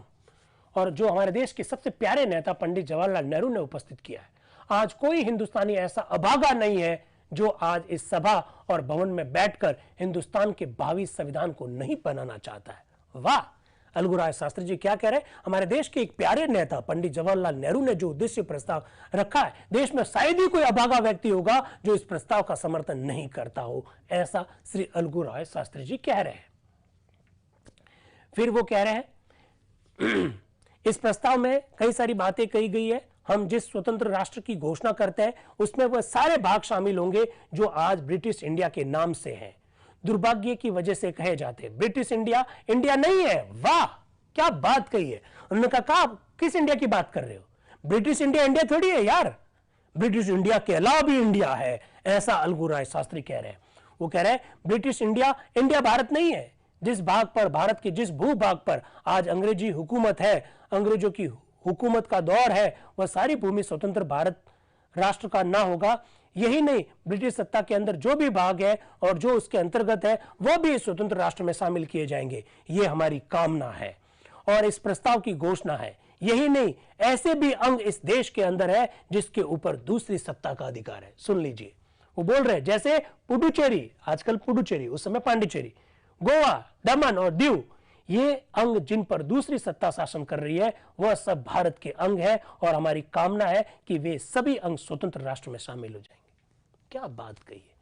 और जो हमारे देश के सबसे प्यारे नेता पंडित जवाहरलाल नेहरू ने उपस्थित किया है। आज कोई हिंदुस्तानी ऐसा अभागा नहीं है जो आज इस सभा और भवन में बैठकर हिंदुस्तान के भावी संविधान को नहीं बनाना चाहता है। वाह! अलगू राय शास्त्री जी क्या कह रहे हैं? हमारे देश के एक प्यारे नेता पंडित जवाहरलाल नेहरू ने जो उद्देश्य प्रस्ताव रखा है, देश में शायद ही कोई अभागा व्यक्ति होगा जो इस प्रस्ताव का समर्थन नहीं करता हो, ऐसा श्री अलगू राय शास्त्री जी कह रहे हैं। फिर वो कह रहे हैं इस प्रस्ताव में कई सारी बातें कही गई है। हम जिस स्वतंत्र राष्ट्र की घोषणा करते हैं उसमें वह सारे भाग शामिल होंगे जो आज ब्रिटिश इंडिया के नाम से हैं, दुर्भाग्य की वजह से कहे जाते हैं। ब्रिटिश इंडिया इंडिया नहीं है। वाह, क्या बात कही है। उन्होंने कहा किस इंडिया की बात कर रहे हो? ब्रिटिश इंडिया इंडिया थोड़ी है यार, ब्रिटिश इंडिया के अलावा भी इंडिया है, ऐसा अलगू राय शास्त्री कह रहे हैं। वो कह रहे हैं ब्रिटिश इंडिया इंडिया भारत नहीं है। जिस भाग पर, भारत के जिस भूभाग पर आज अंग्रेजी हुकूमत है, अंग्रेजों की हुकूमत का दौर है, वह सारी भूमि स्वतंत्र भारत राष्ट्र का ना होगा। यही नहीं, ब्रिटिश सत्ता के अंदर जो भी भाग है और जो उसके अंतर्गत है वह भी स्वतंत्र राष्ट्र में शामिल किए जाएंगे। ये हमारी कामना है और इस प्रस्ताव की घोषणा है। यही नहीं, ऐसे भी अंग इस देश के अंदर है जिसके ऊपर दूसरी सत्ता का अधिकार है। सुन लीजिए, वो बोल रहे हैं जैसे पुडुचेरी, आजकल पुडुचेरी, उस समय पांडिचेरी, गोवा, दमन और दीव, ये अंग जिन पर दूसरी सत्ता शासन कर रही है वह सब भारत के अंग है, और हमारी कामना है कि वे सभी अंग स्वतंत्र राष्ट्र में शामिल हो जाएंगे। क्या बात कही है।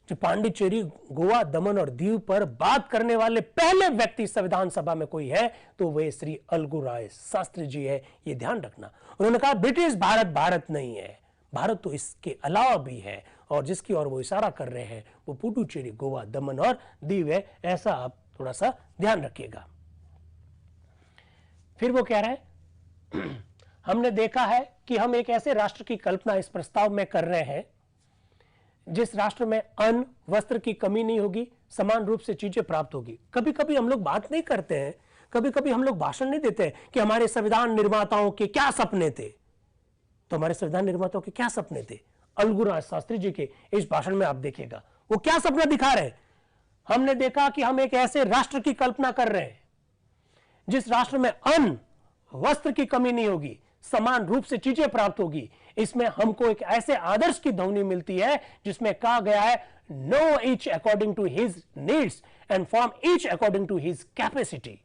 जो पांडिचेरी, गोवा, दमन और दीव पर बात करने वाले पहले व्यक्ति संविधान सभा में कोई है तो वे श्री अलगू राय शास्त्री जी है, ये ध्यान रखना। उन्होंने कहा ब्रिटिश भारत भारत नहीं है, भारत तो इसके अलावा भी है, और जिसकी ओर वो इशारा कर रहे हैं वो पुडुचेरी, गोवा, दमन और दीव है। ऐसा आप थोड़ा सा ध्यान रखिएगा। फिर वो कह रहे हैं हमने देखा है कि हम एक ऐसे राष्ट्र की कल्पना इस प्रस्ताव में कर रहे हैं जिस राष्ट्र में अन्न, वस्त्र की कमी नहीं होगी, समान रूप से चीजें प्राप्त होगी। कभी कभी हम लोग बात नहीं करते हैं, कभी कभी हम लोग भाषण नहीं देते कि हमारे संविधान निर्माताओं के क्या सपने थे। तो हमारे संविधान निर्माताओं के क्या सपने थे? अलगू राय शास्त्री जी के इस भाषण में आप देखिएगा वो क्या सपना दिखा रहे हैं। हमने देखा कि हम एक ऐसे राष्ट्र की कल्पना कर रहे हैं जिस राष्ट्र में अन्न वस्त्र की कमी नहीं होगी, समान रूप से चीजें प्राप्त होगी, इसमें हमको एक ऐसे आदर्श की ध्वनि मिलती है जिसमें कहा गया है no each according to his needs and from each according to his capacity.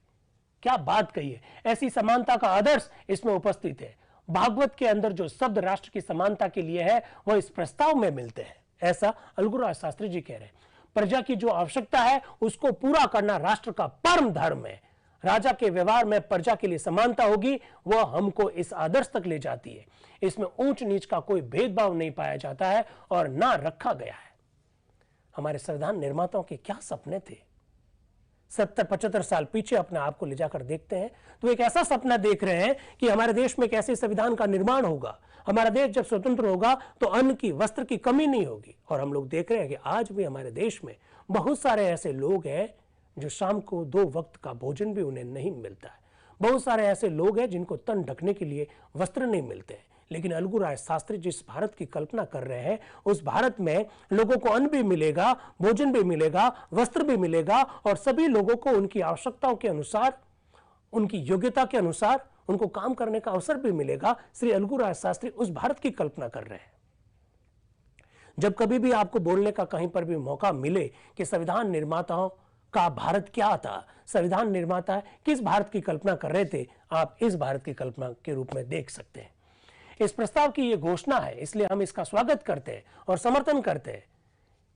क्या बात कही है, ऐसी समानता का आदर्श इसमें उपस्थित है। भागवत के अंदर जो शब्द राष्ट्र की समानता के लिए है वह इस प्रस्ताव में मिलते हैं, ऐसा अलगुराज शास्त्री जी कह रहे हैं। प्रजा की जो आवश्यकता है उसको पूरा करना राष्ट्र का परम धर्म है। राजा के व्यवहार में प्रजा के लिए समानता होगी, वह हमको इस आदर्श तक ले जाती है। इसमें ऊंच नीच का कोई भेदभाव नहीं पाया जाता है और ना रखा गया है। हमारे संविधान निर्माताओं के क्या सपने थे। 70-75 साल पीछे अपने आप को ले जाकर देखते हैं तो एक ऐसा सपना देख रहे हैं कि हमारे देश में कैसे संविधान का निर्माण होगा, हमारा देश जब स्वतंत्र होगा तो अन्न की वस्त्र की कमी नहीं होगी। और हम लोग देख रहे हैं कि आज भी हमारे देश में बहुत सारे ऐसे लोग हैं जो शाम को 2 वक्त का भोजन भी उन्हें नहीं मिलता है। बहुत सारे ऐसे लोग हैं जिनको तन ढकने के लिए वस्त्र नहीं मिलते हैं। लेकिन अलगुराज शास्त्री जिस भारत की कल्पना कर रहे हैं उस भारत में लोगों को अन्न भी मिलेगा, भोजन भी मिलेगा, वस्त्र भी मिलेगा और सभी लोगों को उनकी आवश्यकताओं के अनुसार, उनकी योग्यता के अनुसार उनको काम करने का अवसर भी मिलेगा। श्री अलगुराज शास्त्री उस भारत की कल्पना कर रहे हैं। जब कभी भी आपको बोलने का कहीं पर भी मौका मिले कि संविधान निर्माताओं का भारत क्या था, संविधान निर्माता किस भारत की कल्पना कर रहे थे, आप इस भारत की कल्पना के रूप में देख सकते हैं। इस प्रस्ताव की यह घोषणा है, इसलिए हम इसका स्वागत करते हैं और समर्थन करते हैं।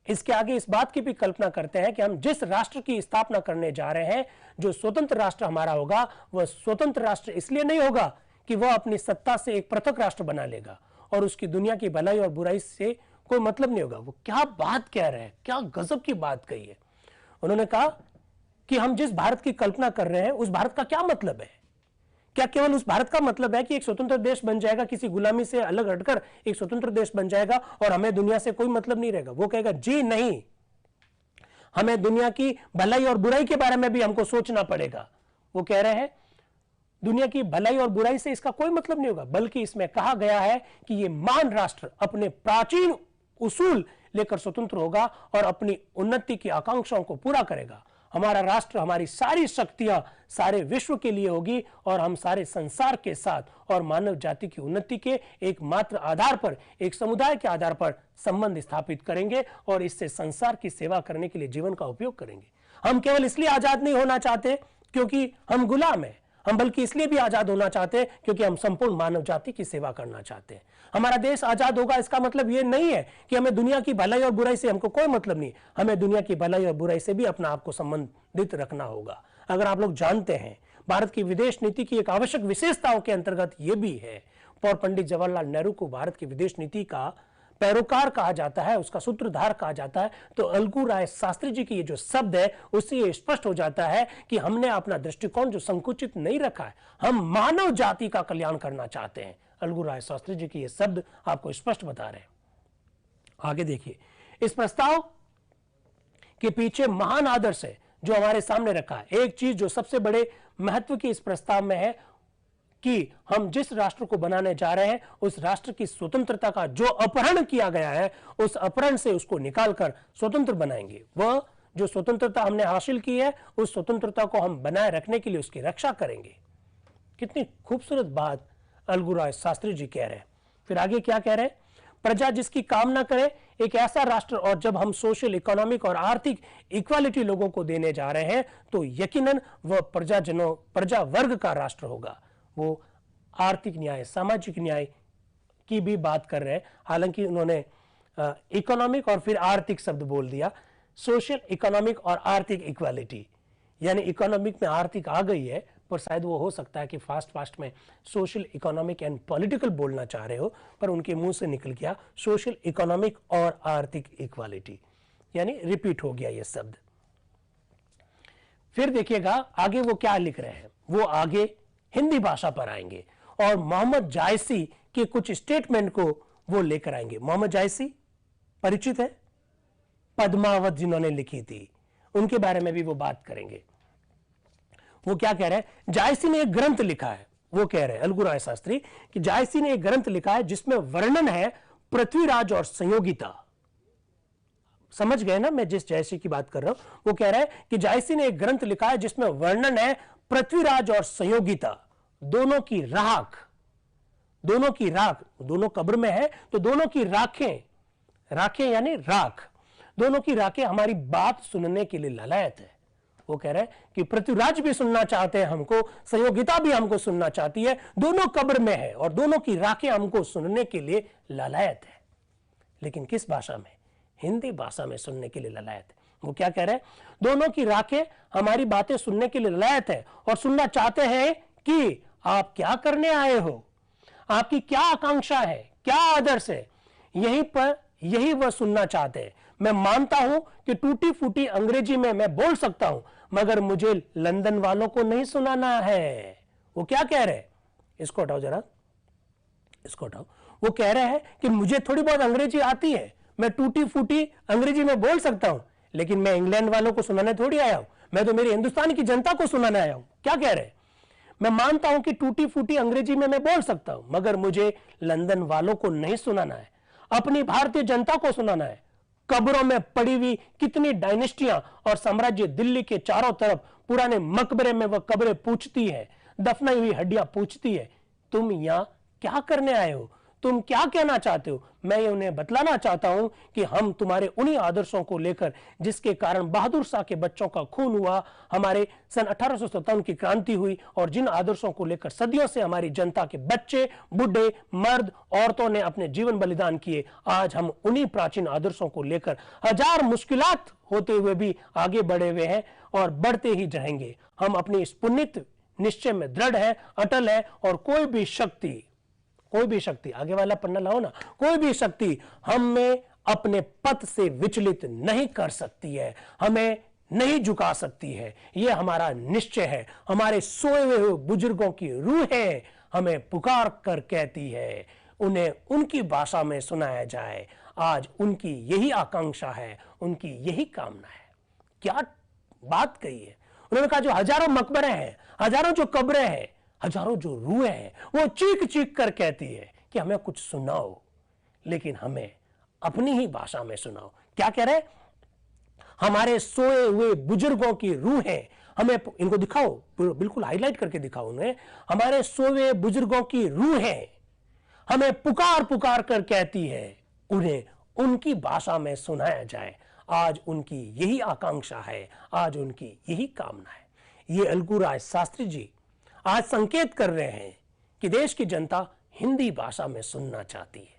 इसके आगे इस बात की भी कल्पना करते हैं कि हम जिस राष्ट्र की स्थापना करने जा रहे हैं, जो स्वतंत्र राष्ट्र हमारा होगा, वह स्वतंत्र राष्ट्र इसलिए नहीं होगा कि वह अपनी सत्ता से एक पृथक राष्ट्र बना लेगा और उसकी दुनिया की भलाई और बुराई से कोई मतलब नहीं होगा। वो क्या बात कह रहे हैं, क्या गजब की बात कही है। उन्होंने कहा कि हम जिस भारत की कल्पना कर रहे हैं उस भारत का क्या मतलब है। क्या केवल उस भारत का मतलब है कि एक स्वतंत्र देश बन जाएगा, किसी गुलामी से अलग हटकर एक स्वतंत्र देश बन जाएगा और हमें दुनिया से कोई मतलब नहीं रहेगा। वो कहेगा जी नहीं, हमें दुनिया की भलाई और बुराई के बारे में भी हमको सोचना पड़ेगा। वो कह रहे हैं दुनिया की भलाई और बुराई से इसका कोई मतलब नहीं होगा, बल्कि इसमें कहा गया है कि ये महान राष्ट्र अपने प्राचीन उसूल लेकर स्वतंत्र होगा और अपनी उन्नति की आकांक्षाओं को पूरा करेगा। हमारा राष्ट्र हमारी सारी शक्तियां सारे विश्व के लिए होगी और हम सारे संसार के साथ और मानव जाति की उन्नति के एकमात्र आधार पर, एक समुदाय के आधार पर संबंध स्थापित करेंगे और इससे संसार की सेवा करने के लिए जीवन का उपयोग करेंगे। हम केवल इसलिए आजाद नहीं होना चाहते क्योंकि हम गुलाम हैं, हम बल्कि इसलिए भी आजाद होना चाहते हैं क्योंकि हम संपूर्ण मानव जाति की सेवा करना चाहते हैं। हमारा देश आजाद होगा इसका मतलब यह नहीं है कि हमें दुनिया की भलाई और बुराई से हमको कोई मतलब नहीं, हमें दुनिया की भलाई और बुराई से भी अपना आपको संबंधित रखना होगा। अगर आप लोग जानते हैं भारत की विदेश नीति की एक आवश्यक विशेषताओं के अंतर्गत यह भी है, और पंडित जवाहरलाल नेहरू को भारत की विदेश नीति का पैरोकार कहा जाता है, उसका सूत्रधार कहा जाता है, तो अलगुराज शास्त्री जी की ये जो शब्द है उससे ये स्पष्ट हो जाता है कि हमने अपना दृष्टिकोण जो संकुचित नहीं रखा है, हम मानव जाति का कल्याण करना चाहते हैं। अलगुराज शास्त्री जी की ये शब्द आपको स्पष्ट बता रहे हैं। आगे देखिए, इस प्रस्ताव के पीछे महान आदर्श है जो हमारे सामने रखा है। एक चीज जो सबसे बड़े महत्व की इस प्रस्ताव में है कि हम जिस राष्ट्र को बनाने जा रहे हैं उस राष्ट्र की स्वतंत्रता का जो अपहरण किया गया है उस अपहरण से उसको निकालकर स्वतंत्र बनाएंगे। वह जो स्वतंत्रता हमने हासिल की है उस स्वतंत्रता को हम बनाए रखने के लिए उसकी रक्षा करेंगे। कितनी खूबसूरत बात अलगुराज शास्त्री जी कह रहे हैं। फिर आगे क्या कह रहे हैं, प्रजा जिसकी कामना करे एक ऐसा राष्ट्र, और जब हम सोशल, इकोनॉमिक और आर्थिक इक्वालिटी लोगों को देने जा रहे हैं तो यकीनन वह प्रजा वर्ग का राष्ट्र होगा। वो आर्थिक न्याय, सामाजिक न्याय की भी बात कर रहे हैं, हालांकि उन्होंने इकोनॉमिक और फिर आर्थिक शब्द बोल दिया। सोशल, इकोनॉमिक और आर्थिक इक्वालिटी, यानी इकोनॉमिक में आर्थिक आ गई है, पर शायद वो हो सकता है कि फास्ट में सोशल, इकोनॉमिक एंड पॉलिटिकल बोलना चाह रहे हो, पर उनके मुंह से निकल गया सोशल, इकोनॉमिक और आर्थिक इक्वालिटी, यानी रिपीट हो गया ये शब्द। फिर देखिएगा आगे वो क्या लिख रहे हैं, वो आगे हिंदी भाषा पर आएंगे और मोहम्मद जायसी के कुछ स्टेटमेंट को वो लेकर आएंगे। मोहम्मद जायसी परिचित है, पद्मावत जिन्होंने लिखी थी, उनके बारे में भी वो बात करेंगे। वो क्या कह रहे हैं, जायसी ने एक ग्रंथ लिखा है, वो कह रहे हैं अलगुराज शास्त्री कि जायसी ने एक ग्रंथ लिखा है जिसमें वर्णन है पृथ्वीराज और संयोगिता। समझ गए ना मैं जिस जायसी की बात कर रहा हूं। वो कह रहे हैं कि जायसी ने एक ग्रंथ लिखा है जिसमें वर्णन है पृथ्वीराज और संयोगिता दोनों की राख, दोनों कब्र में है तो दोनों की राखें यानी राख, दोनों की राखें हमारी बात सुनने के लिए ललायत है। वो कह रहे हैं कि पृथ्वीराज भी सुनना चाहते हैं हमको, संयोगिता भी हमको सुनना चाहती है, दोनों कब्र में है और दोनों की राखें हमको सुनने के लिए ललायत है। लेकिन किस भाषा में? हिंदी भाषा में सुनने के लिए ललायत है। वो क्या कह रहे हैं? दोनों की राखें हमारी बातें सुनने के लिए ललायत है और सुनना चाहते हैं कि आप क्या करने आए हो, आपकी क्या आकांक्षा है, क्या आदर्श है, यही वह सुनना चाहते हैं। मैं मानता हूं कि टूटी फूटी अंग्रेजी में मैं बोल सकता हूं, मगर मुझे लंदन वालों को नहीं सुनाना है। वो क्या कह रहे हैं? इसको हटाओ जरा, इसको हटाओ। वो कह रहे हैं कि मुझे थोड़ी बहुत अंग्रेजी आती है, मैं टूटी फूटी अंग्रेजी में बोल सकता हूं, लेकिन मैं इंग्लैंड वालों को सुनाने थोड़ी आया हूं, मैं तो मेरी हिंदुस्तान की जनता को सुनाने आया हूं। क्या कह रहे हैं? मैं मानता हूं कि टूटी फूटी अंग्रेजी में मैं बोल सकता हूं, मगर मुझे लंदन वालों को नहीं सुनाना है, अपनी भारतीय जनता को सुनाना है। कब्रों में पड़ी हुई कितनी डायनेस्टियां और साम्राज्य दिल्ली के चारों तरफ पुराने मकबरे में वह कब्रें पूछती है, दफनाई हुई हड्डियां पूछती है, तुम यहां क्या करने आए हो, तुम क्या कहना चाहते हो? मैं ये उन्हें बतलाना चाहता हूं कि हम तुम्हारे उन्हीं आदर्शों को लेकर, जिसके कारण बहादुर शाह के बच्चों का खून हुआ, हमारे सन 1857 की क्रांति हुई, और जिन आदर्शों को लेकर सदियों से हमारी जनता के बच्चे, बुढ़े, मर्द, औरतों ने अपने जीवन बलिदान किए, आज हम उन्हीं प्राचीन आदर्शों को लेकर हजार मुश्किलात होते हुए भी आगे बढ़े हुए हैं और बढ़ते ही रहेंगे। हम अपनी इस पुनित निश्चय में दृढ़ है, अटल है, और कोई भी शक्ति, आगे वाला पन्ना लाओ ना, कोई भी शक्ति हमें अपने पथ से विचलित नहीं कर सकती है, हमें नहीं झुका सकती है। यह हमारा निश्चय है। हमारे सोए हुए बुजुर्गों की रूह है, हमें पुकार कर कहती है, उन्हें उनकी भाषा में सुनाया जाए। आज उनकी यही आकांक्षा है, उनकी यही कामना है। क्या बात कही है उन्होंने? कहा जो हजारों मकबरे हैं, हजारों जो कब्रें हैं, हजारों जो रूहें हैं, वो चीख चीख कर कहती है कि हमें कुछ सुनाओ, लेकिन हमें अपनी ही भाषा में सुनाओ। क्या कह रहे? हमारे सोए हुए बुजुर्गों की रूहें, हमें इनको दिखाओ, बिल्कुल हाईलाइट करके दिखाओ उन्हें। हमारे सोए हुए बुजुर्गों की रूहें हमें पुकार पुकार कर कहती है, उन्हें उनकी भाषा में सुनाया जाए। आज उनकी यही आकांक्षा है, आज उनकी यही कामना है। ये अलगू राय शास्त्री जी आज संकेत कर रहे हैं कि देश की जनता हिंदी भाषा में सुनना चाहती है।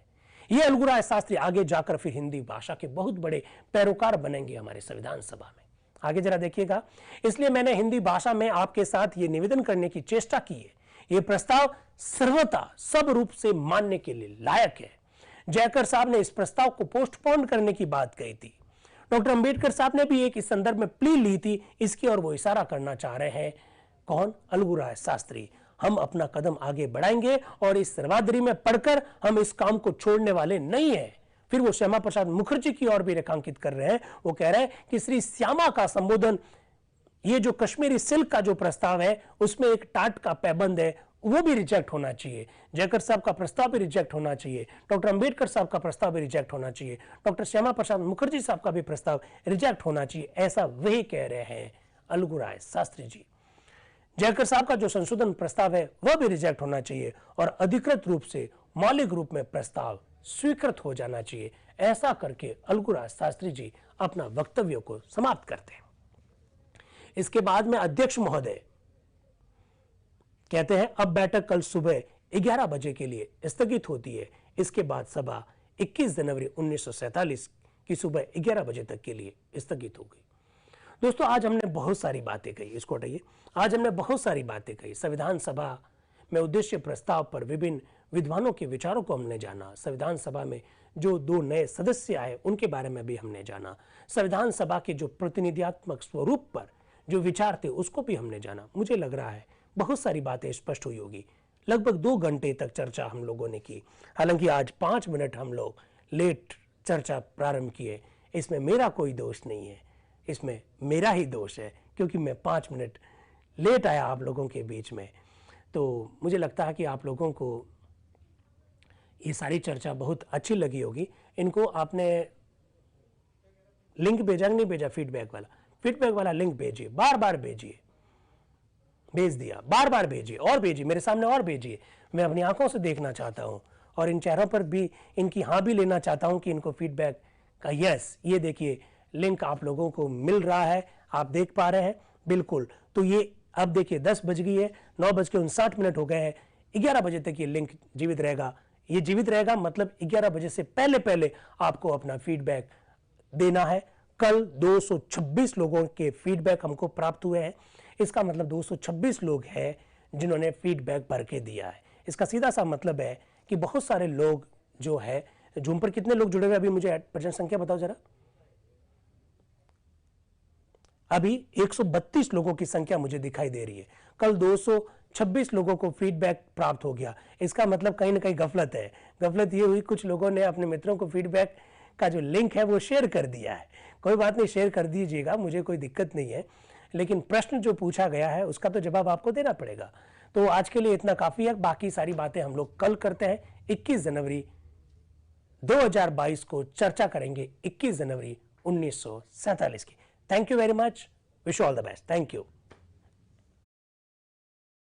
ये अलगू राय शास्त्री आगे जाकर फिर हिंदी भाषा के बहुत बड़े पैरोकार बनेंगे हमारे संविधान सभा में। आगे जरा देखिएगा। इसलिए मैंने हिंदी भाषा में आपके साथ ये निवेदन करने की चेष्टा की है, ये प्रस्ताव सर्वथा सब रूप से मानने के लिए लायक है। जयकर साहब ने इस प्रस्ताव को पोस्टपोन करने की बात कही थी। डॉक्टर अंबेडकर साहब ने भी एक इस संदर्भ में प्ली ली थी, इसकी ओर वो इशारा करना चाह रहे हैं। कौन? अलगू राय शास्त्री। हम अपना कदम आगे बढ़ाएंगे और इस सर्वाधिरी में पढ़कर हम इस काम को छोड़ने वाले नहीं हैं। फिर वो श्यामा प्रसाद मुखर्जी की ओर भी रेखांकित कर रहे हैं। वो कह रहे हैं कि श्री श्यामा का संबोधन, ये जो कश्मीरी सिल्क का जो प्रस्ताव है उसमें एक टाट का पैबंद है, वो भी रिजेक्ट होना चाहिए। जयकर साहब का प्रस्ताव भी रिजेक्ट होना चाहिए, डॉक्टर अंबेडकर साहब का प्रस्ताव भी रिजेक्ट होना चाहिए, डॉक्टर श्यामा प्रसाद मुखर्जी साहब का भी प्रस्ताव रिजेक्ट होना चाहिए। ऐसा वही कह रहे हैं अलगू राय शास्त्री जी। जयकर साहब का जो संशोधन प्रस्ताव है वह भी रिजेक्ट होना चाहिए और अधिकृत रूप से मौलिक रूप में प्रस्ताव स्वीकृत हो जाना चाहिए। ऐसा करके अलगू राय शास्त्री जी अपना वक्तव्य को समाप्त करते हैं। इसके बाद में अध्यक्ष महोदय कहते हैं अब बैठक कल सुबह 11 बजे के लिए स्थगित होती है। इसके बाद सभा 21 जनवरी 1947 की सुबह 11 बजे तक के लिए स्थगित हो गई। दोस्तों, आज हमने बहुत सारी बातें कही, इसको हटाइए। आज हमने बहुत सारी बातें कही। संविधान सभा में उद्देश्य प्रस्ताव पर विभिन्न विद्वानों के विचारों को हमने जाना। संविधान सभा में जो 2 नए सदस्य आए उनके बारे में भी हमने जाना। संविधान सभा के जो प्रतिनिधित्मक स्वरूप पर जो विचार थे उसको भी हमने जाना। मुझे लग रहा है बहुत सारी बातें स्पष्ट हुई होगी। लगभग 2 घंटे तक चर्चा हम लोगों ने की। हालांकि आज 5 मिनट हम लोग लेट चर्चा प्रारंभ किए। इसमें मेरा कोई दोष नहीं है, इसमें मेरा ही दोष है, क्योंकि मैं 5 मिनट लेट आया आप लोगों के बीच में। तो मुझे लगता है कि आप लोगों को ये सारी चर्चा बहुत अच्छी लगी होगी। इनको आपने लिंक भेजा नहीं भेजा? फीडबैक वाला लिंक भेजिए, बार बार भेजिए। भेज दिया, बार बार भेजिए और भेजिए, मेरे सामने और भेजिए, मैं अपनी आंखों से देखना चाहता हूं और इन चेहरों पर भी इनकी हाँ भी लेना चाहता हूं कि इनको फीडबैक का यस। ये देखिए लिंक आप लोगों को मिल रहा है, आप देख पा रहे हैं बिल्कुल। तो ये अब देखिए 10 बज गई है, 9:59 हो गए हैं, 11 बजे तक ये लिंक जीवित रहेगा। ये जीवित रहेगा मतलब 11 बजे से पहले पहले आपको अपना फीडबैक देना है। कल 226 लोगों के फीडबैक हमको प्राप्त हुए हैं, इसका मतलब 226 लोग हैं जिन्होंने फीडबैक भर के दिया है। इसका सीधा सा मतलब है कि बहुत सारे लोग जो है, जूम पर कितने लोग जुड़े हुए अभी मुझे प्रेजेंट संख्या बताओ जरा। अभी 132 लोगों की संख्या मुझे दिखाई दे रही है। कल 226 लोगों को फीडबैक प्राप्त हो गया, इसका मतलब कहीं ना कहीं गफलत है। गफलत ये हुई कुछ लोगों ने अपने मित्रों को फीडबैक का जो लिंक है वो शेयर कर दिया है। कोई बात नहीं, शेयर कर दीजिएगा, मुझे कोई दिक्कत नहीं है, लेकिन प्रश्न जो पूछा गया है उसका तो जवाब आपको देना पड़ेगा। तो आज के लिए इतना काफी है, बाकी सारी बातें हम लोग कल करते हैं। 21 जनवरी 2022 को चर्चा करेंगे, 21 जनवरी 1947 की। Thank you very much, wish all the best, thank you.